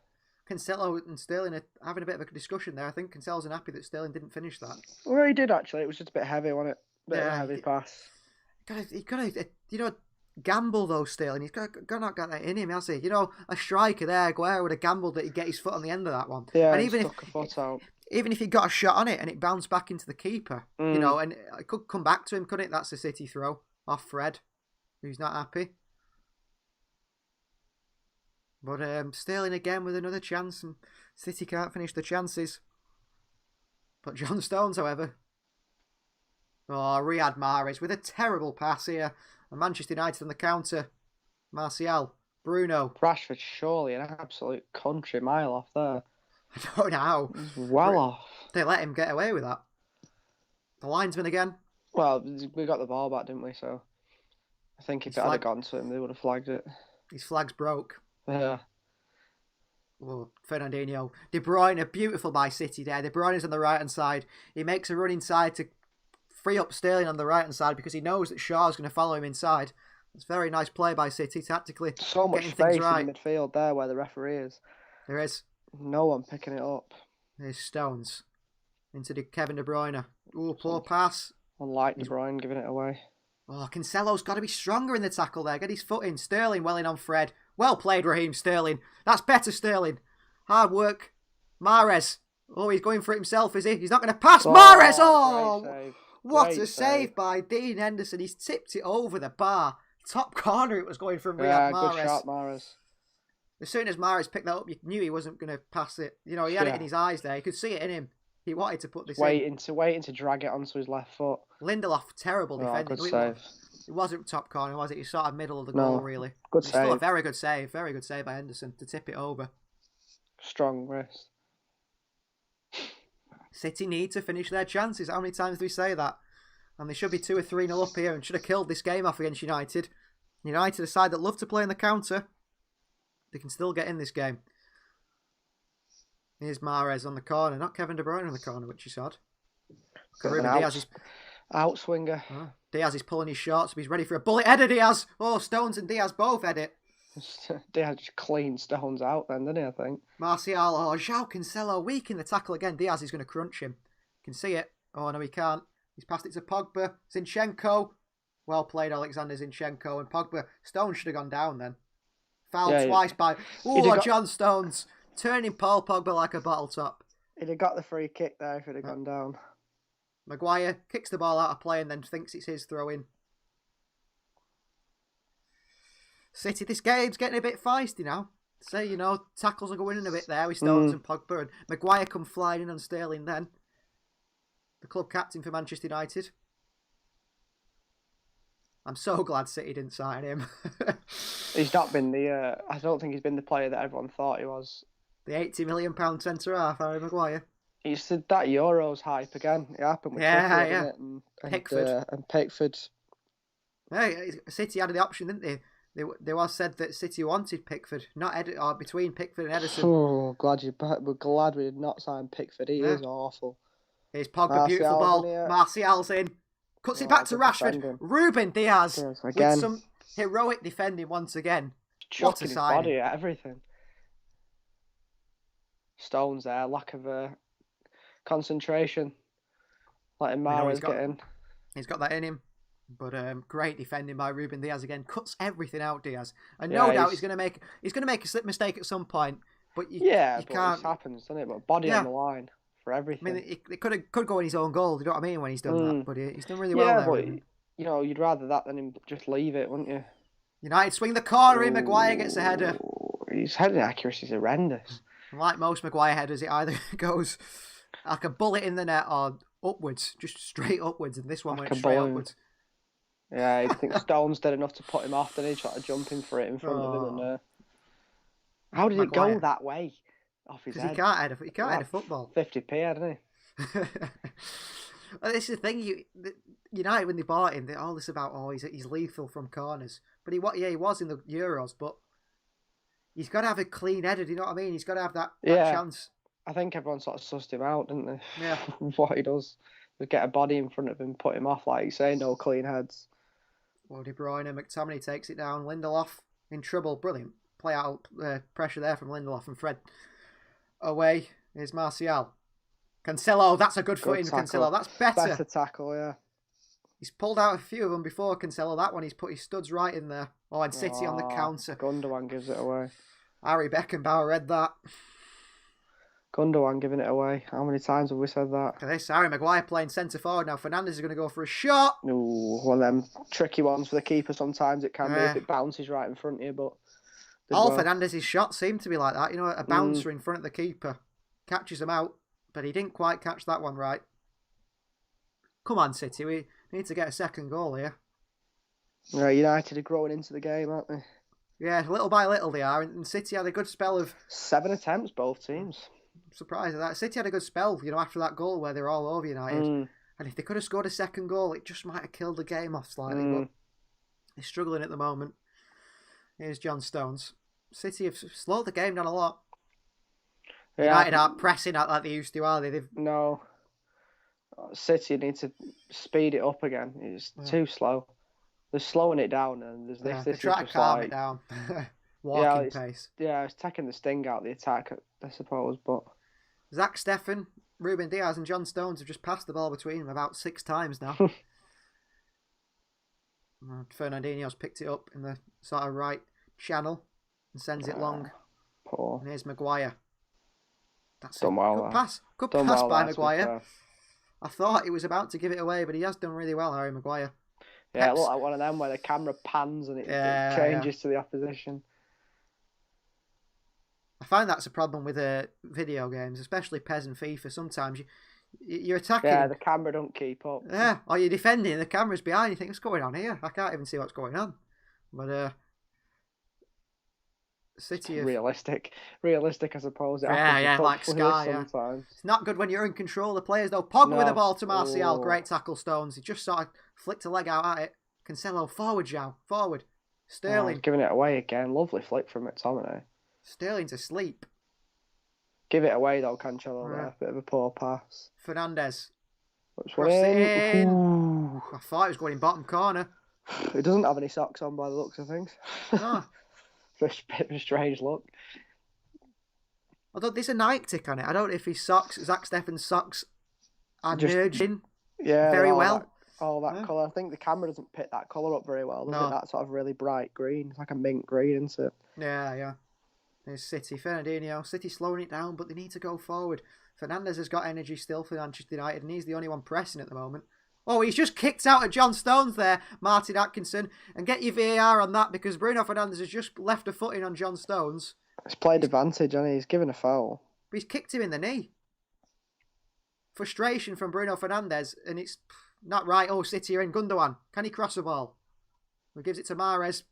Cancelo and Sterling are having a bit of a discussion there. I think Cancelo's unhappy that Sterling didn't finish that. Well, he did actually. It was just a bit heavy, wasn't it? Bit of a heavy pass. He's got to, gamble though, Sterling. He's got not got that in him, has he? A striker there, Aguero would have gambled that he'd get his foot on the end of that one. Yeah, and even if he got a shot on it and it bounced back into the keeper, and it could come back to him, couldn't it? That's a City throw off Fred, who's not happy. But Sterling again with another chance, and City can't finish the chances. But John Stones, however. Oh, Riyad Mahrez with a terrible pass here. And Manchester United on the counter. Martial, Bruno. Rashford surely an absolute country mile off there. I don't know how. He's well off. They let him get away with that. The linesman again. Well, we got the ball back, didn't we? So I think if it had gone to him, they would have flagged it. His flag's broke. Yeah. Oh, Fernandinho. De Bruyne, beautiful by City there. De Bruyne's on the right-hand side. He makes a run inside to free up Sterling on the right-hand side because he knows that Shaw's going to follow him inside. It's very nice play by City, tactically. So much space in the midfield there where the referee is. There is. No one picking it up. There's Stones. Into Kevin De Bruyne. Oh, poor pass. Unlike De Bruyne giving it away. Oh, Cancelo's got to be stronger in the tackle there. Get his foot in. Sterling well in on Fred. Well played, Raheem Sterling. That's better, Sterling. Hard work. Mahrez. Oh, he's going for it himself, is he? He's not going to pass. Mahrez! Oh, what a save by Dean Henderson. He's tipped it over the bar. Top corner it was going from Riyad Mahrez. Good shot, Mahrez. As soon as Mahrez picked that up, you knew he wasn't going to pass it. He had it in his eyes there. You could see it in him. He wanted to put this waiting to drag it onto his left foot. Lindelof, terrible defending. Good save. It wasn't top corner, was it? He sort of middle of the goal, really. Good save. Still a very good save. Very good save by Henderson to tip it over. Strong wrist. City need to finish their chances. How many times do we say that? And they should be 2 or 3-0 up here and should have killed this game off against United. United, a side that love to play in the counter. They can still get in this game. Here's Mahrez on the corner. Not Kevin De Bruyne on the corner, which is odd. Outswinger. Diaz is pulling his shorts, but he's ready for a bullet header, Diaz. Oh, Stones and Diaz both head it. Diaz just clean Stones out then, didn't he, I think? Martial, João Cancelo, weak in the tackle again. Diaz is going to crunch him. Can see it. Oh, no, he can't. He's passed it to Pogba. Zinchenko. Well played, Alexander Zinchenko. And Pogba. Stones should have gone down then. Fouled twice by... Oh, John Stones. Turning Paul Pogba like a bottle top. He'd have got the free kick there if he'd have gone down. Maguire kicks the ball out of play and then thinks it's his throw-in. City, this game's getting a bit feisty now. Say, tackles are going in a bit there with Stones and Pogba. And Maguire come flying in on Sterling then. The club captain for Manchester United. I'm so glad City didn't sign him. He's not been I don't think he's been the player that everyone thought he was. The £80 million centre-half, Harry Maguire. He said that Euros hype again. It happened with Pickford, didn't it? And Pickford. And Pickford. Yeah, City had the option, didn't they? They was said that City wanted Pickford, or between Pickford and Ederson. Oh, we're glad we did not sign Pickford. He is awful. Here's Pogba, beautiful ball. Martial's in. Cuts it back to Rashford. Defending. Ruben Diaz again. with some heroic defending once again. Chucking his body at everything. Stones there, lack of concentration. Letting Mahrez get in. He's got that in him. But great defending by Ruben Diaz again. Cuts everything out, Diaz. And no doubt he's going to make a slip mistake at some point. But you can't. It happens, doesn't it? But body on the line for everything. I mean, it could go in his own goal. You know what I mean? When he's done that, but he's done really well there. But you'd rather that than him just leave it, wouldn't you? United swing the corner in. Maguire gets a header. His heading accuracy is horrendous. Like most Maguire headers, it either goes like a bullet in the net or upwards, just straight upwards. And this one went straight upwards. Yeah, I think Stones did enough to put him off. Then he tried to jump in for it in front of him. And how did Maguire. It go that way? Off his head. He can't head a football. 50p, hadn't he? Well, this is the thing. United, when they bought him, all this about he's lethal from corners. But he was in the Euros. But he's got to have a clean header. Do you know what I mean? He's got to have that chance. I think everyone sort of sussed him out, didn't they? Yeah. What he does is get a body in front of him, put him off, like you say, no clean heads. Well, De Bruyne, McTominay takes it down. Lindelof in trouble. Brilliant play out pressure there from Lindelof and Fred. Away is Martial. Cancelo, that's a good foot in Cancelo. That's better. Better tackle, yeah. He's pulled out a few of them before Cancelo. That one, he's put his studs right in there. Oh, and City on the counter. Gundogan gives it away. Harry Beckenbauer read that. Gundogan giving it away. How many times have we said that? Look at this. Harry Maguire playing centre forward now. Fernandes is going to go for a shot. Ooh, one of them tricky ones for the keeper sometimes. It can be if it bounces right in front of you, but... All Fernandes' shots seem to be like that. You know, a bouncer in front of the keeper. Catches him out, but he didn't quite catch that one right. Come on, City. We need to get a second goal here. Yeah, United are growing into the game, aren't they? Yeah, little by little they are. And City had a good spell of... 7 attempts, both teams. I'm surprised at that. City had a good spell, you know, after that goal where they were all over United. And if they could have scored a second goal, it just might have killed the game off slightly. But they're struggling at the moment. Here's John Stones. City have slowed the game down a lot. Yeah. United aren't pressing out like they used to, are they? No. City need to speed it up again. It's too slow. They're slowing it down, and there's this. They're trying to calm it down. Walking pace. Yeah, it's taking the sting out of the attack, I suppose. But Zach Steffen, Ruben Diaz, and John Stones have just passed the ball between them about 6 times now. Fernandinho's picked it up in the sort of right channel and sends it long. Poor. And here's Maguire. That's done a good pass. Good pass by Maguire. I thought he was about to give it away, but he has done really well, Harry Maguire. Yeah, it looked like one of them where the camera pans and it changes to the opposition. I find that's a problem with video games, especially PES and FIFA. Sometimes you're attacking. Yeah, the camera don't keep up. Yeah, or you're defending, the camera's behind. You think, what's going on here? I can't even see what's going on. But City of... realistic, I suppose. Yeah, like Sky. Sometimes. It's not good when you're in control of the players, though. Pogba with the ball to Martial. Great tackle, Stones. He just sort of flicked a leg out at it. Cancelo, forward, João. Forward. Sterling. He's giving it away again. Lovely flick from McTominay. Sterling's asleep. Give it away, though, Cancelo. There. Bit of a poor pass. Fernandes. Cross it in. I thought it was going in bottom corner. He doesn't have any socks on by the looks of things. No. It's a bit of a strange look. Although there's a Nike tick on it. I don't know if his socks, Zach Steffen's socks, are merging very well. That colour. I think the camera doesn't pick that colour up very well, does it? That sort of really bright green. It's like a mint green, isn't it? Yeah. There's City. Fernandinho. City slowing it down, but they need to go forward. Fernandes has got energy still for Manchester United, and he's the only one pressing at the moment. Oh, he's just kicked out at John Stones there, Martin Atkinson. And get your VAR on that, because Bruno Fernandes has just left a foot in on John Stones. He's played advantage, hasn't he? He's given a foul. But he's kicked him in the knee. Frustration from Bruno Fernandes, and it's not right. Oh, City are in. Gundogan. Can he cross the ball? He gives it to Mahrez.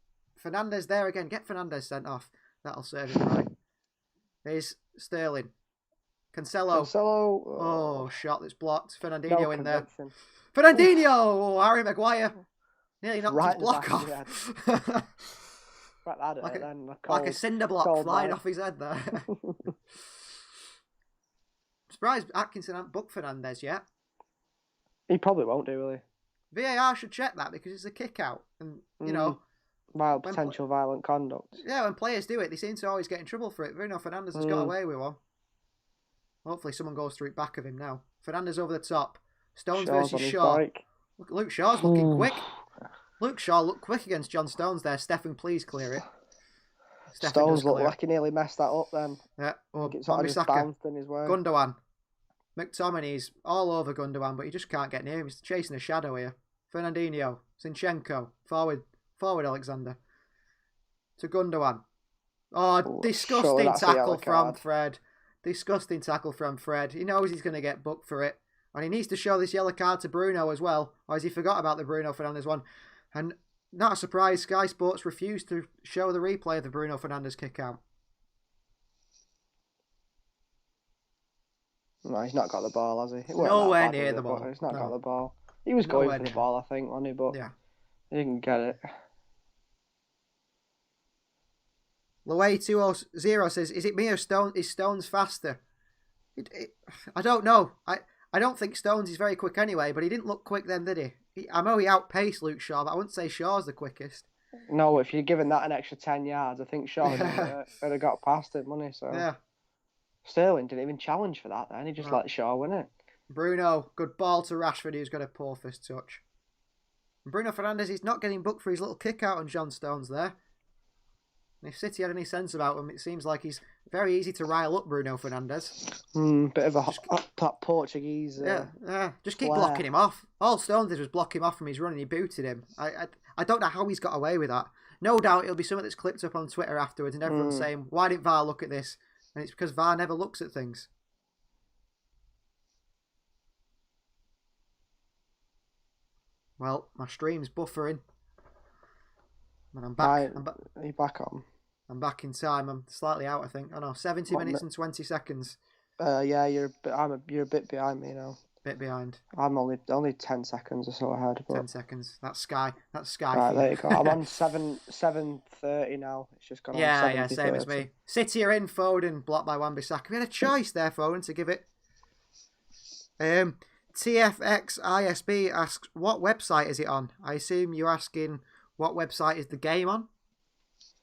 Fernandes there again. Get Fernandes sent off. That'll serve him right. Here's Sterling. Cancelo. Oh, shot that's blocked. Fernandinho in there. Fernandinho! Oh, Harry Maguire. Nearly knocked his block off. Like a cinder block flying off his head there. I'm surprised Atkinson hasn't booked Fernandes yet. He probably won't do, will he? VAR should check that, because it's a kick out. And, you know... Mild potential violent conduct. Yeah, when players do it, they seem to always get in trouble for it. Bruno Fernandes has got away with one. Hopefully someone goes through it back of him now. Fernandes over the top. Stones versus Shaw. Luke Shaw's looking quick. Luke Shaw looked quick against John Stones there. Steffen, please clear it. Stones looked like he nearly messed that up then. Yeah. Oh, Wan-Bissaka. Gundogan. McTominay's all over Gundogan, but he just can't get near him. He's chasing a shadow here. Fernandinho. Zinchenko. Forward Alexander. To Gundogan. Oh, disgusting tackle from Fred. Disgusting tackle from Fred. He knows he's going to get booked for it. And he needs to show this yellow card to Bruno as well. Or has he forgot about the Bruno Fernandes one? And not a surprise, Sky Sports refused to show the replay of the Bruno Fernandes kick out. No, he's not got the ball, has he? Nowhere near the ball. He's not got the ball. He was going for the ball, I think, wasn't he? But he didn't get it. Loay 200 says, is it me or Stones? Is Stones faster? I don't know. I don't think Stones is very quick anyway, but he didn't look quick then, did he? I know he outpaced Luke Shaw, but I wouldn't say Shaw's the quickest. No, if you're giving that an extra 10 yards, I think Shaw would have got past him, wouldn't he? So Yeah. Sterling didn't even challenge for that then. He just let Shaw win it. Bruno, good ball to Rashford, who's got a poor first touch. And Bruno Fernandes, he's not getting booked for his little kick out on John Stones there. And if City had any sense about him, it seems like he's very easy to rile up Bruno Fernandes. Bit of that Portuguese. Just keep flair. blocking him off. All Stones did was block him off from his run and he booted him. I don't know how he's got away with that. No doubt it'll be something that's clipped up on Twitter afterwards and everyone's saying, why didn't VAR look at this? And it's because VAR never looks at things. Well, my stream's buffering. And I'm back. Are you back on? I'm back in time. I'm slightly out, I think. Oh no, 70 minutes and 20 seconds. Yeah, you're a bit behind me now. Bit behind. I'm only 10 seconds or so ahead. But... 10 seconds. That's Sky. Right, there you go. I'm on 7:30 now. It's just gone on 7:30. Yeah, same as me. City are in. Foden blocked by Wan-Bissaka. We had a choice there, Foden, to give it. TFX ISB asks, what website is it on? I assume you're asking what website is the game on?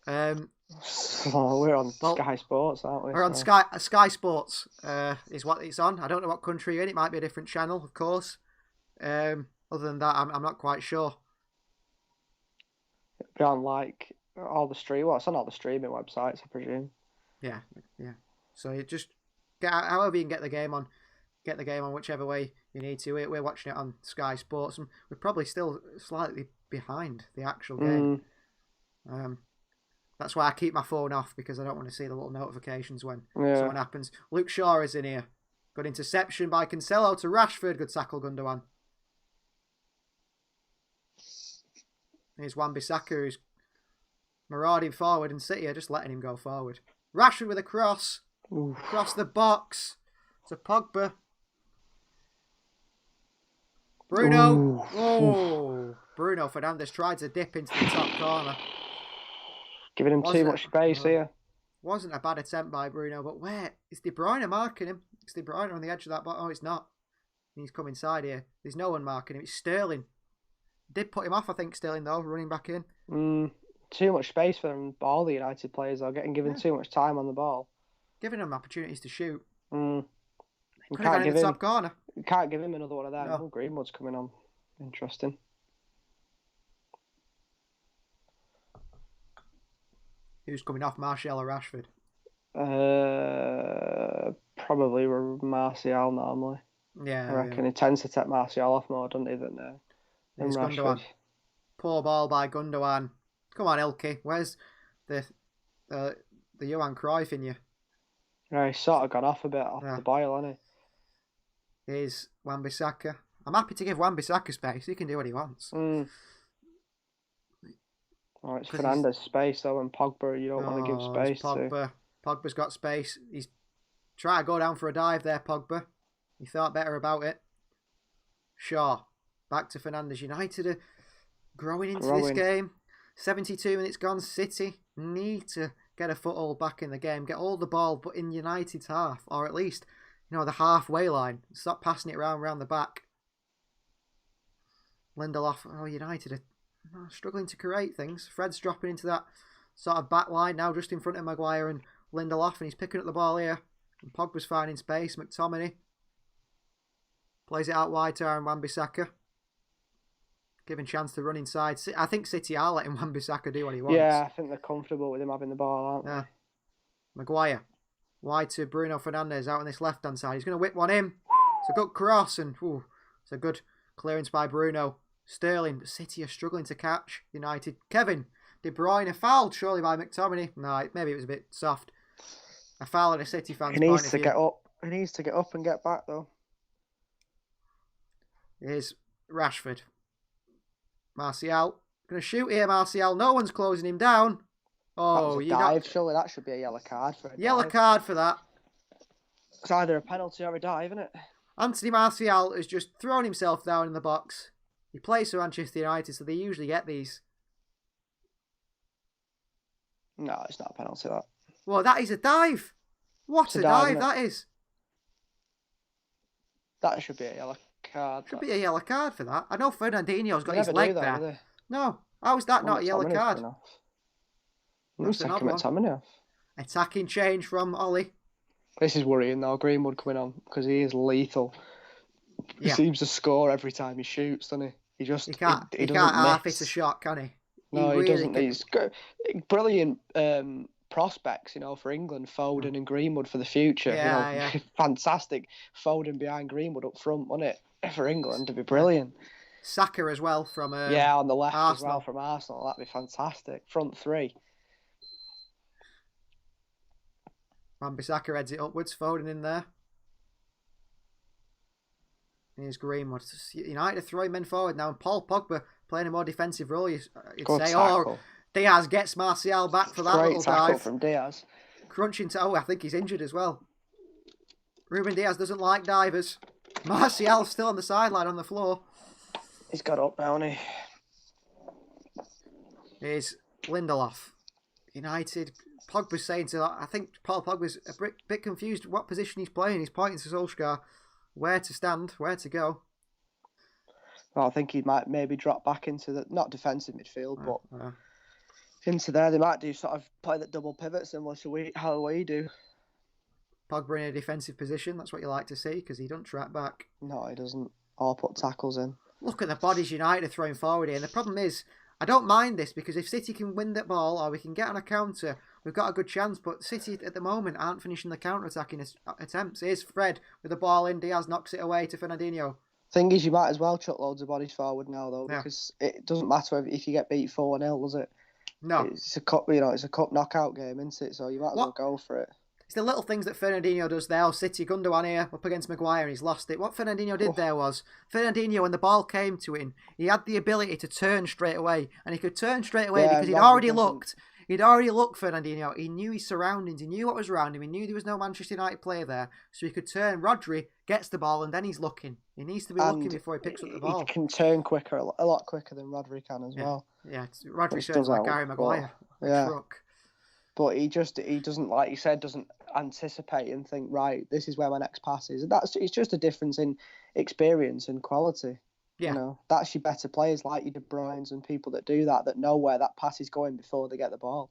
We're on Sky Sports, aren't we? We're on Sky Sports is what it's on. I don't know what country you're in. It might be a different channel, of course. Other than that, I'm not quite sure. It'll be on like all the it's on all the streaming websites, I presume. Yeah. So you just get however you can get the game on. Get the game on whichever way you need to. We're watching it on Sky Sports, and we're probably still slightly behind the actual game. That's why I keep my phone off, because I don't want to see the little notifications when something happens. Luke Shaw is in here. Good interception by Cancelo to Rashford. Good tackle, Gundogan. Here's Wan-Bissaka, who's marauding forward, and City are just letting him go forward. Rashford with a cross. Across the box to Pogba. Bruno. Oh, Bruno Fernandes tried to dip into the top corner. Giving him too much space here. Wasn't a bad attempt by Bruno, but where is De Bruyne marking him? It's De Bruyne on the edge of that box. Oh, it's not. He's come inside here. There's no one marking him. It's Sterling. Did put him off, I think, Sterling, though, running back in. Too much space for them, all the United players are getting given too much time on the ball. Giving them opportunities to shoot. Could have gone in the top corner. You can't give him another one of them. No. Oh, Greenwood's coming on. Interesting. Who's coming off, Martial or Rashford? Probably Martial normally. Yeah, I reckon he tends to take Martial off more, doesn't he, than Rashford. Gundogan. Poor ball by Gundogan. Come on, Elke. Where's the Johan Cruyff in you? Yeah, he's sort of gone off a bit off the boil, hasn't he? Here's Wan-Bissaka. I'm happy to give Wan-Bissaka space. He can do what he wants. Oh, it's Fernandes' space, though, and Pogba, you don't want to give space to. Pogba's got space. He's trying to go down for a dive there, Pogba. He thought better about it. Shaw. Back to Fernandes. United are growing into this game. 72 minutes gone. City need to get a foothold back in the game. Get all the ball, but in United's half. Or at least, the halfway line. Stop passing it around the back. Lindelof. Oh, United are struggling to create things. Fred's dropping into that sort of back line now, just in front of Maguire and Lindelof, and he's picking up the ball here. And Pogba's finding space. McTominay plays it out wide to Aaron Wan-Bissaka, giving chance to run inside. I think City are letting Wan-Bissaka do what he wants. Yeah, I think they're comfortable with him having the ball, aren't they? Yeah. Maguire wide to Bruno Fernandes out on this left hand side. He's going to whip one in. It's a good cross, and it's a good clearance by Bruno. Sterling. City are struggling to catch United. Kevin De Bruyne fouled surely by McTominay. No, maybe it was a bit soft. A foul at a City fan's He needs to get up. He needs to get up and get back, though. Here's Rashford. Martial. Going to shoot here, Martial. No one's closing him down. Oh, you dive. Surely that should be a yellow card for it. Yellow card for that. It's either a penalty or a dive, isn't it? Anthony Martial has just thrown himself down in the box. He plays for Manchester United, so they usually get these. No, it's not a penalty, that. Well, that is a dive. What a dive that is. That should be a yellow card. Should be a yellow card for that. I know Fernandinho's got They his never leg do that, there. do they? No. How is that not a yellow McTominay's card? coming off. That's Take another him one. McTominay off. Attacking change from Ollie. This is worrying though. Greenwood coming on because he is lethal. He Yeah. seems to score every time he shoots, doesn't he? He just He can't doesn't half miss. hit a shot, can he? No, he really doesn't. can. He's got brilliant prospects, for England, Foden and Greenwood for the future. Yeah. Fantastic. Foden behind Greenwood up front, wasn't it? For England, to be brilliant. Saka as well from on the left Arsenal. as well from Arsenal. That'd be fantastic. Front three. Wan-Bissaka heads it upwards. Foden in there. Here's Greenwood. United are throwing men forward now, and Paul Pogba playing a more defensive role. You'd Good say, tackle. Diaz gets Martial back for that Great little tackle dive. from Diaz. Crunching to, I think he's injured as well. Ruben Diaz doesn't like divers. Martial's still on the sideline on the floor. He's got up now, hasn't he? Here's Lindelof. United. Pogba's saying I think Paul Pogba's a bit confused what position he's playing. He's pointing to Solskjaer where to stand, where to go. Well, I think he might maybe drop back into the, not defensive midfield, but into there. They might do sort of play that double pivot similar to how we do. Pogba in a defensive position, that's what you like to see, because he doesn't track back. No, he doesn't. Or put tackles in. Look at the bodies United are throwing forward here. And the problem is, I don't mind this, because if City can win that ball or we can get on a counter, we've got a good chance. But City at the moment aren't finishing the counter-attacking attempts. Here's Fred with the ball in. Diaz knocks it away to Fernandinho. Thing is, you might as well chuck loads of bodies forward now, though, because it doesn't matter if you get beat 4-0, does it? No. It's a cup, it's a cup knockout game, isn't it? So you might as well go for it. It's the little things that Fernandinho does there. City, Gundogan here, up against Maguire, and he's lost it. What Fernandinho did there was, Fernandinho, when the ball came to him, he had the ability to turn straight away. And he could turn straight away because he'd already looked. He'd already looked, Fernandinho. He knew his surroundings. He knew what was around him. He knew there was no Manchester United player there. So he could turn. Rodri gets the ball, and then he's looking. He needs to be looking before he picks up the ball. He can turn quicker, a lot quicker than Rodri can as well. Yeah, Rodri turns like Gary Maguire. Truck. But he doesn't, like you said, doesn't anticipate and think, right, this is where my next pass is. It's just a difference in experience and quality. Yeah. That's your better players like your De Bruynes and people that do that know where that pass is going before they get the ball.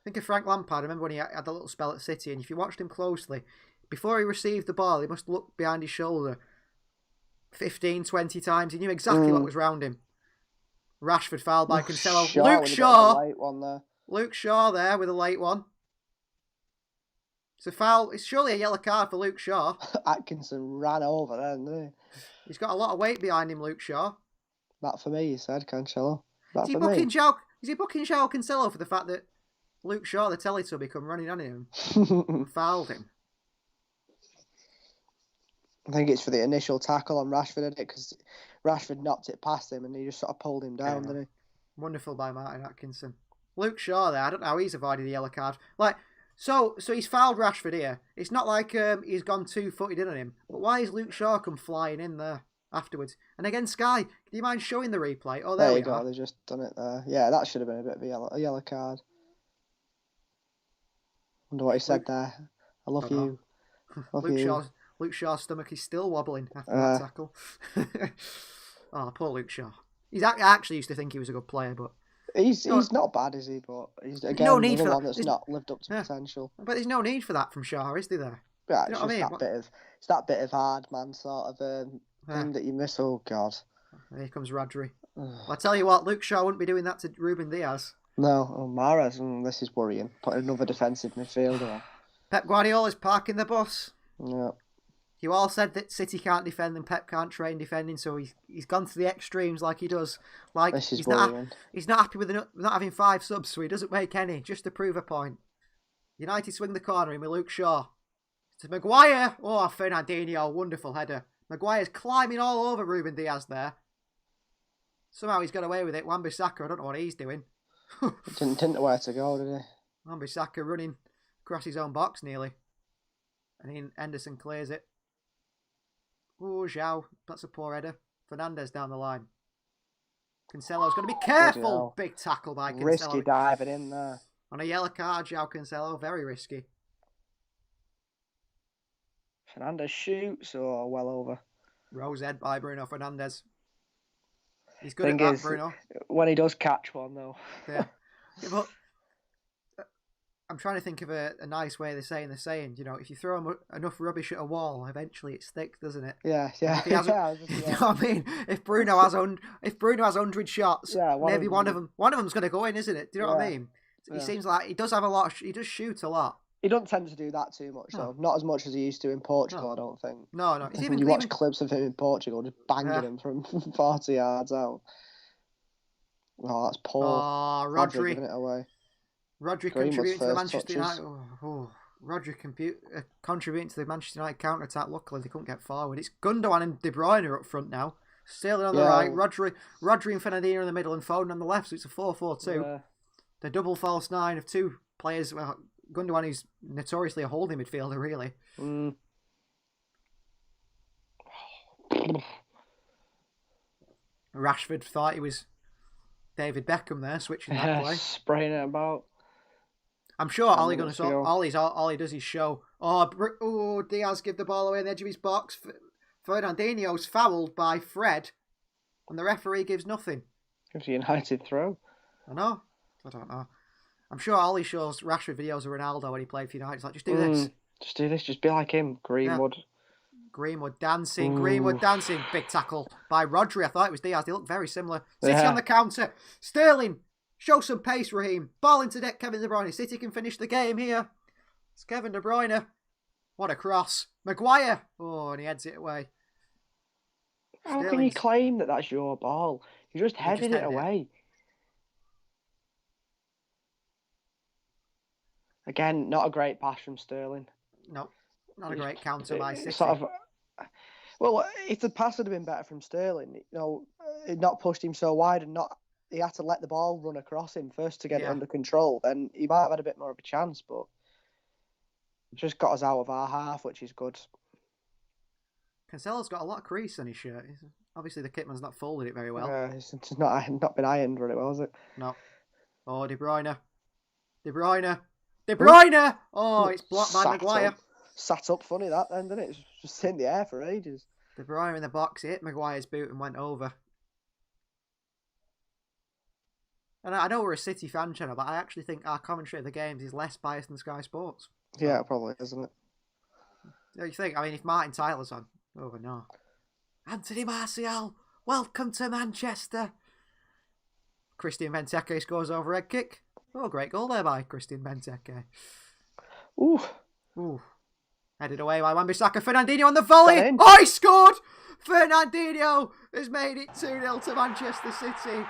Think of Frank Lampard. I remember when he had the little spell at City, and if you watched him closely, before he received the ball, he must look behind his shoulder 15, 20 times. He knew exactly what was around him. Rashford fouled by Cancelo. Luke Shaw. Luke Shaw there with a late one. It's a foul. It's surely a yellow card for Luke Shaw. Atkinson ran over then, didn't he? He's got a lot of weight behind him, Luke Shaw. That for me, you said, Cancelo. Is he booking João Cancelo for the fact that Luke Shaw, the Teletubby, come running on him and fouled him? I think it's for the initial tackle on Rashford, isn't it? Because Rashford knocked it past him and he just sort of pulled him down, didn't he? Wonderful by Martin Atkinson. Luke Shaw there, I don't know how he's avoided the yellow card. So he's fouled Rashford here. It's not like he's gone 2-footed in on him. But why is Luke Shaw come flying in there afterwards? And again, Sky, do you mind showing the replay? Oh, there we go. They've just done it there. Yeah, that should have been a bit of a yellow card. Wonder what he said there. I love you. Luke Shaw's stomach is still wobbling after that tackle. Oh, poor Luke Shaw. I actually used to think he was a good player, but... He's not bad, is he? But he's, again, no need another for one that's not lived up to potential. But there's no need for that from Shaw, is there? Yeah, it's that bit of hard man sort of thing that you miss. Oh, God. Here comes Rodri. Well, I tell you what, Luke Shaw wouldn't be doing that to Ruben Diaz. No, Mahrez, this is worrying. Put another defensive midfielder on. Pep Guardiola's parking the bus. Yeah. You all said that City can't defend and Pep can't train defending, so he's gone to the extremes like he does. This is worrying. He's not happy with not having 5 subs, so he doesn't make any, just to prove a point. United swing the corner in with Luke Shaw. To Maguire. Oh, Fernandinho, wonderful header. Maguire's climbing all over Ruben Diaz there. Somehow he's got away with it. Wan-Bissaka, I don't know what he's doing. Didn't know where to go, did he? Wan-Bissaka running across his own box nearly. And then Henderson clears it. Oh, João. That's a poor header. Fernandes down the line. Cancelo's got to be careful. Big tackle by Cancelo. Risky diving in there. On a yellow card, João Cancelo. Very risky. Fernandes shoots. Oh, well over. Rose head by Bruno Fernandes. He's good Thing at that, is, Bruno. when he does catch one, though. Yeah. But I'm trying to think of a nice way of saying the saying. You know, if you throw enough rubbish at a wall, eventually it sticks, doesn't it? Yeah. If he hasn't, you know what I mean? If Bruno has 100 shots, maybe one of them's going to go in, isn't it? Do you know what I mean? He seems like he does have a lot. He does shoot a lot. He doesn't tend to do that too much, though. Not as much as he used to in Portugal, I don't think. No. You watch clips of him in Portugal, just banging him from 40 yards out. Oh, that's poor. Oh, Rodri giving it away. Rodri contributing to the Manchester United. Rodri contributing to the Manchester United counter attack. Luckily, they couldn't get forward. It's Gundogan and De Bruyne are up front now. Sterling on the right, Rodri and Fernandinho in the middle, and Foden on the left. So it's a 4-4-2. Yeah. The double false nine of two players. Well, Gundogan is notoriously a holding midfielder, really. Rashford thought he was David Beckham there, switching that play. Spraying it about. I'm sure all he does is show. Oh, Diaz give the ball away on the edge of his box. Fernandinho's fouled by Fred, and the referee gives nothing. Gives a United throw. I know. I don't know. I'm sure Ollie shows Rashford videos of Ronaldo when he played for United. He's like, just do this. Just do this. Just be like him. Greenwood. Yeah. Greenwood dancing. Big tackle by Rodri. I thought it was Diaz. They look very similar. City on the counter. Sterling. Show some pace, Raheem. Ball into deck, Kevin De Bruyne. City can finish the game here. It's Kevin De Bruyne. What a cross. Maguire. Oh, and he heads it away. How can you claim that that's your ball? You just headed it away. Again, not a great pass from Sterling. No, not a great counter by City. Well, if the pass had been better from Sterling, it not pushed him so wide and he had to let the ball run across him first to get it under control, then he might have had a bit more of a chance, but just got us out of our half, which is good. Cancelo's got a lot of crease on his shirt. Obviously, the kitman's not folded it very well. It's not been ironed very well, has it? No. Oh, De Bruyne. Oh, it's blocked by Maguire. Sat up funny that then, didn't it? It's just in the air for ages. De Bruyne in the box, hit Maguire's boot and went over. And I know we're a City fan channel, but I actually think our commentary of the games is less biased than Sky Sports. Yeah, it probably is, isn't it? Don't you think? I mean, if Martin Tyler's on, no. Anthony Martial, welcome to Manchester. Christian Benteke scores over head kick. Oh, great goal there by Christian Benteke. Ooh. Headed away by Wan-Bissaka. Fernandinho on the volley. Oh, he scored! Fernandinho has made it 2-0 to Manchester City.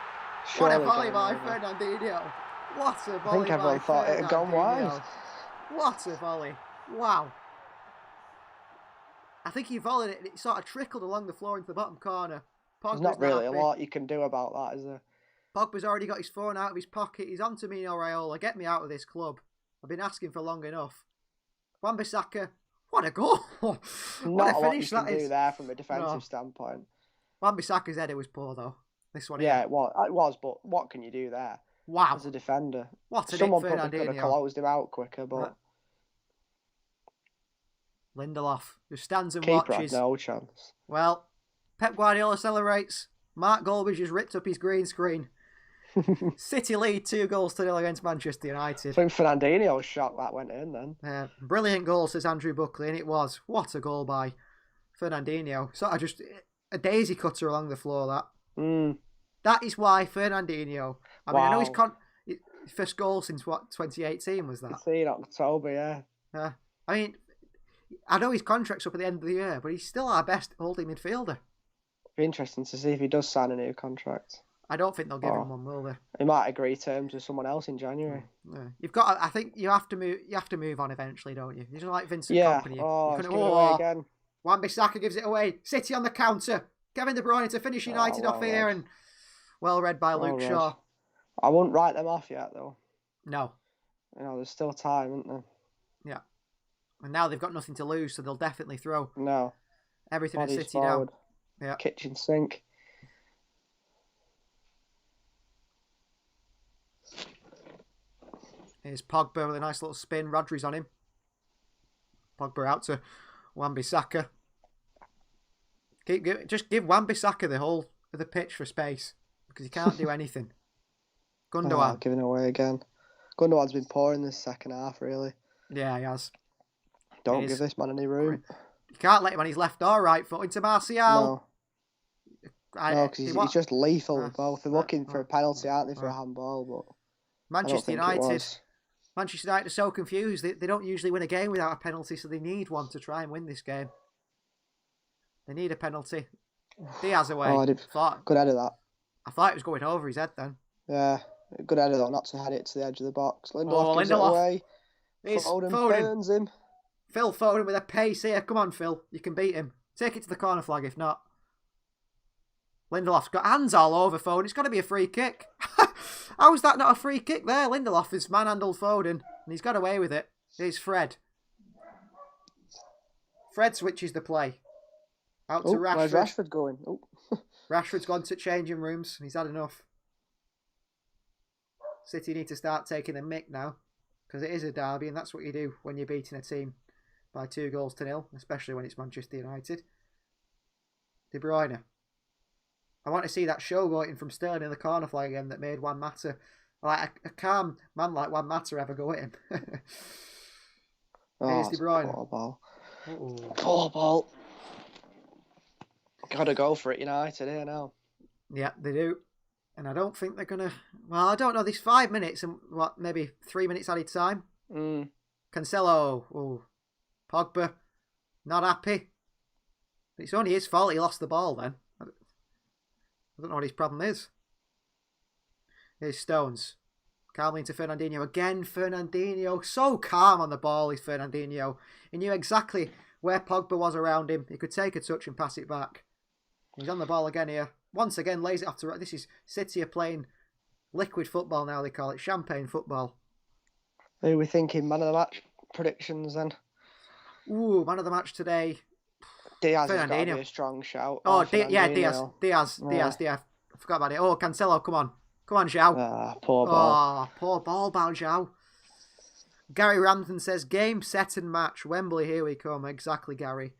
What a volley by Fernandinho. What a volley by Fernandinho. I think everyone thought it had gone wide. What a volley. Wow. I think he volleyed it and it sort of trickled along the floor into the bottom corner. There's not really a lot you can do about that, is there? Pogba's already got his phone out of his pocket. He's on to Mino Raiola. Get me out of this club. I've been asking for long enough. Wan-Bissaka. What a goal. Not a lot you can do there from a defensive standpoint. Wan-Bissaka's header was poor, though. This one. Yeah, it was, but what can you do there? Wow. As a defender. What a Someone probably could have closed him out quicker, but... Lindelof, who stands and Keeper watches. had no chance. Well, Pep Guardiola celebrates. Mark Goldbridge has ripped up his green screen. City lead 2-0 against Manchester United. I think Fernandinho's shot that went in then. Brilliant goal, says Andrew Buckley, and it was. What a goal by Fernandinho. Sort of just a daisy cutter along the floor, that. That is why Fernandinho... I mean, I know his first goal since, 2018 was that? It's in October, yeah. I mean, I know his contract's up at the end of the year, but he's still our best holding midfielder. Be interesting to see if he does sign a new contract. I don't think they'll give him one, will they? He might agree terms with someone else in January. Yeah. You've got. I think you have to move. You have to move on eventually, don't you? You're like Vincent Kompany. Give it away again. Wan-Bissaka gives it away. City on the counter. Kevin De Bruyne to finish United off here, and well read by Luke Shaw. I wouldn't write them off yet, though. No. There's still time, isn't there? Yeah. And now they've got nothing to lose, so they'll definitely throw everything at City forward. Now. Yeah. Kitchen sink. Here's Pogba with a nice little spin. Rodri's on him. Pogba out to Wan-Bissaka. Just give Wan-Bissaka the whole of the pitch for space because he can't do anything. Gundogan. Giving away again. Gundogan's been poor in this second half, really. Yeah, he has. Don't give this man any room. You can't let him on his left or right foot into Martial. No, because he's just lethal with both. They're looking for a penalty, aren't they, for a handball? But Manchester United are so confused. They don't usually win a game without a penalty, so they need one to try and win this game. They need a penalty. Diaz away. Good header that. I thought it was going over his head then. Yeah, good header though, not to head it to the edge of the box. Lindelof gives it away. Foden burns him. Phil Foden with a pace here. Come on, Phil. You can beat him. Take it to the corner flag if not. Lindelof's got hands all over Foden. It's got to be a free kick. How is that not a free kick there? Lindelof has manhandled Foden and he's got away with it. Here's Fred. Fred switches the play. Out to Rashford. Where's Rashford going? Rashford's gone to changing rooms. He's had enough. City need to start taking the mick now because it is a derby and that's what you do when you're beating a team by 2-0, especially when it's Manchester United. De Bruyne. I want to see that showboating from Sterling in the corner flag again that made Juan Mata, like a calm man like Juan Mata, ever go at him. Here's De Bruyne. Poor ball. Poor ball. Gotta go for it, United here now. Yeah, they do. And I don't think they're going to... Well, I don't know. There's 5 minutes and maybe 3 minutes added time. Cancelo. Oh. Pogba. Not happy. It's only his fault he lost the ball then. I don't know what his problem is. Here's Stones. Calmly into Fernandinho. Again, Fernandinho. So calm on the ball is Fernandinho. He knew exactly where Pogba was around him. He could take a touch and pass it back. He's on the ball again here. Once again, lays it off to right. This is City are playing liquid football now, they call it. Champagne football. Who are we thinking? Man of the match predictions then? Ooh, man of the match today. Diaz has got to be a strong shout. Oh, Diaz. I forgot about it. Oh, Cancelo, come on. Come on, João. Poor ball. Oh, poor ball, João. Gary Ramsden says, game, set and match. Wembley, here we come. Exactly, Gary.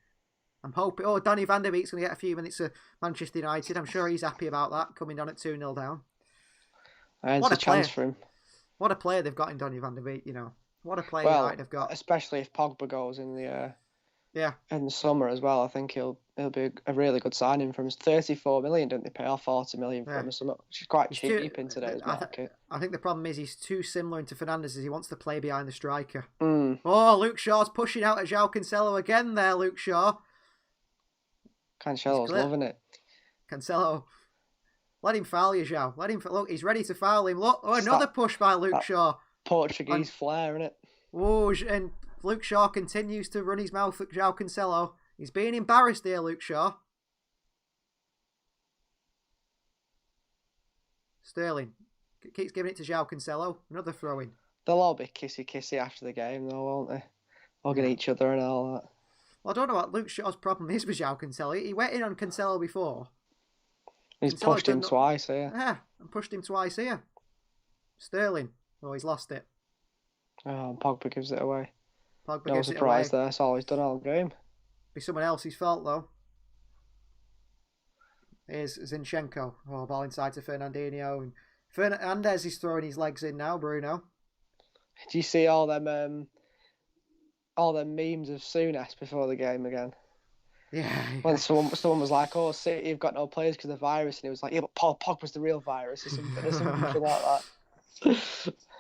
I'm hoping... Oh, Donny van der Beek's going to get a few minutes of Manchester United. I'm sure he's happy about that, coming down at 2-0 down. What a chance for him. What a player they've got in Donny van der Beek, you know. What a player United have got. Especially if Pogba goes in the in the summer as well. I think he'll be a really good signing from his 34 million, didn't they pay off 40 million for him or something? Which is quite cheap in today's market. I think the problem is he's too similar to Fernandes as he wants to play behind the striker. Mm. Oh, Luke Shaw's pushing out at João Cancelo again there, Luke Shaw. Cancelo's loving it. Cancelo. Let him foul you, João. Look, he's ready to foul him. Look, another push by Luke Shaw. Portuguese flair, innit? Oh, and Luke Shaw continues to run his mouth at João Cancelo. He's being embarrassed here, Luke Shaw. Sterling keeps giving it to João Cancelo. Another throw-in. They'll all be kissy-kissy after the game, though, won't they? Hugging each other and all that. Well, I don't know what Luke Shaw's problem is with João Cancelo. He went in on Cancelo before. He's pushed him twice here. Yeah, and pushed him twice here. Sterling. Oh, he's lost it. Oh, and Pogba gives it away. No surprise there. That's all he's done all game. Be someone else's fault, though. Here's Zinchenko. Oh, ball inside to Fernandinho. And Fernandez is throwing his legs in now, Bruno. Do you see all them memes of Souness before the game again? Yeah. When someone was like, "Oh, City, you've got no players because of the virus," and he was like, "Yeah, but Paul Pogba's the real virus," or something like that.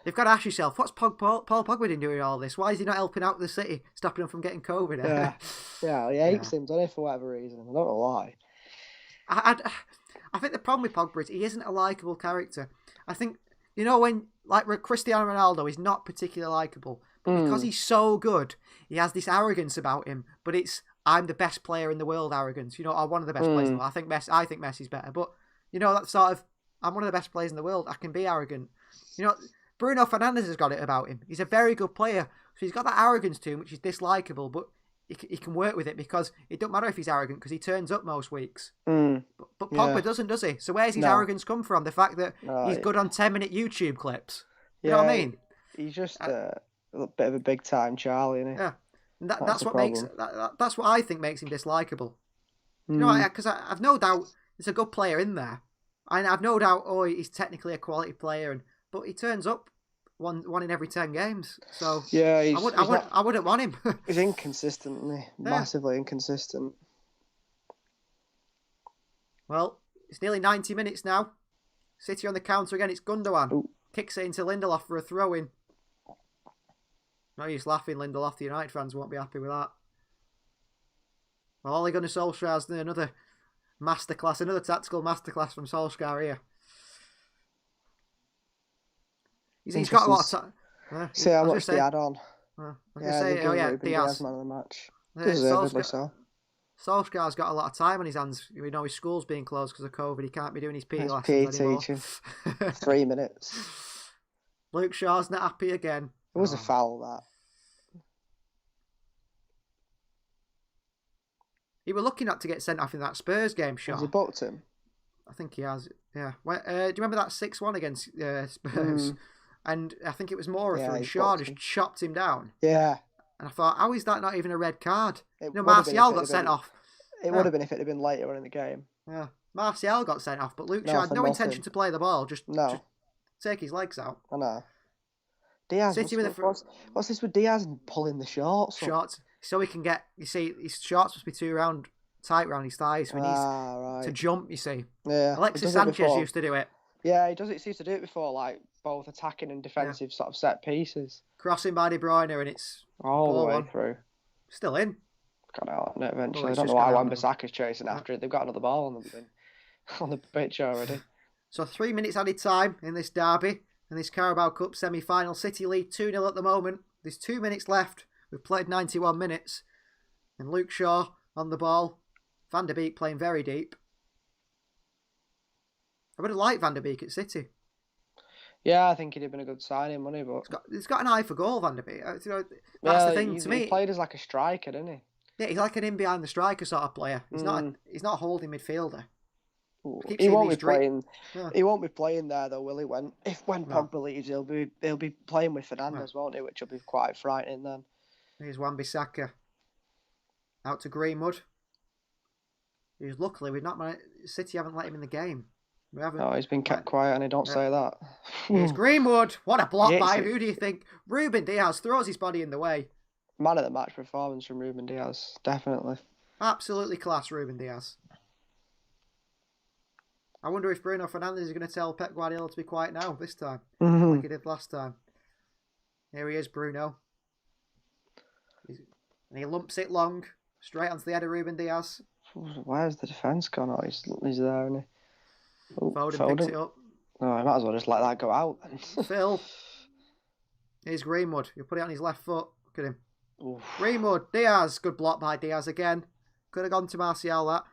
You've got to ask yourself, what's Paul Pogba doing all this? Why is he not helping out the City, stopping them from getting COVID? He hates him, doesn't he, for whatever reason? I don't know why. I think the problem with Pogba is he isn't a likeable character. I think, you know, when, like Cristiano Ronaldo is not particularly likeable, but because he's so good, he has this arrogance about him, but it's, I'm the best player in the world arrogance, you know, or one of the best players in the world. I think Messi's better, but, you know, that sort of, I'm one of the best players in the world, I can be arrogant. You know, Bruno Fernandes has got it about him. He's a very good player, so he's got that arrogance to him, which is dislikable, but he can work with it because it don't matter if he's arrogant because he turns up most weeks. But Pogba doesn't, does he? So where's his arrogance come from? The fact that he's good on 10-minute YouTube clips. You know what I mean? He's just a bit of a big time Charlie, isn't he? Yeah, and that's what makes that's what I think makes him dislikable. You know, because I've no doubt there's a good player in there. And I've no doubt, he's technically a quality player, but he turns up one in every 10 games. So yeah, I wouldn't want him. He's inconsistent, isn't he? Massively inconsistent. Well, it's nearly 90 minutes now. City on the counter again. It's Gundogan. Ooh. Kicks it into Lindelof for a throw-in. No use laughing, Lindelof. The United fans won't be happy with that. Well, Ole Gunnar Solskjaer's another masterclass, another tactical masterclass from Solskjaer here. He's got a lot of time. See how much they add on. Diaz. Man of the match. Deservedly so. Solskjaer's got a lot of time on his hands. We know his school's being closed because of COVID. He can't be doing his PE lessons anymore. teaching. 3 minutes. Luke Shaw's not happy again. It was a foul, that. He were looking at to get sent off in that Spurs game, Shaw. Has he booked him? I think he has, yeah. Do you remember that 6-1 against Spurs? And I think it was Mora and Shaw just chopped him down. Yeah. And I thought, how is that not even a red card? Martial got sent off. It would have been if it had been later on in the game. Yeah. Martial got sent off, but Luke Shaw had no intention to play the ball, just take his legs out. I know. Diaz, what's this with Diaz and pulling the shorts? Shorts, so he can get, you see, his shorts must be tight round his thighs, so he needs to jump, you see. Yeah. Alexis Sanchez used to do it. Yeah, he used to do it before, like both attacking and defensive sort of set pieces. Crossing by De Bruyne, and it's all the way through. Still in. Got out on it eventually. I don't know why Wan-Bissaka's chasing after it. They've got another ball on the pitch already. So 3 minutes added time in this derby, in this Carabao Cup semi-final. City lead 2-0 at the moment. There's 2 minutes left. We've played 91 minutes. And Luke Shaw on the ball. Van der Beek playing very deep. I would have liked Van der Beek at City. Yeah, I think he'd have been a good signing, money, but he's got an eye for goal, Van der Beek. That's the thing to me. He played as like a striker, didn't he? Yeah, he's like an in behind the striker sort of player. He's not a holding midfielder. He won't be playing. Yeah. He won't be playing there though, will he? When Pogba leaves, he'll be playing with Fernandes, won't he? Which will be quite frightening then. Here's Wan-Bissaka out to Greenwood. Luckily City haven't let him in the game. We haven't. Oh, he's been kept quiet, and he don't say that. Here's Greenwood. What a block by who do you think? Ruben Diaz throws his body in the way. Man of the match performance from Ruben Diaz, definitely. Absolutely class, Ruben Diaz. I wonder if Bruno Fernandes is going to tell Pep Guardiola to be quiet now, this time, like he did last time. Here he is, Bruno. And he lumps it long, straight onto the head of Ruben Diaz. Where's the defence gone? Oh, he's there, isn't he? Foden picks it up. No, I might as well just let that go out. Phil. Here's Greenwood. He'll put it on his left foot. Look at him. Oof. Greenwood. Diaz. Good block by Diaz again. Could have gone to Martial, that.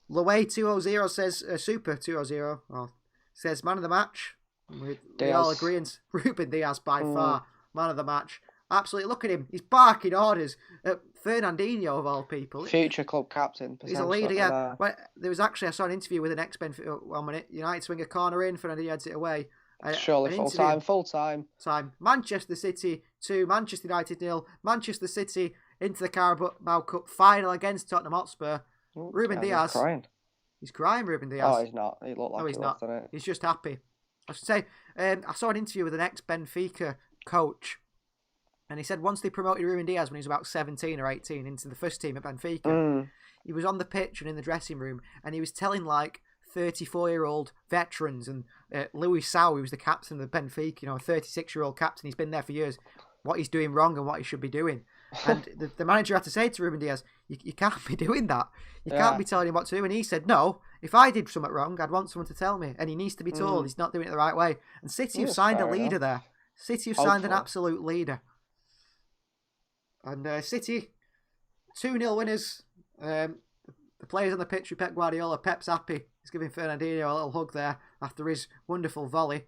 Laway 2-0 says, Super 2-0. Oh, says man of the match. We all agree. Ruben Diaz by far man of the match. Absolutely. Look at him. He's barking orders at Fernandinho of all people. Future club captain. He's a leader, yeah. Well, there was actually, I saw an interview with an ex-Benfica 1 minute. United swing a corner in, Fernandinho heads it away. Surely full time. Manchester City 2, Manchester United 0. Manchester City into the Carabao Cup final against Tottenham Hotspur. Ruben Diaz. He's crying, Ruben Diaz. Oh, he's not. He looked like he's not. He's just happy. I should say, I saw an interview with an ex-Benfica coach, and he said once they promoted Ruben Diaz when he was about 17 or 18 into the first team at Benfica, he was on the pitch and in the dressing room, and he was telling like 34-year-old veterans, and Louis Sau, who was the captain of the Benfica, a 36-year-old captain, he's been there for years, what he's doing wrong and what he should be doing. And the manager had to say to Ruben Diaz, you can't be doing that. You can't be telling him what to do. And he said, no, if I did something wrong, I'd want someone to tell me. And he needs to be told he's not doing it the right way. And City have signed a leader there. City have signed an absolute leader. And City, 2-0 winners. The players on the pitch with Pep Guardiola. Pep's happy. He's giving Fernandinho a little hug there after his wonderful volley.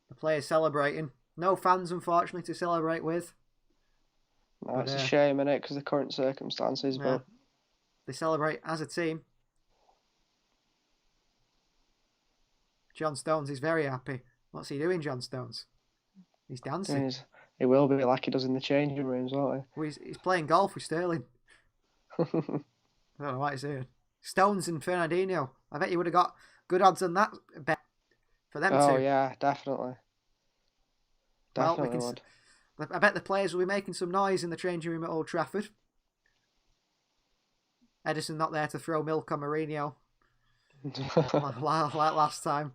The players celebrating. No fans, unfortunately, to celebrate with. No, it's a shame, innit, because of the current circumstances. Yeah. But they celebrate as a team. John Stones is very happy. What's he doing, John Stones? He's dancing. He will be like he does in the changing rooms, won't he? Well, he's playing golf with Sterling. I don't know what he's doing. Stones and Fernandinho. I bet you would have got good odds on that bet for them Oh two. yeah, definitely. Well, Definitely would. I bet the players will be making some noise in the changing room at Old Trafford. Edison not there to throw milk on Mourinho like last time.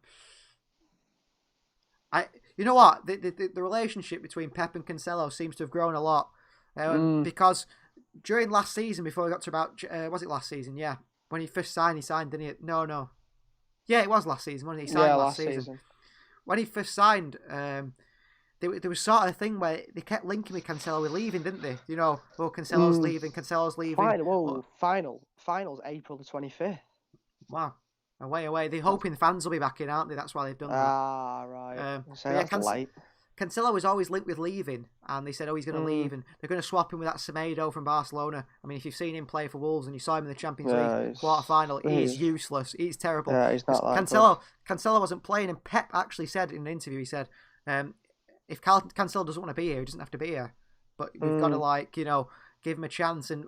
You know what? The relationship between Pep and Cancelo seems to have grown a lot because during last season, before we got to about was it last season? Yeah, when he first signed, didn't he? No. Yeah, it was last season. When he signed last season. When he first signed, there was sort of a thing where they kept linking with Cancelo leaving, didn't they? You know, Cancelo's leaving. Finals April the 25th. Wow. Away. They're hoping the fans will be back in, aren't they? That's why they've done that. Ah, right. That's late. Cancelo was always linked with leaving, and they said, he's going to leave, and they're going to swap him with that Semedo from Barcelona. I mean, if you've seen him play for Wolves and you saw him in the Champions League quarter-final, he's useless. He's terrible. Yeah, he's not like Cancelo wasn't playing, and Pep actually said in an interview, he said, if Cancelo doesn't want to be here, he doesn't have to be here. But we've got to, give him a chance. And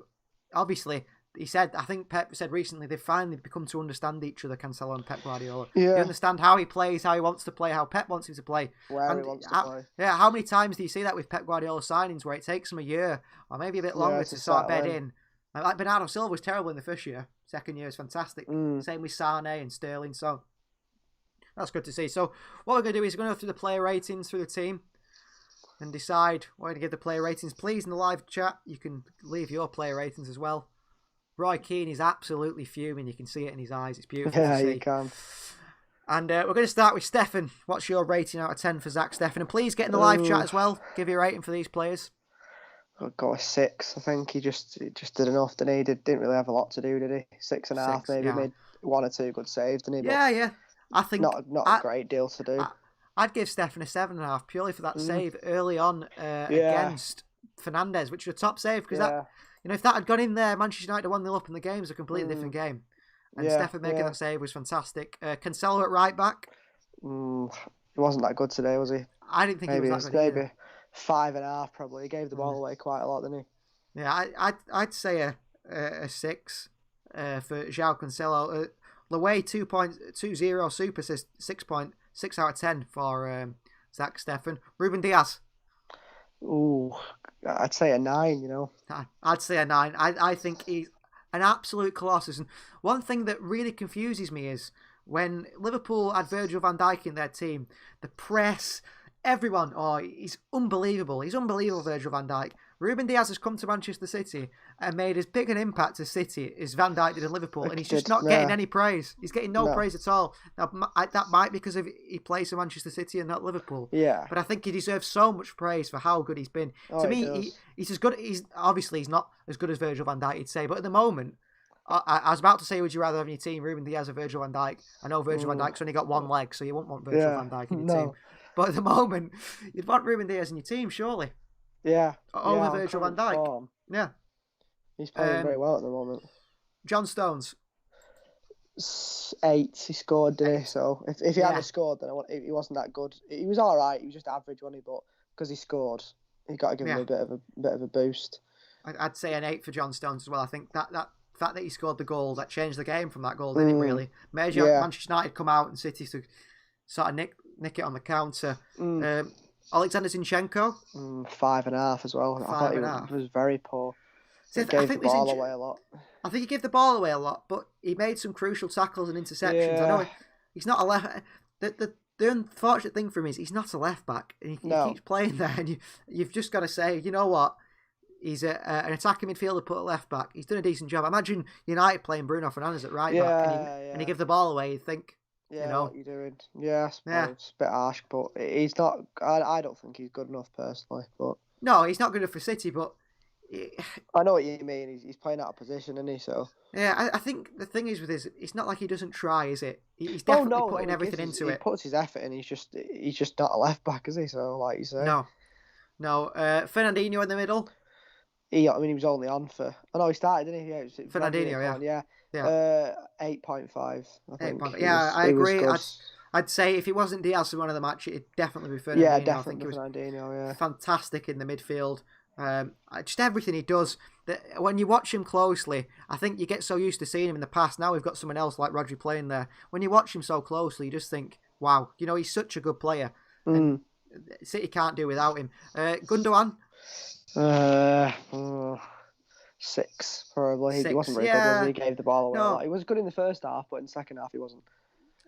obviously, he said, I think Pep said recently, they've finally become to understand each other, Cancelo and Pep Guardiola. Yeah. They understand how he plays, how he wants to play, how Pep wants him to play. Where he wants to play. Yeah, how many times do you see that with Pep Guardiola signings where it takes him a year or maybe a bit longer to sort of bed in? Like Bernardo Silva was terrible in the first year. Second year is fantastic. Same with Sane and Sterling. So that's good to see. So what we're going to do is we're going to go through the player ratings through the team and decide what we're going to give the player ratings. Please, in the live chat, you can leave your player ratings as well. Roy Keane is absolutely fuming. You can see it in his eyes. It's beautiful to see. Yeah, you can. And we're going to start with Stefan. What's your rating out of 10 for Zach Stefan? And please get in the live chat as well. Give your rating for these players. I've got a 6. I think he just did enough, didn't he? Didn't really have a lot to do, did he? 6.5 maybe. Yeah. Made 1 or 2 good saves, didn't he? Yeah. I think not a great deal to do. I'd give Stefan a 7.5 purely for that save early on against Fernandes, which was a top save because that. If that had gone in there, Manchester United had 1-0 up in the game. It's a completely different game. And Stefan making that save was fantastic. Cancelo at right back. He wasn't that good today, was he? I didn't think he was that good. Maybe 5.5 probably. He gave the ball away quite a lot, didn't he? Yeah, I'd say a 6 for João Cancelo. Laway 2.20 Super says 6.6 out of 10 for Zach Stefan. Ruben Diaz. Ooh, I'd say a 9, I'd say a 9. I think he's an absolute colossus. And one thing that really confuses me is when Liverpool had Virgil van Dijk in their team, the press, everyone, he's unbelievable. He's unbelievable, Virgil van Dijk. Ruben Diaz has come to Manchester City and made as big an impact to City as Van Dijk did in Liverpool, and he's just not getting any praise. He's getting no praise at all. Now, that might be because he plays for Manchester City and not Liverpool. Yeah. But I think he deserves so much praise for how good he's been. To me, he's as good. He's not as good as Virgil van Dijk, you'd say, but at the moment, I was about to say, would you rather have in your team Ruben Diaz or Virgil van Dijk? I know Virgil van Dijk's only got one leg, so you won't want Virgil van Dijk in your team. But at the moment, you'd want Ruben Diaz in your team, surely. Yeah. Over Virgil van Dijk. Form. Yeah. He's playing very well at the moment. John Stones. 8. He scored, didn't he? So if he hadn't scored, then he wasn't that good. He was all right. He was just average, wasn't he? But because he scored, you got to give him a bit of a boost. I'd say an 8 for John Stones as well. I think that fact that he scored the goal, that changed the game from that goal, didn't it, really? Made Manchester United come out and City to sort of nick it on the counter. Alexander Zinchenko? 5.5 as well. I thought he was very poor. He gave the ball away a lot. I think he gave the ball away a lot, but he made some crucial tackles and interceptions. I know he's not a left. The unfortunate thing for him is he's not a left back, and he keeps playing there. And you've just got to say, you know what? He's an attacking midfielder put at left back. He's done a decent job. Imagine United playing Bruno Fernandes at right back, and he give the ball away. You'd think. Yeah, what you're doing. Yeah, I suppose. It's a bit harsh, but he's not. I don't think he's good enough personally. But no, he's not good enough for City. But I know what you mean. He's playing out of position, isn't he? So yeah, I think the thing is with his, it's not like he doesn't try, is it? He's definitely putting everything into it. He puts his effort in. He's just not a left back, is he? So like you say, no. Fernandinho in the middle. He was only on for. Oh no, he started, didn't he? Yeah, Fernandinho, yeah. 8.5. I think. I agree. I'd say if it wasn't Diaz who won of the match, it'd definitely be Fernandinho. Yeah, definitely Fernandinho. Yeah, fantastic in the midfield. Just everything he does. When you watch him closely, I think you get so used to seeing him in the past. Now we've got someone else like Rodri playing there. When you watch him so closely, you just think, wow, he's such a good player. And City can't do without him. Gundogan? 6, probably. 6, he wasn't very good, was he? He gave the ball away a lot. He was good in the first half, but in the second half he wasn't.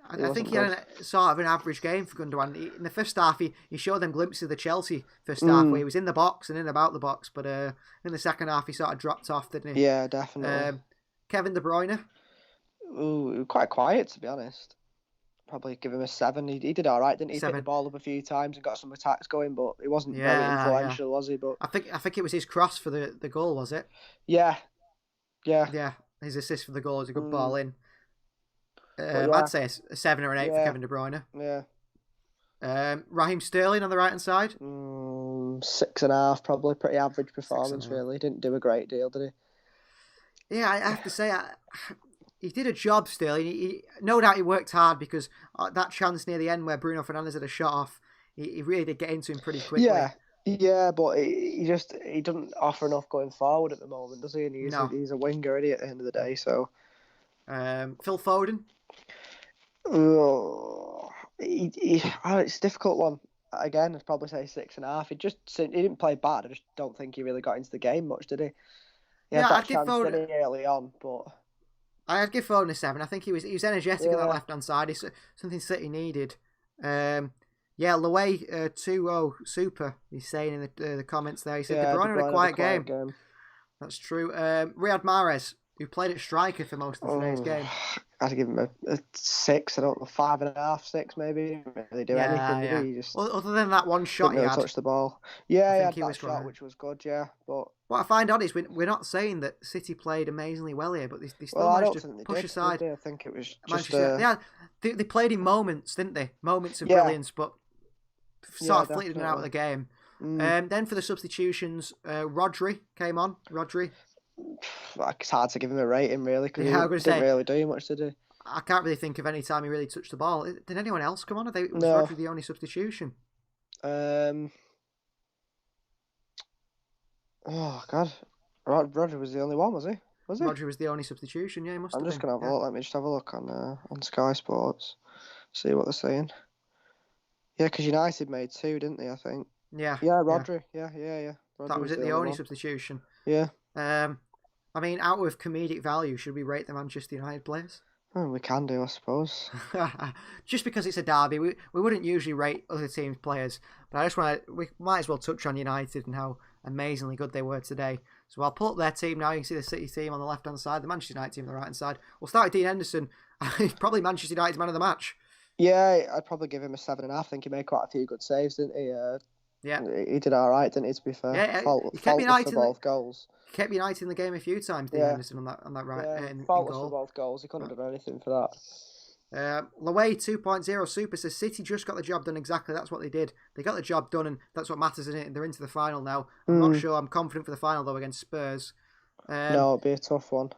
I think he had sort of an average game for Gundogan. In the first half, he showed them glimpses of the Chelsea first half, where he was in the box and in about the box. But in the second half, he sort of dropped off, didn't he? Yeah, definitely. Kevin De Bruyne? Ooh, quite quiet, to be honest. Probably give him a 7. He did all right, didn't he? 7. He picked the ball up a few times and got some attacks going, but he wasn't very influential, was he? But I think it was his cross for the goal, was it? Yeah. His assist for the goal was a good ball in. I'd say a 7 or an 8 for Kevin De Bruyne. Yeah. Raheem Sterling on the right hand side. 6.5, probably. Pretty average performance, really. Didn't do a great deal, did he? Yeah, I have to say, he did a job. Sterling. No doubt he worked hard, because that chance near the end where Bruno Fernandes had a shot off, he really did get into him pretty quickly. Yeah, but he doesn't offer enough going forward at the moment, does he? And he's a winger, isn't he, at the end of the day? So. Phil Foden. It's a difficult one. Again, I'd probably say 6.5. He didn't play bad. I just don't think he really got into the game much, did he? I'd give Foden early on, but I'd give Foden a 7. I think he was energetic on that left hand side. It's something City needed. Loewe 2-0 super. He's saying in the comments there. He said De Bruyne had a quiet game. That's true. Riyad Mahrez, who played at striker for most of today's game. I'd give him a 6. I don't know, 5.5, 6 maybe. He didn't really do anything, did he? Just other than that one shot didn't really touch the ball. Yeah, he had that shot, which was good, but what I find odd is we're not saying that City played amazingly well here, but they still managed to push aside. I think it was just... they played in moments, didn't they? Moments of brilliance, but sort of fleeted out of the game. Then for the substitutions, Rodri came on. It's hard to give him a rating, really, because he didn't really do much, did he? I can't really think of any time he really touched the ball. Did anyone else come on? Was Rodri the only substitution? Oh, God. Rodri was the only one, was he? Rodri was the only substitution, yeah, he must have been. I'm just going to have a look. Let me just have a look on Sky Sports, see what they're saying. Yeah, because United made 2, didn't they, I think? Yeah. Yeah, Rodri. Yeah. Rodri that was it, the only substitution. Yeah. I mean, out of comedic value, should we rate the Manchester United players? Well, we can do, I suppose. Just because it's a derby, we wouldn't usually rate other teams' players, but we might as well touch on United and how amazingly good they were today. So I'll pull up their team now. You can see the City team on the left-hand side, the Manchester United team on the right-hand side. We'll start with Dean Henderson. He's probably Manchester United's man of the match. Yeah, I'd probably give him a 7.5. I think he made quite a few good saves, didn't he? He did all right, didn't he, to be fair? Yeah, he kept United for both goals. He kept United in the game a few times, Dean Henderson, on that right. Yeah, faultless for both goals. He couldn't have done anything for that. Loewe 2.0 Super says City just got the job done exactly. That's what they did. They got the job done, and that's what matters, isn't it? They're into the final now. I'm not sure I'm confident for the final, though, against Spurs. No, it'll be a tough one.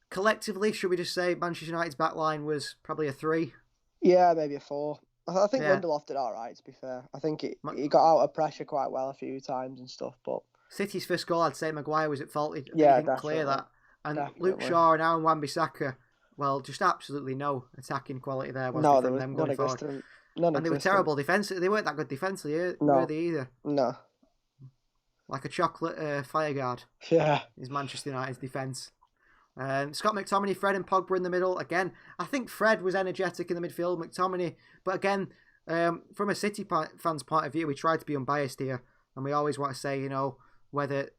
Collectively, should we just say Manchester United's back line was probably a 3? Yeah, maybe a 4. I think Lindelof did all right, to be fair. I think he got out of pressure quite well a few times and stuff, but... City's first goal, I'd say Maguire was at fault. He didn't clear that. And Luke Shaw and Aaron Wan-Bissaka, well, just absolutely no attacking quality there. From them going forward. And they were terrible defensively. They weren't that good defensively, were they either? No. Like a chocolate fire guard. Yeah. Is Manchester United's defence. Scott McTominay, Fred and Pogba in the middle. Again, I think Fred was energetic in the midfield. McTominay, but again, from a City fan's point of view, we try to be unbiased here. And we always want to say, whether,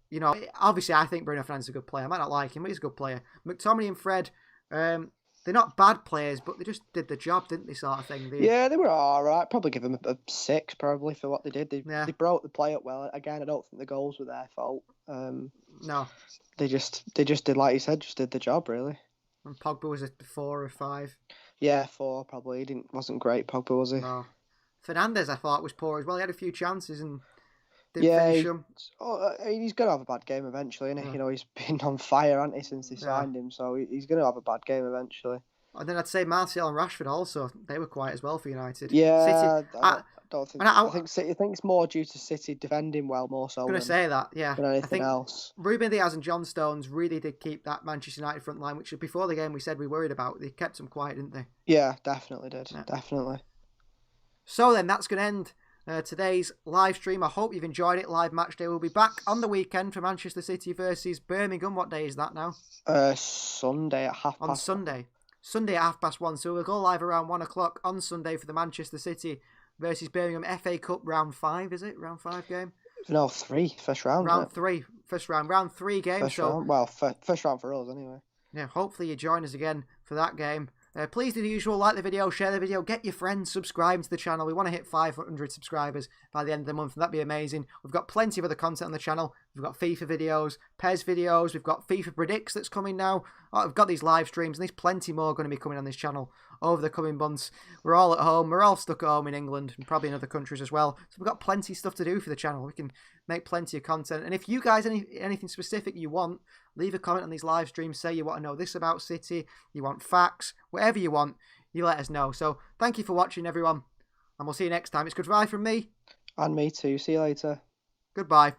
obviously I think Bruno Fernandes is a good player. I might not like him, but he's a good player. McTominay and Fred, they're not bad players, but they just did the job, didn't they, sort of thing? They were all right. Probably give them a 6, probably, for what they did. They broke the play up well. Again, I don't think the goals were their fault. No. They just did, like you said, just did the job, really. And Pogba was a 4 or 5? Yeah, 4, probably. He wasn't great, Pogba, was he? No. Fernandes, I thought, was poor as well. He had a few chances and didn't finish them. He's going to have a bad game eventually, isn't he? He's been on fire, hasn't he, since they signed him, so he's going to have a bad game eventually. And then I'd say Martial and Rashford also, they were quiet as well for United. Yeah, City, don't think. And I think it's more due to City defending well, more so. I'm going to say that, yeah. Than anything I think else. Ruben Diaz and John Stones really did keep that Manchester United front line, which before the game we said we worried about. They kept them quiet, didn't they? Yeah, definitely did. Yeah. Definitely. So then, that's going to end today's live stream. I hope you've enjoyed it. Live match day. We'll be back on the weekend for Manchester City versus Birmingham. What day is that now? Sunday at 1:30. On Sunday. Sunday at 1:30. So we'll go live around 1 o'clock on Sunday for the Manchester City versus Birmingham FA Cup round 5, is it? Round 5 game? No, 3. First round. Round 3. First round. Round 3 game. First round. Well, first round for us anyway. Yeah, hopefully you join us again for that game. Please do the usual, like the video, share the video, get your friends, subscribe to the channel. We want to hit 500 subscribers by the end of the month, and that'd be amazing. We've got plenty of other content on the channel. We've got FIFA videos, PES videos, we've got FIFA Predicts that's coming now. We've got these live streams, and there's plenty more going to be coming on this channel over the coming months. We're all at home. We're all stuck at home in England and probably in other countries as well. So we've got plenty of stuff to do for the channel. We can make plenty of content. And if you guys, anything specific you want, leave a comment on these live streams. Say you want to know this about City, you want facts, whatever you want, you let us know. So thank you for watching, everyone. And we'll see you next time. It's goodbye from me. And me too. See you later. Goodbye.